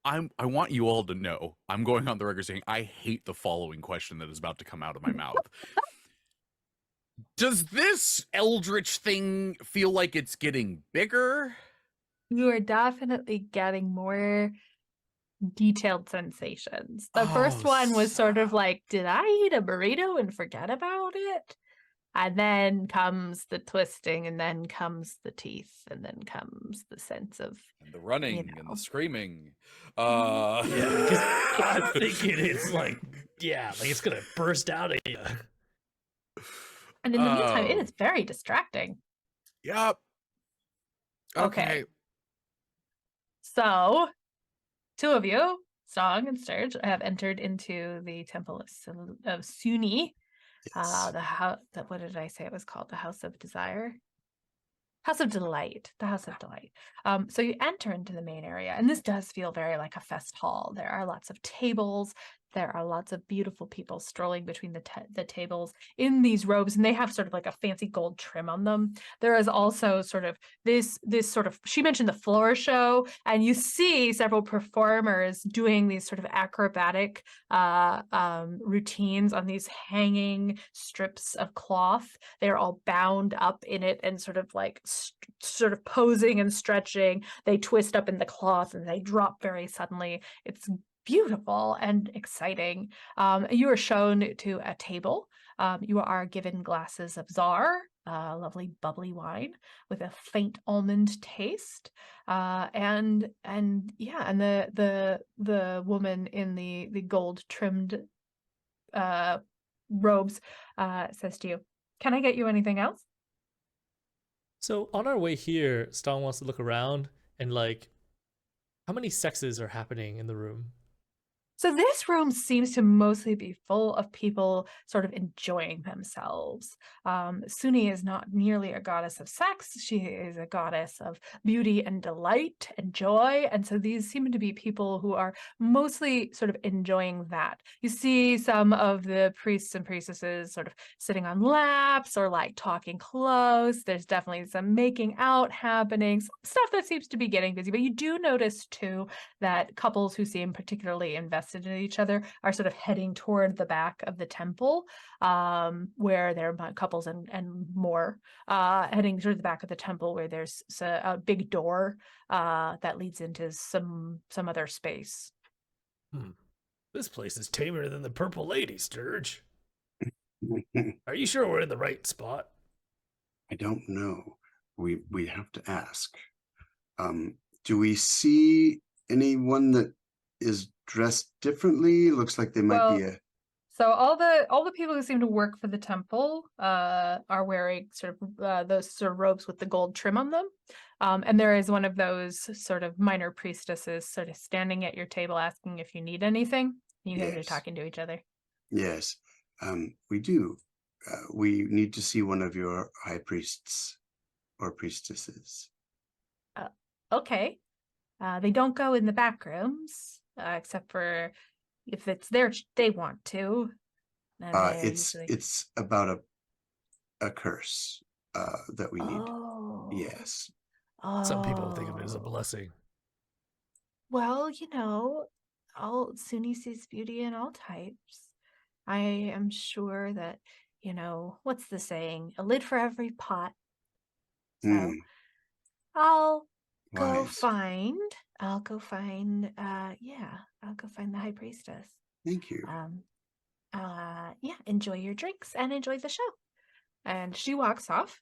I want you all to know, I'm going on the record saying I hate the following question that is about to come out of my mouth. Does this eldritch thing feel like it's getting bigger? You are definitely getting more detailed sensations. The first one was sort of like, did I eat a burrito and forget about it? And then comes the twisting, and then comes the teeth, and then comes the sense of and the running and the screaming. Yeah, because I'm thinking it's like it's gonna burst out of you. And in the meantime, it is very distracting. Yep. Okay. So, two of you, Song and Stirge, have entered into the Temple of Suni. Yes. The house. What did I say it was called? The House of Desire. House of Delight. The House of Delight. So you enter into the main area, and this does feel very like a fest hall. There are lots of tables, there are lots of beautiful people strolling between the tables in these robes, and they have sort of like a fancy gold trim on them. There is also sort of this sort of, she mentioned the floor show, and you see several performers doing these sort of acrobatic routines on these hanging strips of cloth. They're all bound up in it and sort of like sort of posing and stretching. They twist up in the cloth and they drop very suddenly. It's beautiful and exciting. You are shown to a table. You are given glasses of Czar, lovely bubbly wine with a faint almond taste. And the woman in the gold trimmed robes says to you, "Can I get you anything else?" So on our way here, Stong wants to look around and like, how many sexes are happening in the room? So this room seems to mostly be full of people sort of enjoying themselves. Suni is not nearly a goddess of sex. She is a goddess of beauty and delight and joy. And so these seem to be people who are mostly sort of enjoying that. You see some of the priests and priestesses sort of sitting on laps or like talking close. There's definitely some making out happening, some stuff that seems to be getting busy. But you do notice too that couples who seem particularly invested in each other are sort of heading toward the back of the temple, where there are couples and more heading toward the back of the temple, where there's a big door that leads into some other space. This place is tamer than the Purple Lady, Stirge. Are you sure we're in the right spot? I don't know. We have to ask. Do we see anyone that is dressed differently? Looks like they might be a... So all the people who seem to work for the temple are wearing sort of those sort of robes with the gold trim on them. And there is one of those sort of minor priestesses sort of standing at your table asking if you need anything. You guys are talking to each other. Yes, we do. We need to see one of your high priests or priestesses. Okay. They don't go in the back rooms, except for if it's they want to. It's about a curse that we need. Oh. Yes. Some people think of it as a blessing. Well, all Suni sees beauty in all types. I am sure that, what's the saying? A lid for every pot. So I'll go find the high priestess. Thank you. Enjoy your drinks and enjoy the show. And she walks off.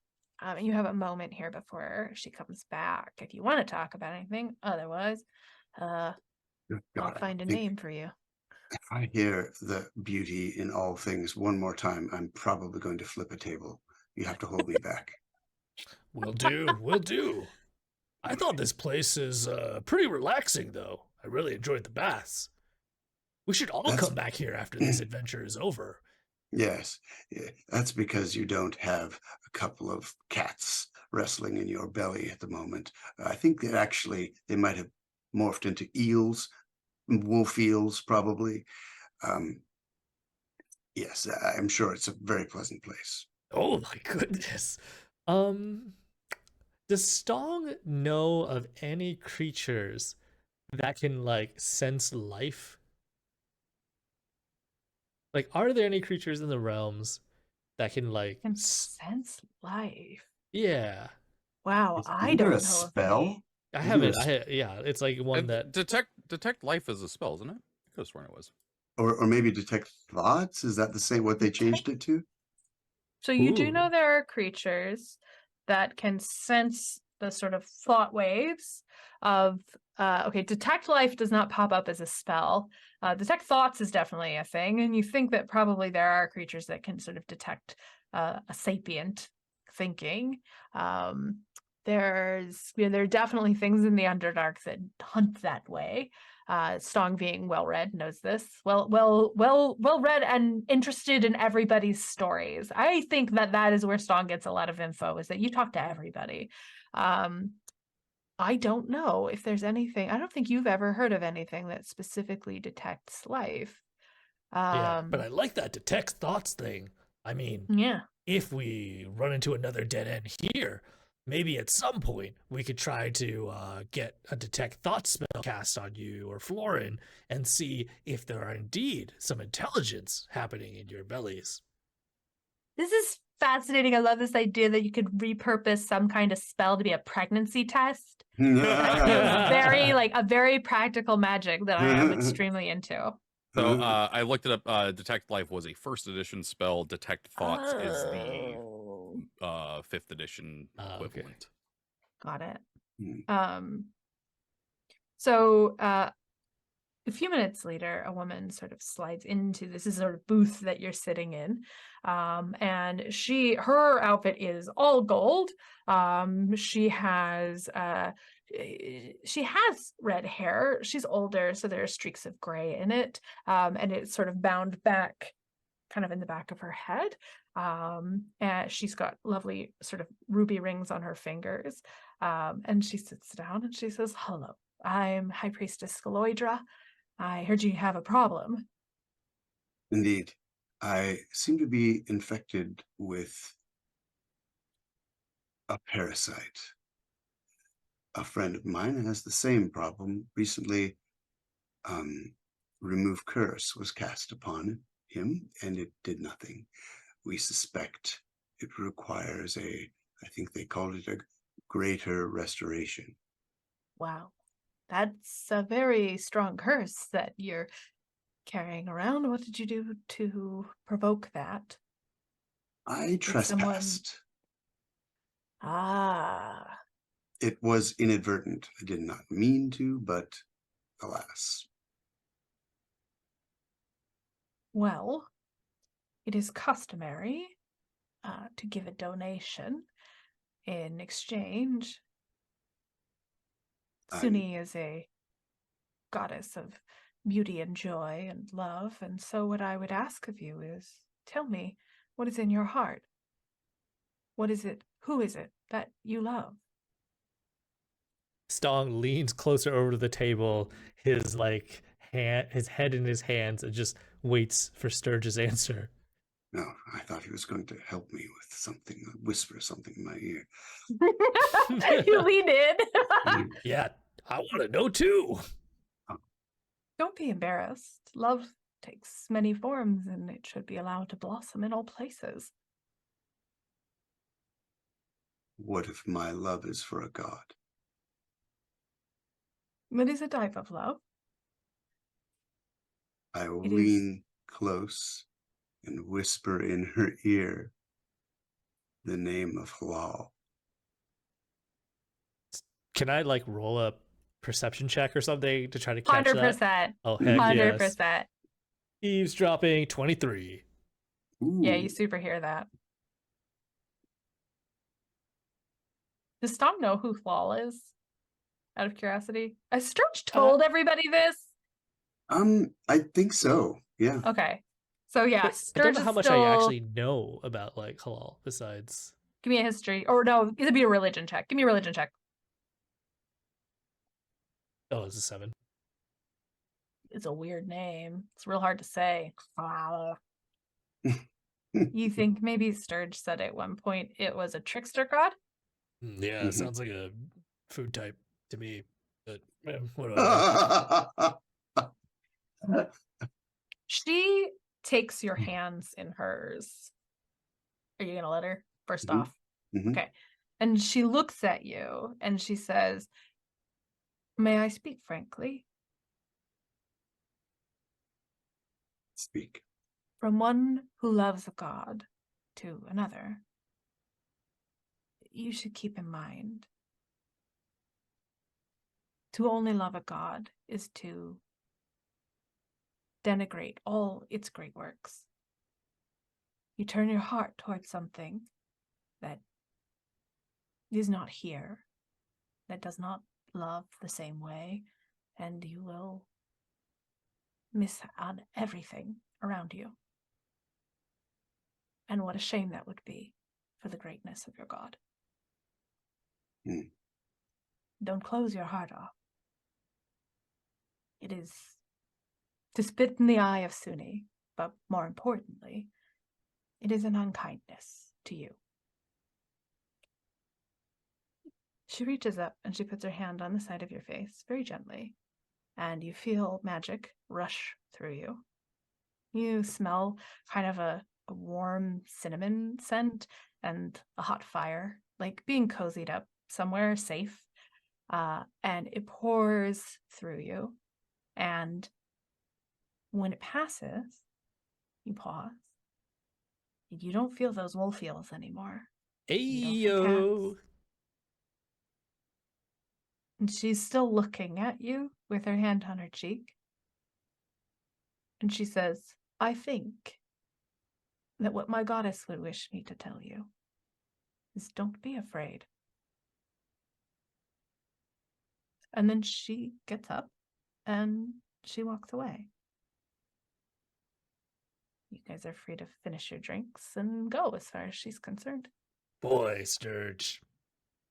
You have a moment here before she comes back if you want to talk about anything. Otherwise, I'll find a name for you. If I hear the beauty in all things one more time, I'm probably going to flip a table. You have to hold me back. Will do. I thought this place is pretty relaxing, though. I really enjoyed the baths. We should all come back here after this adventure is over. Yes, that's because you don't have a couple of cats wrestling in your belly at the moment. I think that actually they might have morphed into eels, wolf eels, probably. Yes, I'm sure it's a very pleasant place. Oh my goodness. Does Stong know of any creatures that can like sense life? Like, are there any creatures in the realms that can like sense life? Yeah. Wow, I don't know. A spell? I haven't. It's like one that detect life is a spell, isn't it? I could have sworn it was. Or maybe detect thoughts. Is that the same? What they changed it to? So you do know there are creatures that can sense the sort of thought waves of. Detect life does not pop up as a spell. Detect thoughts is definitely a thing, and you think that probably there are creatures that can sort of detect a sapient thinking. There are definitely things in the Underdark that hunt that way. Stong, being well read, knows this. Well read and interested in everybody's stories. I think that is where Stong gets a lot of info, is that you talk to everybody. I don't know if there's anything. I don't think you've ever heard of anything that specifically detects life. Yeah, but I like that detect thoughts thing. I mean, Yeah. if we run into another dead end here, maybe at some point we could try to get a detect thoughts spell cast on you or Florin and see if there are indeed some intelligence happening in your bellies. This is fascinating. I love this idea that you could repurpose some kind of spell to be a pregnancy test. That feels very like a very practical magic that I am extremely into. So I looked it up. Detect Life was a first edition spell. Detect Thoughts is the Oh. 5th edition Okay. equivalent. Got it. Hmm. So a few minutes later, a woman sort of slides into this sort of booth that you're sitting in. And her outfit is all gold. She has red hair. She's older, so there are streaks of gray in it. And it's sort of bound back kind of in the back of her head. And she's got lovely sort of ruby rings on her fingers. And she sits down and she says, "Hello, I'm High Priestess Scaloidra. I heard you have a problem." Indeed. I seem to be infected with a parasite. A friend of mine has the same problem. Recently, remove curse was cast upon him, and it did nothing. We suspect it requires I think they called it a greater restoration. Wow, that's a very strong curse that you're carrying around. What did you do to provoke that? I trespassed. Ah, It was inadvertent. I did not mean to, but alas. well, it is customary to give a donation in exchange. Suni is a goddess of beauty and joy and love, and so what I would ask of you is, tell me what is in your heart. What is it? Who is it that you love? Stong leans closer over to the table, his his head in his hands, and just waits for Sturge's answer. No, I thought he was going to help me with something, whisper something in my ear. You leaned in. Yeah, I want to know too. Don't be embarrassed. Love takes many forms, and it should be allowed to blossom in all places. What if my love is for a god? What is a type of love? I will It is- lean close and whisper in her ear the name of Halal. Can I roll a perception check or something to try to catch that? 100%. Oh, heck 100%. yes. Eavesdropping 23. Ooh. Yeah, you super hear that. Does Tom know who Flal is? Out of curiosity. Has Sturge told everybody this? I think so. Yeah. Okay. So yeah, I don't Sturge know is how much still... I actually know about Halal besides. Give me a history. Or no, it'd be a religion check. Give me a religion check. Oh, it's a 7. It's a weird name. It's real hard to say. You think maybe Sturge said at one point it was a trickster god? Yeah, Mhm. sounds like a food type to me. But whatever. She takes your hands in hers. Are you gonna let her? First Mhm. off. Mhm. Okay. And she looks at you and she says, "May I speak frankly? Speak. From one who loves a god to another, you should keep in mind, to only love a god is to denigrate all its great works. You turn your heart towards something that is not here, that does not love the same way, and you will miss on everything around you. And what a shame that would be for the greatness of your god. Mm. Don't close your heart off. It is to spit in the eye of Suni, but more importantly, it is an unkindness to you. She reaches up and she puts her hand on the side of your face very gently, and you feel magic rush through you. You smell kind of a warm cinnamon scent and a hot fire, like being cozied up somewhere safe. And it pours through you. And when it passes, you pause. You don't feel those wolf feels anymore. You don't feel Ayo. cats. And she's still looking at you with her hand on her cheek. And she says, I think that what my goddess would wish me to tell you is don't be afraid. And then she gets up and she walks away. You guys are free to finish your drinks and go as far as she's concerned. Boy, Stirge.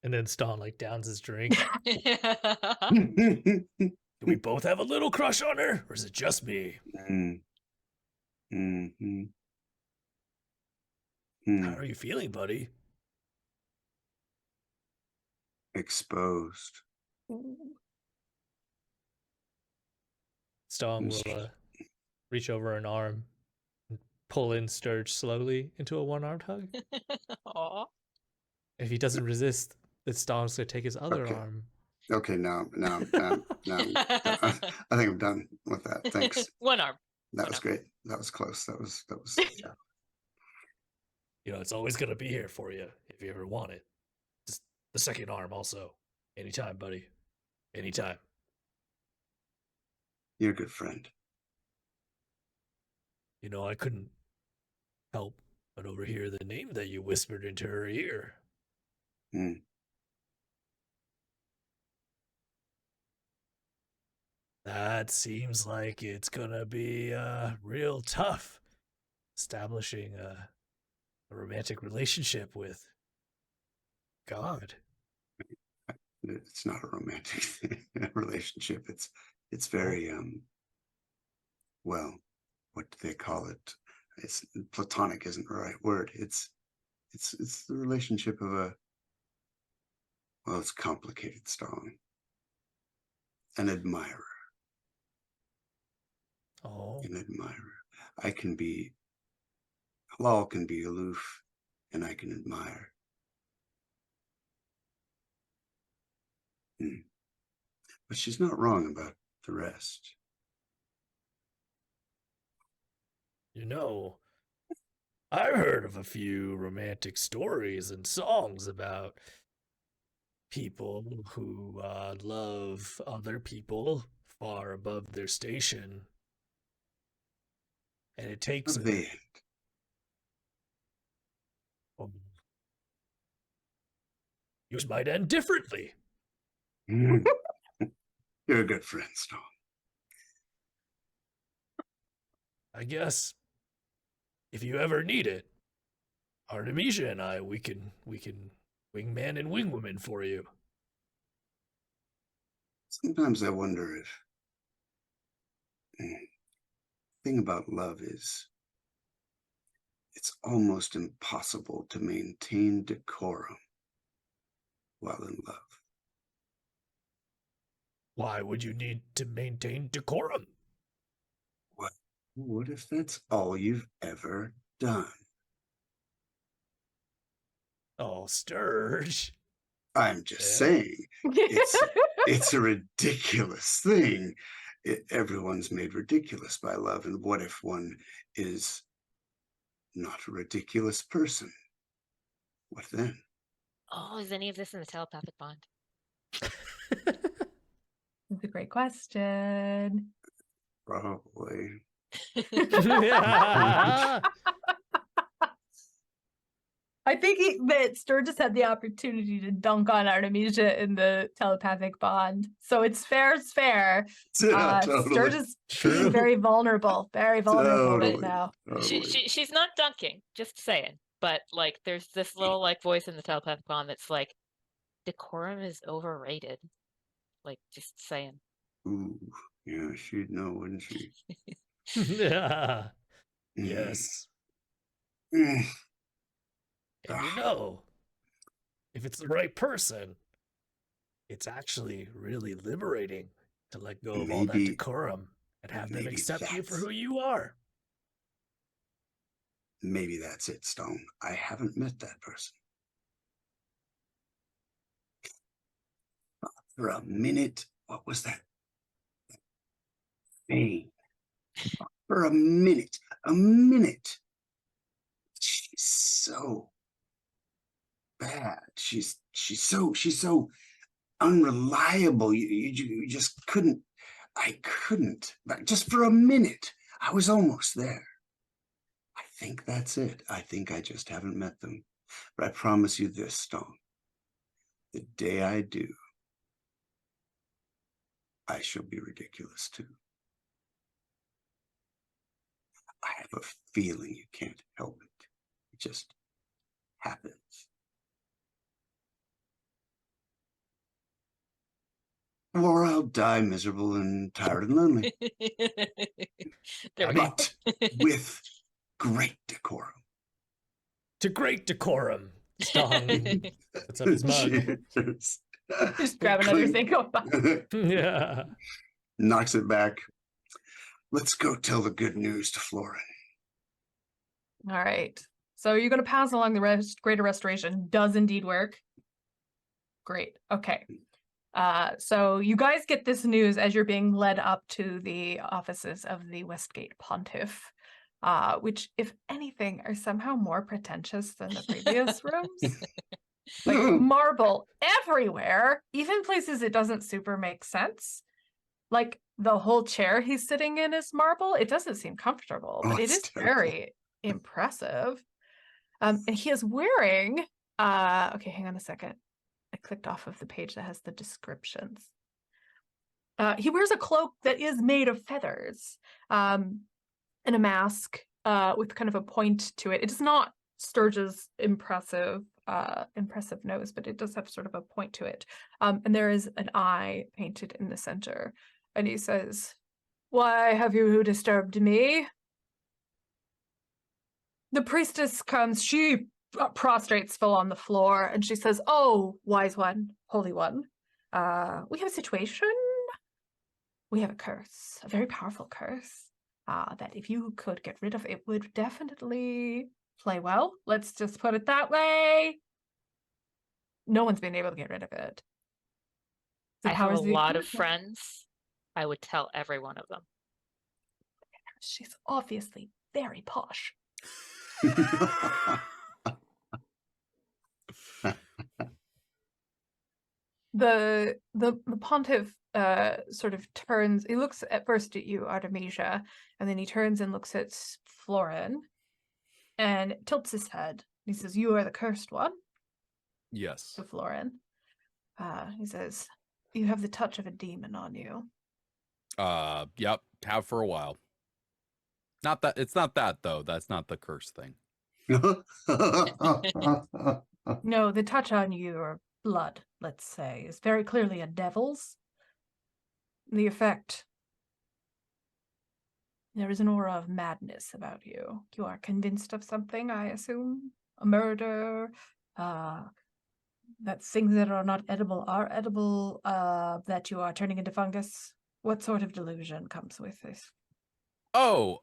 And then Ston like downs his drink. Mm, Do we both have a little crush on her, or is it just me? mhm, How are you feeling, buddy? Exposed. Ston will reach over an arm and pull in Sturge slowly into a one-armed hug. Aw. If he doesn't resist, then Ston's going to take his other Okay. arm. Okay, now, I think I'm done with that. Thanks. One arm. That was great. That was close. That was, yeah. You know, it's always going to be here for you if you ever want it. Just the second arm also. Anytime, buddy. Anytime. You're a good friend. You know, I couldn't help but overhear the name that you whispered into her ear. Mm. That seems like it's gonna be real tough establishing a romantic relationship with God. It's not a romantic relationship. It's very well, what do they call it? It's platonic isn't the right word. It's the relationship of it's complicated, Stalin. An admirer. Oh, An admirer. Halal can be aloof, and I can admire. But she's not wrong about the rest. you know, I've heard of a few romantic stories and songs about people who love other people far above their station. And it takes A band. Yours might end differently. You're a good friend, Stone. I guess if you ever need it, Artemisia and I, we can wingman and wingwoman for you. Sometimes I wonder if the thing about love is it's almost impossible to maintain decorum while in love. Why would you need to maintain decorum? What if that's all you've ever done? Oh, Stirge. I'm just saying, it's a ridiculous thing. Everyone's made ridiculous by love, and what if one is not a ridiculous person? What then? Oh, is any of this in the telepathic bond? That's a great question. Probably. I think that Sturgis had the opportunity to dunk on Artemisia in the telepathic bond. So it's fair is fair. Yeah, totally. Sturgis being very vulnerable right Totally. now. She's not dunking, just saying. But like, there's this little like voice in the telepathic bond that's like, decorum is overrated. Like, just saying. Ooh, yeah, she'd know, wouldn't she? Yeah. Yes. Mm. And you know, if it's the right person, it's actually really liberating to let go of all that Maybe- decorum and have them maybe accept you for that's- who you are. Maybe that's it, Stone. I haven't met that person. For a minute, what was that? Hey, for a minute. She's so bad. She's so unreliable. You just couldn't. I couldn't. But just for a minute, I was almost there. I think that's it. I think I just haven't met them. But I promise you this, Stone. The day I do, I shall be ridiculous too. I have a feeling you can't help it. It just happens. Or I'll die miserable and tired and lonely. There I we mean, go. But with great decorum. To great decorum, Stong. That's up his mug. Cheers. Just grab another Clink. thing. Go back. Yeah. Knocks it back. Let's go tell the good news to Florin. All right. So you're going to pass along the greater restoration. Does indeed work. Great. Okay. So you guys get this news as you're being led up to the offices of the Westgate Pontiff, which, if anything, are somehow more pretentious than the previous rooms. Like marble everywhere, even places it doesn't super make sense. Like the whole chair he's sitting in is marble. It doesn't seem comfortable, Oh, but it it's is terrible. very impressive. And he is wearing, okay, hang on a second. I clicked off of the page that has the descriptions. He wears a cloak that is made of feathers, and a mask with kind of a point to it. It is not Stirge's impressive nose, but it does have sort of a point to it. And there is an eye painted in the center. And he says, "Why have you disturbed me?" The priestess comes, she prostrates full on the floor, and she says, "Oh, wise one, holy one, we have a situation. We have a curse, a very powerful curse, that if you could get rid of, it would definitely play well. Let's just put it that way. No one's been able to get rid of it. The I have a powers that lot be- of friends. I would tell every one of them. She's obviously very posh. The pontiff sort of turns. He looks at first at you, Artemisia, and then he turns and looks at Florin, and tilts his head. He says, "You are the cursed one." Yes. To Florin, he says, "You have the touch of a demon on you." Yep. Have for a while. Not that. It's not that though. That's not the curse thing. No, the touch on your blood, let's say, is very clearly a devil's. The effect. There is an aura of madness about you. You are convinced of something, I assume? A murder, that things that are not edible are edible, that you are turning into fungus. What sort of delusion comes with this? Oh,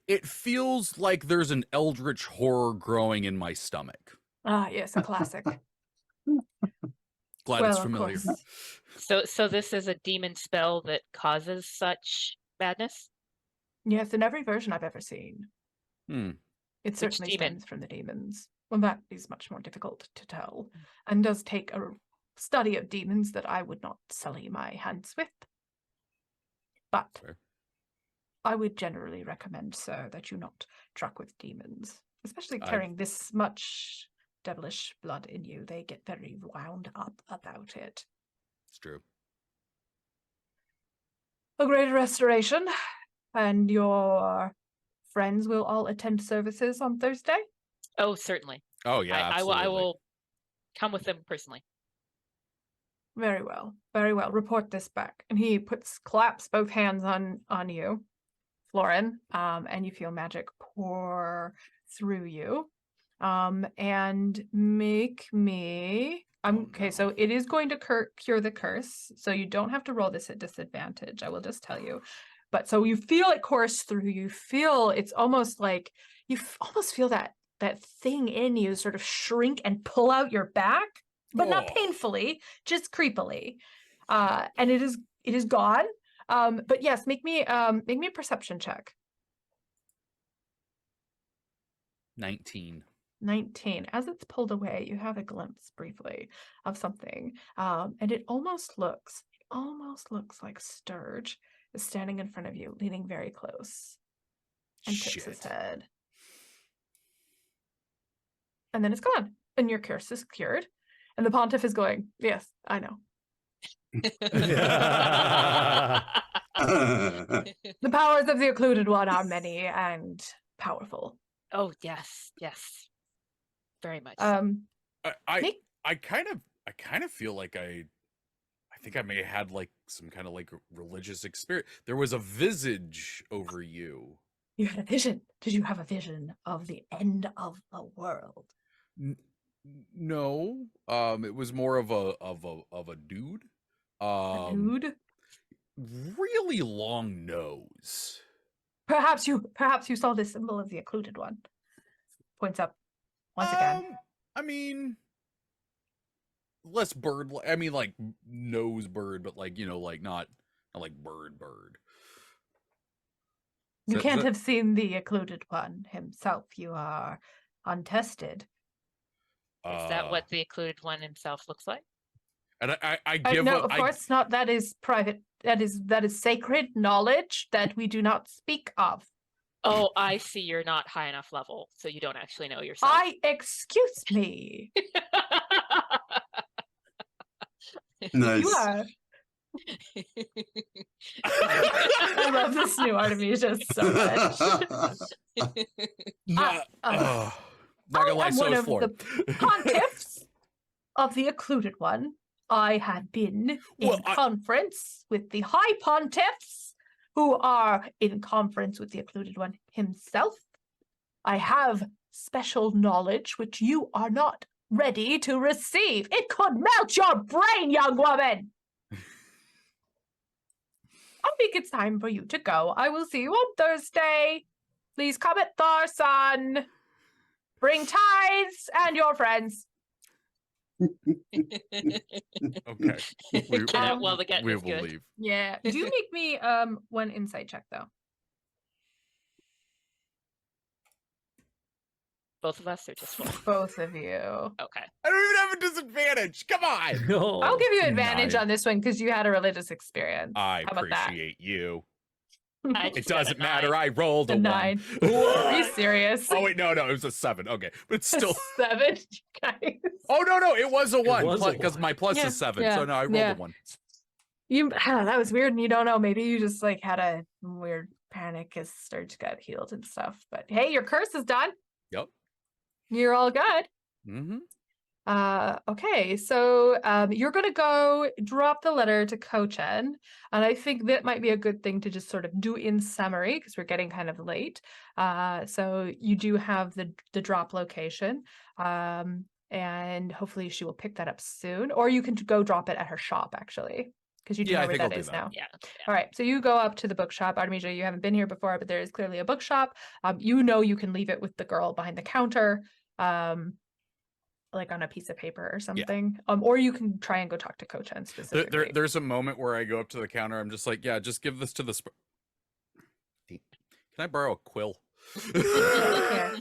it feels like there's an eldritch horror growing in my stomach. Ah, yes, a classic. Glad Well, it's of familiar. course. So this is a demon spell that causes such madness? Yes, in every version I've ever seen. Hmm. It certainly demon? stems from the demons. Well, that is much more difficult to tell, and does take a study of demons that I would not sully my hands with. But Fair. I would generally recommend, sir, that you not truck with demons, especially I've- carrying this much devilish blood in you. They get very wound up about it. It's true. A great restoration, and your friends will all attend services on Thursday? Oh, certainly. Oh yeah, I absolutely. will come with them personally. Very well, very well. Report this back. And he claps both hands on you, Florin, and you feel magic pour through you. And make me. Okay, so it is going to cure the curse, so you don't have to roll this at disadvantage. I will just tell you. But so you feel it course through. You feel it's almost like you almost feel that thing in you sort of shrink and pull out your back, but not painfully, just creepily. And it is gone. But yes, make me a perception check. 19. 19. As it's pulled away, you have a glimpse briefly of something. And it almost looks like Stirge is standing in front of you, leaning very close. And tips his head. And then it's gone. And your curse is cured. And the Pontiff is going, yes, I know. The powers of the Occluded One are many and powerful. Oh, yes. Very much. I kind of feel like I think I may have had like some kind of like religious experience. There was a visage over you. You had a vision. Did you have a vision of the end of the world? No. It was more of a dude. A dude? Really long nose. Perhaps you saw the symbol of the Occluded One. Points up once again. I mean, less bird. I mean, like nose bird, but like like not like bird. You can't have seen the Occluded One himself. You are untested. Is that what the Occluded One himself looks like? And I give no, of course not. That is private. That is sacred knowledge that we do not speak of. Oh, I see. You're not high enough level, so you don't actually know yourself. Excuse me. Nice. You are. I love this new Artemisia so much. not gonna lie, so is Florin. The pontiffs of the Occluded One. I had been in conference with the High Pontiffs, who are in conference with the Occluded One himself. I have special knowledge which you are not ready to receive. It could melt your brain, young woman. I think it's time for you to go. I will see you on Thursday. Please come at Tharson. Bring tithes and your friends. Okay. Well, the getting we is will good. leave. Yeah. Do make me one insight check though. Both of us or just one? Both of you. Okay. I don't even have a disadvantage. Come on. No. I'll give you advantage Nice. on this one because you had a religious experience. I How about that? appreciate you. I It just got a doesn't matter. 9. I rolled a A 9. 9. Are you serious? Oh wait, no, it was a 7. Okay, but it's still. 7, you guys. Oh no, it was a 1 was a because 1. my plus Yeah, is 7. yeah, So no, I rolled yeah. a 1. That was weird, and you don't know. Maybe you just like had a weird panic as Stirge got healed and stuff. But hey, your curse is done. Yep. You're all good. Mm-hmm. Okay, so you're gonna go drop the letter to Kochen, and I think that might be a good thing to just sort of do in summary because we're getting kind of late. So you do have the drop location, and hopefully she will pick that up soon, or you can go drop it at her shop actually, because you do Yeah, I know where think I'll that do is that. now. Yeah. All right, so you go up to the bookshop. Artemisia, you haven't been here before, but there is clearly a bookshop. You know you can leave it with the girl behind the counter. Like on a piece of paper or something. Or you can try and go talk to Kochen specifically. There's a moment where I go up to the counter. I'm just like, yeah, just give this to the. Can I borrow a quill? Yeah.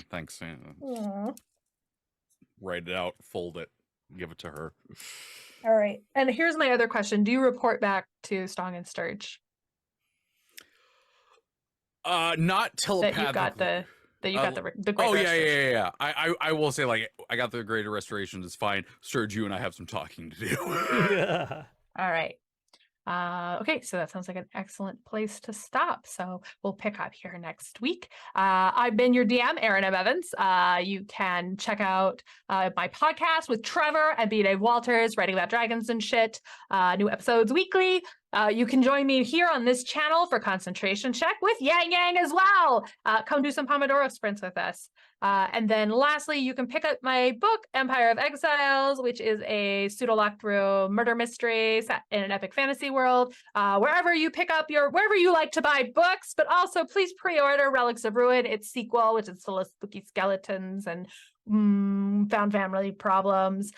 Thanks. Aw. Write it out, fold it, give it to her. All right. And here's my other question. Do you report back to Song and Stirge Not telepathically. that you got the great Oh restoration? yeah. I will say, like, I got the greater restoration. It's fine. Stirge, you and I have some talking to do. Yeah. All right. Okay, so that sounds like an excellent place to stop. So we'll pick up here next week. I've been your DM, Erin M. Evans. You can check out my podcast with Trevor and B. Dave Walters, writing about dragons and shit. New episodes weekly. You can join me here on this channel for Concentration Check with Yang Yang as well. Come do some Pomodoro sprints with us. And then lastly, you can pick up my book, Empire of Exiles, which is a pseudo-locked through murder mystery set in an epic fantasy world. Wherever you wherever you like to buy books, but also please pre-order Relics of Ruin, its sequel, which is full of spooky skeletons and found family problems,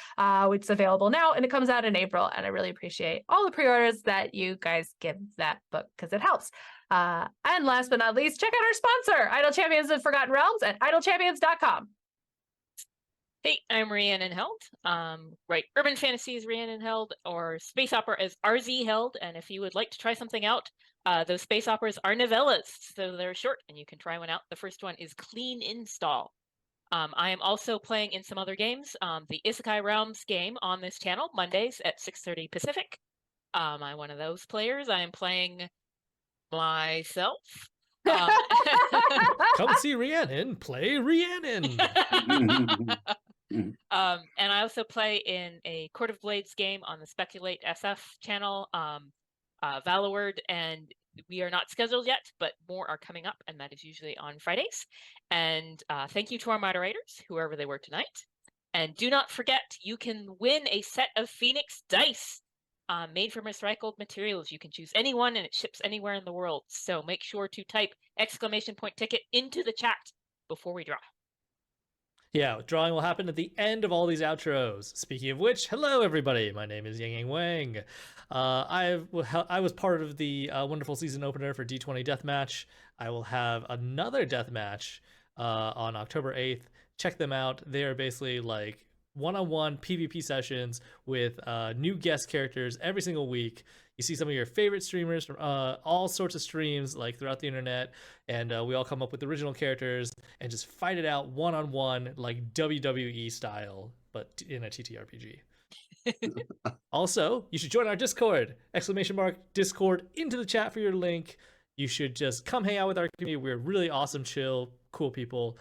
which is available now, and it comes out in April. And I really appreciate all the pre-orders that you guys give that book because it helps. And last but not least, check out our sponsor, Idle Champions of Forgotten Realms at idlechampions.com. Hey, I'm Rhiannon Held. Write urban fantasy as Rhiannon Held, or space opera as RZ Held. And if you would like to try something out, those space operas are novellas, so they're short and you can try one out. The first one is Clean Install. I am also playing in some other games, the Isekai Realms game on this channel, Mondays at 6:30 Pacific. I'm one of those players. I am playing myself. Come see Rhiannon play Rhiannon. And I also play in a Court of Blades game on the Speculate SF channel, Valorword, and we are not scheduled yet, but more are coming up, and that is usually on Fridays. And thank you to our moderators, whoever they were tonight. And do not forget, you can win a set of Phoenix dice made from recycled materials. You can choose any one, and it ships anywhere in the world. So make sure to type !ticket into the chat before we draw. Yeah, drawing will happen at the end of all these outros. Speaking of which, hello everybody. My name is Yang Yang Wang. I was part of the wonderful season opener for D20 Deathmatch. I will have another deathmatch on October 8th. Check them out. They are basically like one-on-one PvP sessions with new guest characters every single week. You see some of your favorite streamers from all sorts of streams like throughout the internet, and we all come up with original characters and just fight it out one-on-one like WWE style, but in a TTRPG. Also, you should join our Discord! !Discord into the chat for your link. You should just come hang out with our community. We're really awesome, chill, cool people.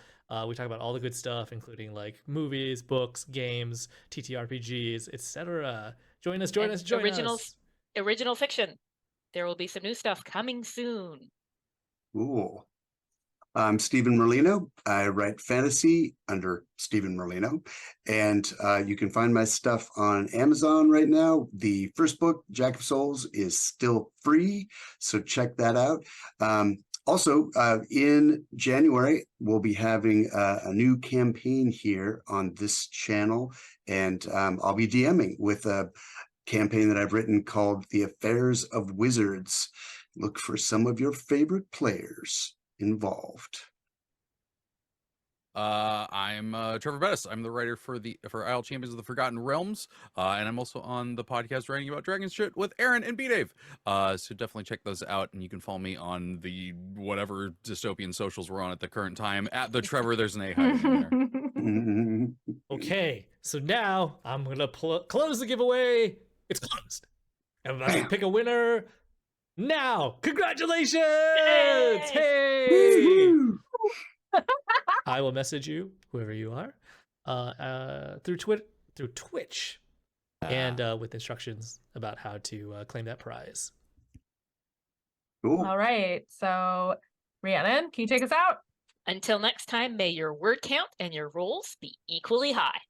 We talk about all the good stuff, including like movies, books, games, TTRPGs, etc. Join us. Original fiction. There will be some new stuff coming soon. Ooh. I'm Stephen Merlino. I write fantasy under Stephen Merlino, and you can find my stuff on Amazon right now. The first book, Jack of Souls, is still free, so check that out. Also, in January, we'll be having a new campaign here on this channel, and I'll be DMing with a campaign that I've written called The Affairs of Wizards. Look for some of your favorite players involved. I'm Trevor Bettis. I'm the writer for Idle Champions of the Forgotten Realms, and I'm also on the podcast writing about dragon shit with Aaron and B-Dave. So definitely check those out, and you can follow me on the whatever dystopian socials we're on at the current time at the Trevor. There's an A hiding in there. Okay, so now I'm gonna close the giveaway. It's closed. I'm about to pick a winner now. Congratulations! Hey! I will message you, whoever you are, through Twitch, and with instructions about how to claim that prize. Cool. All right. So, Rhiannon, can you take us out? Until next time, may your word count and your rolls be equally high.